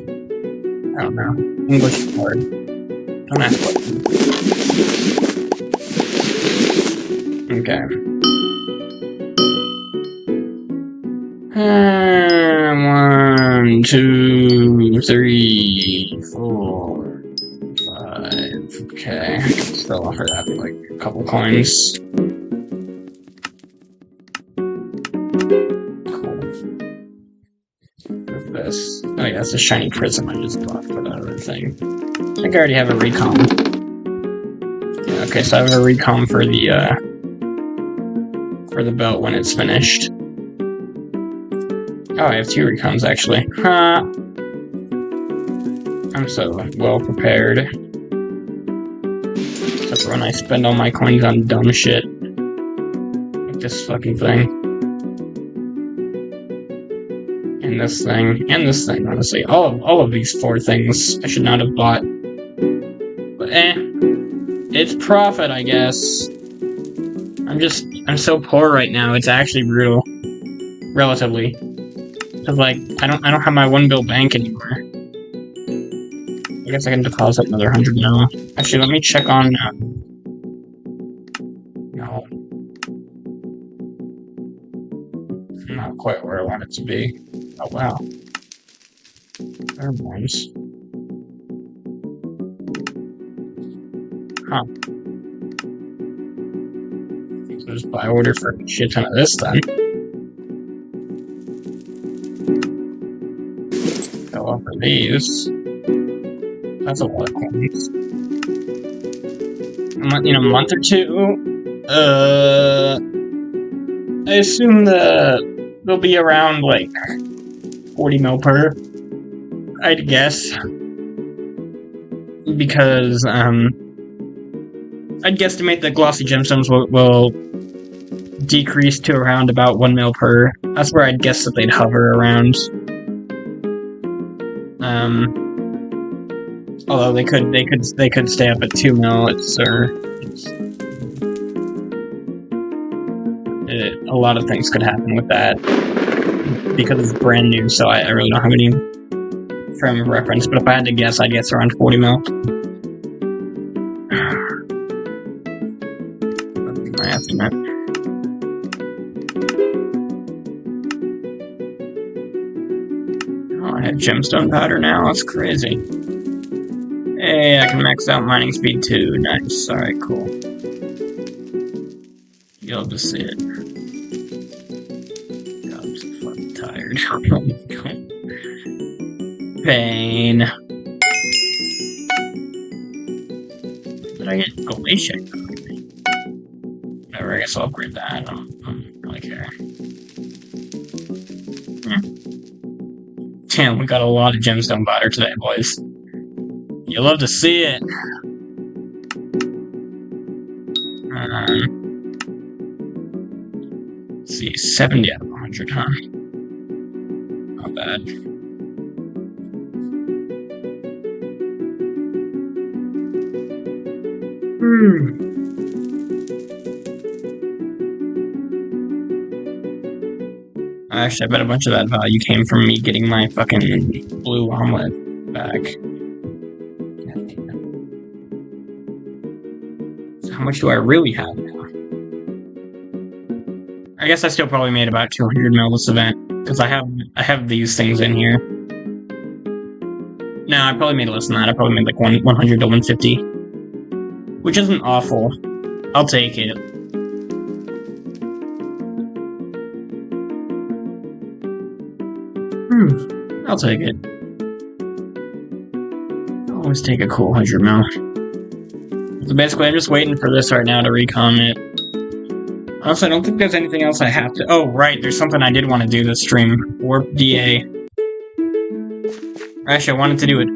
don't know. English is hard. Don't ask questions. Okay. 1, 2, 3, 4, 5. Okay, I can still offer that for like a couple coins. Cool. What's this? Oh yeah, it's a shiny prism I just bought for that other thing. I think I already have a recom. Yeah, okay, so I have a recom for the belt when it's finished. Oh, I have 2 recoms actually. Huh. I'm so well prepared. Except for when I spend all my coins on dumb shit. Like this fucking thing. And this thing. And this thing, honestly. All of these 4 things I should not have bought. But it's profit, I guess. I'm so poor right now, it's actually brutal. Relatively. Cause like, I don't have my 1 bill bank anymore. I guess I can deposit another 100 now. Actually, let me check on, no. Not quite where I want it to be. Oh wow. There ones. Huh. So just buy order for a shit ton of this then. Go off for these. That's a lot of coins. In a month or 2, I assume they'll be around like 40 mil per. I'd guess. Because, I'd guesstimate that Glossy Gemstones will decrease to around about 1 mil per. That's where I'd guess that they'd hover around. Although they could stay up at 2 mil. A lot of things could happen with that because it's brand new. So I really don't have any frame of reference. But if I had to guess, I'd guess around 40 mil. That'd be my estimate. have gemstone powder now? That's crazy. Hey, I can max out mining speed too. Nice. Alright, cool. You'll just see it. God, I'm so fucking tired. Pain. Did I get Glacier? Whatever, I guess I'll upgrade that. I don't really care. Damn, we got a lot of gemstone powder today, boys. You love to see it. Let's see, 70 out of 100, huh? Not bad. Actually, I bet a bunch of that value came from me getting my fucking blue omelet back. So how much do I really have now? I guess I still probably made about 200 mil this event, because I have these things in here. No, I probably made less than that. I probably made like 100 to 150. Which isn't awful. I'll take it. I'll take it. I'll always take a cool 100 mil. So basically, I'm just waiting for this right now to recon it. Honestly, I don't think there's anything else I have to... Oh, right, there's something I did want to do this stream. Warp DA. Actually, I wanted to do it,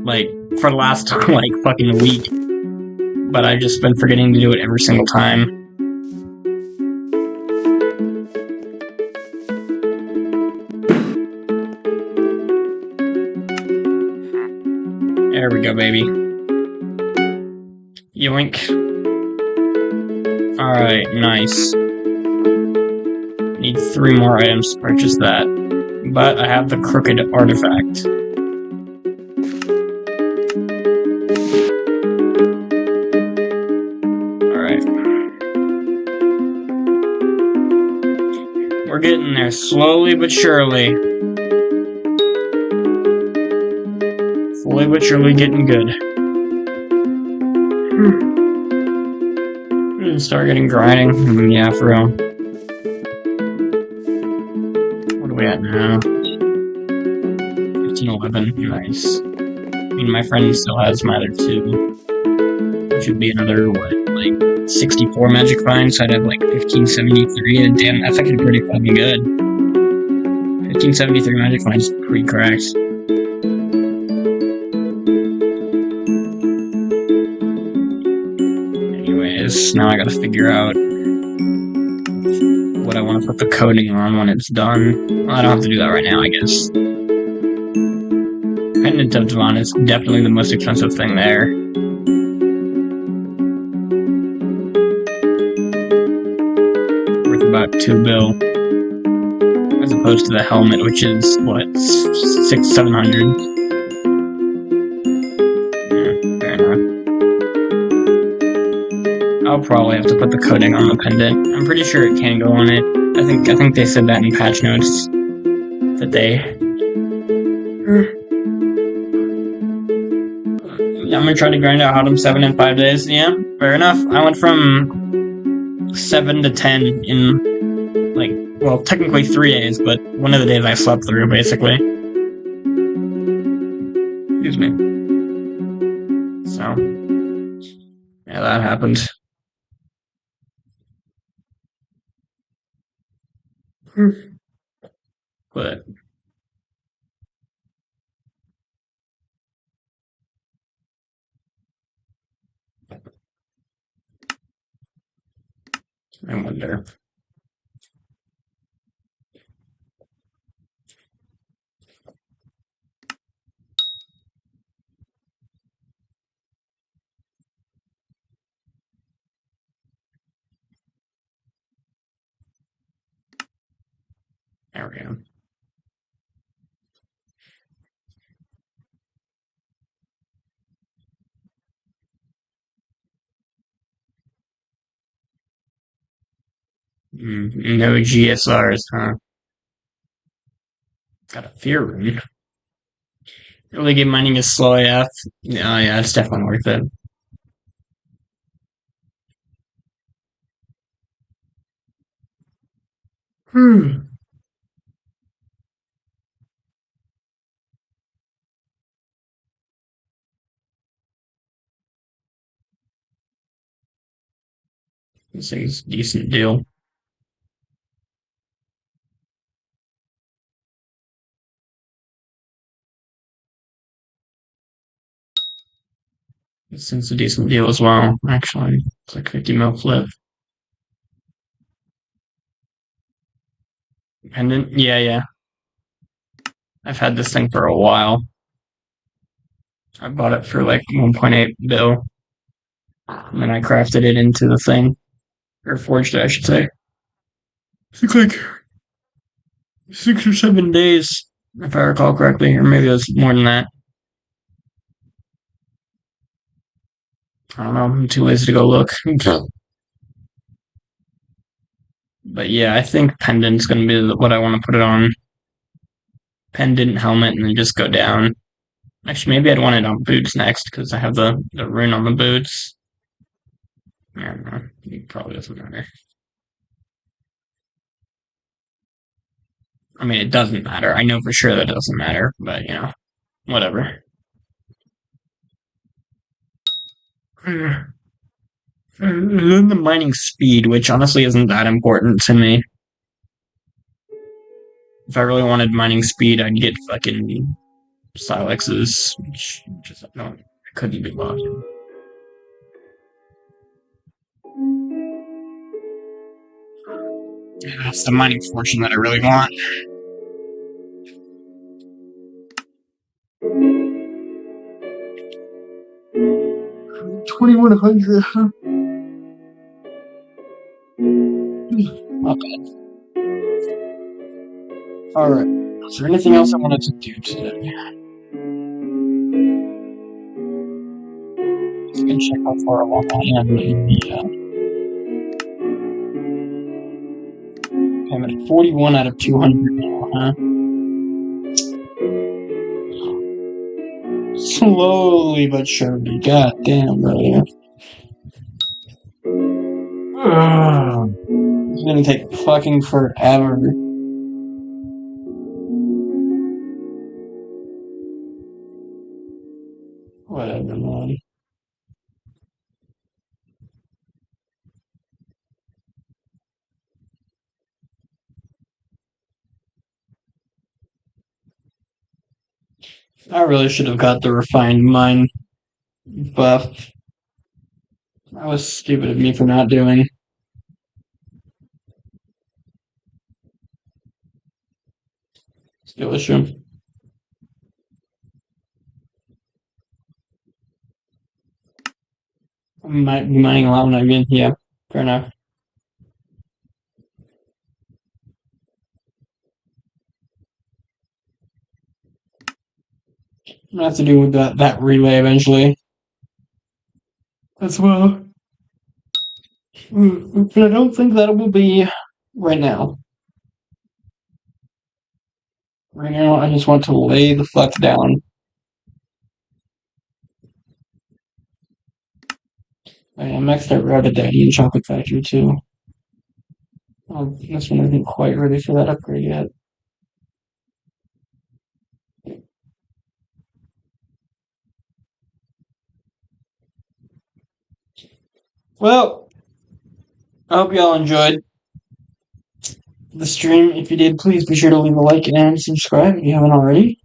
like, for the last, like, fucking week. But I've just been forgetting to do it every single time. There we go, baby. Yoink. Alright, nice. Need 3 more items to purchase that. But I have the crooked artifact. Alright. We're getting there slowly but surely. Slowly but surely getting good. Start getting grinding. Yeah, for real. What are we at now? 1511. Nice. I mean, my friend still has my other 2. Which would be another, what, like 64 magic finds, so I'd have like 1573. And damn, that's actually pretty fucking good. 1573 magic finds is pretty cracked. Now I gotta figure out what I want to put the coating on when it's done. Well, I don't have to do that right now, I guess. Pendant of Devon is definitely the most expensive thing there. Worth about 2 bill. As opposed to the helmet, which is, what, 600-700? Yeah, fair enough. I'll probably have to put the coating on the pendant. I'm pretty sure it can go on it. I think they said that in patch notes. That they... I'm gonna try to grind out Autumn 7 in 5 days. Yeah, fair enough. I went from 7 to 10 in, like, well, technically 3 days, but one of the days I slept through, basically. Excuse me. So, yeah, that happened. But I wonder. There we go. No GSRs, huh? Got a fear rune. Early game mining is slow AF. Yeah, it's definitely worth it. This thing's a decent deal. This thing's a decent deal as well, actually. It's like 50 mil flip. Pendant? Yeah. I've had this thing for a while. I bought it for like 1.8 bill. And then I crafted it into the thing. Or forged it, I should say. I think like 6 or 7 days, if I recall correctly, or maybe it was more than that. I don't know. I'm too lazy to go look. But yeah, I think pendant's gonna be what I want to put it on. Pendant, helmet, and then just go down. Actually, maybe I'd want it on boots next because I have the rune on the boots. Yeah, no, it probably doesn't matter. I mean, it doesn't matter. I know for sure that it doesn't matter, but you know, whatever. And then the mining speed, which honestly isn't that important to me. If I really wanted mining speed, I'd get fucking Silexes, which just I couldn't be bothered. Yeah, that's the mining fortune that I really want. 2100. Not bad. Alright. Is there anything else I wanted to do today? Let's go check how far along I am in the okay, I'm at 41 out of 200 now, huh? Slowly but surely. God damn, bro. It's gonna take fucking forever. Whatever, man. I really should have got the refined mine buff. That was stupid of me for not doing. Skill issue. I might be mining a lot when I get, yeah, fair enough. I'm gonna have to do with that relay eventually. As well. But I don't think that will be right now. Right now, I just want to lay the fuck down. I maxed out Rabbit Daddy and Chocolate Factory too. Oh, this one isn't quite ready for that upgrade yet. Well, I hope y'all enjoyed the stream. If you did, please be sure to leave a like and subscribe if you haven't already.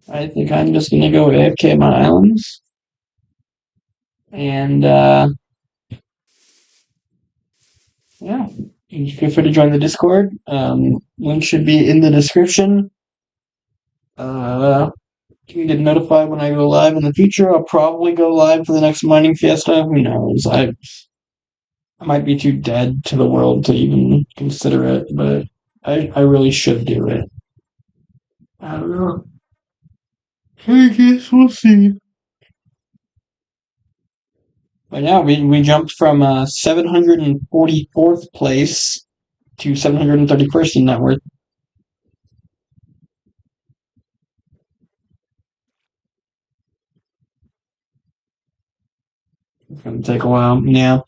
I think I'm just gonna go AFK at my islands. And, yeah. Feel free to join the Discord. Link should be in the description. You can get notified when I go live in the future. I'll probably go live for the next Mining Fiesta. Who knows? I might be too dead to the world to even consider it, but I really should do it. I don't know. I guess we'll see. But yeah, we jumped from 744th place to 731st in net worth. It's gonna take a while. Yeah.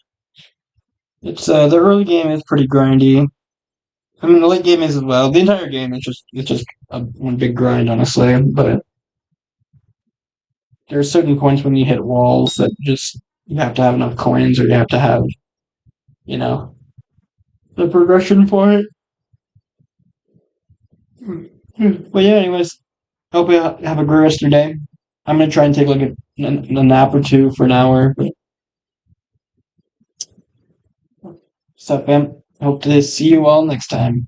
It's the early game is pretty grindy. I mean the late game is as well. The entire game is just one big grind, honestly. But there are certain points when you hit walls that just you have to have enough coins, or you have to have, you know, the progression for it. But yeah, anyways, hope you have a great rest of your day. I'm gonna try and take like a nap or two for an hour. So, fam, hope to see you all next time.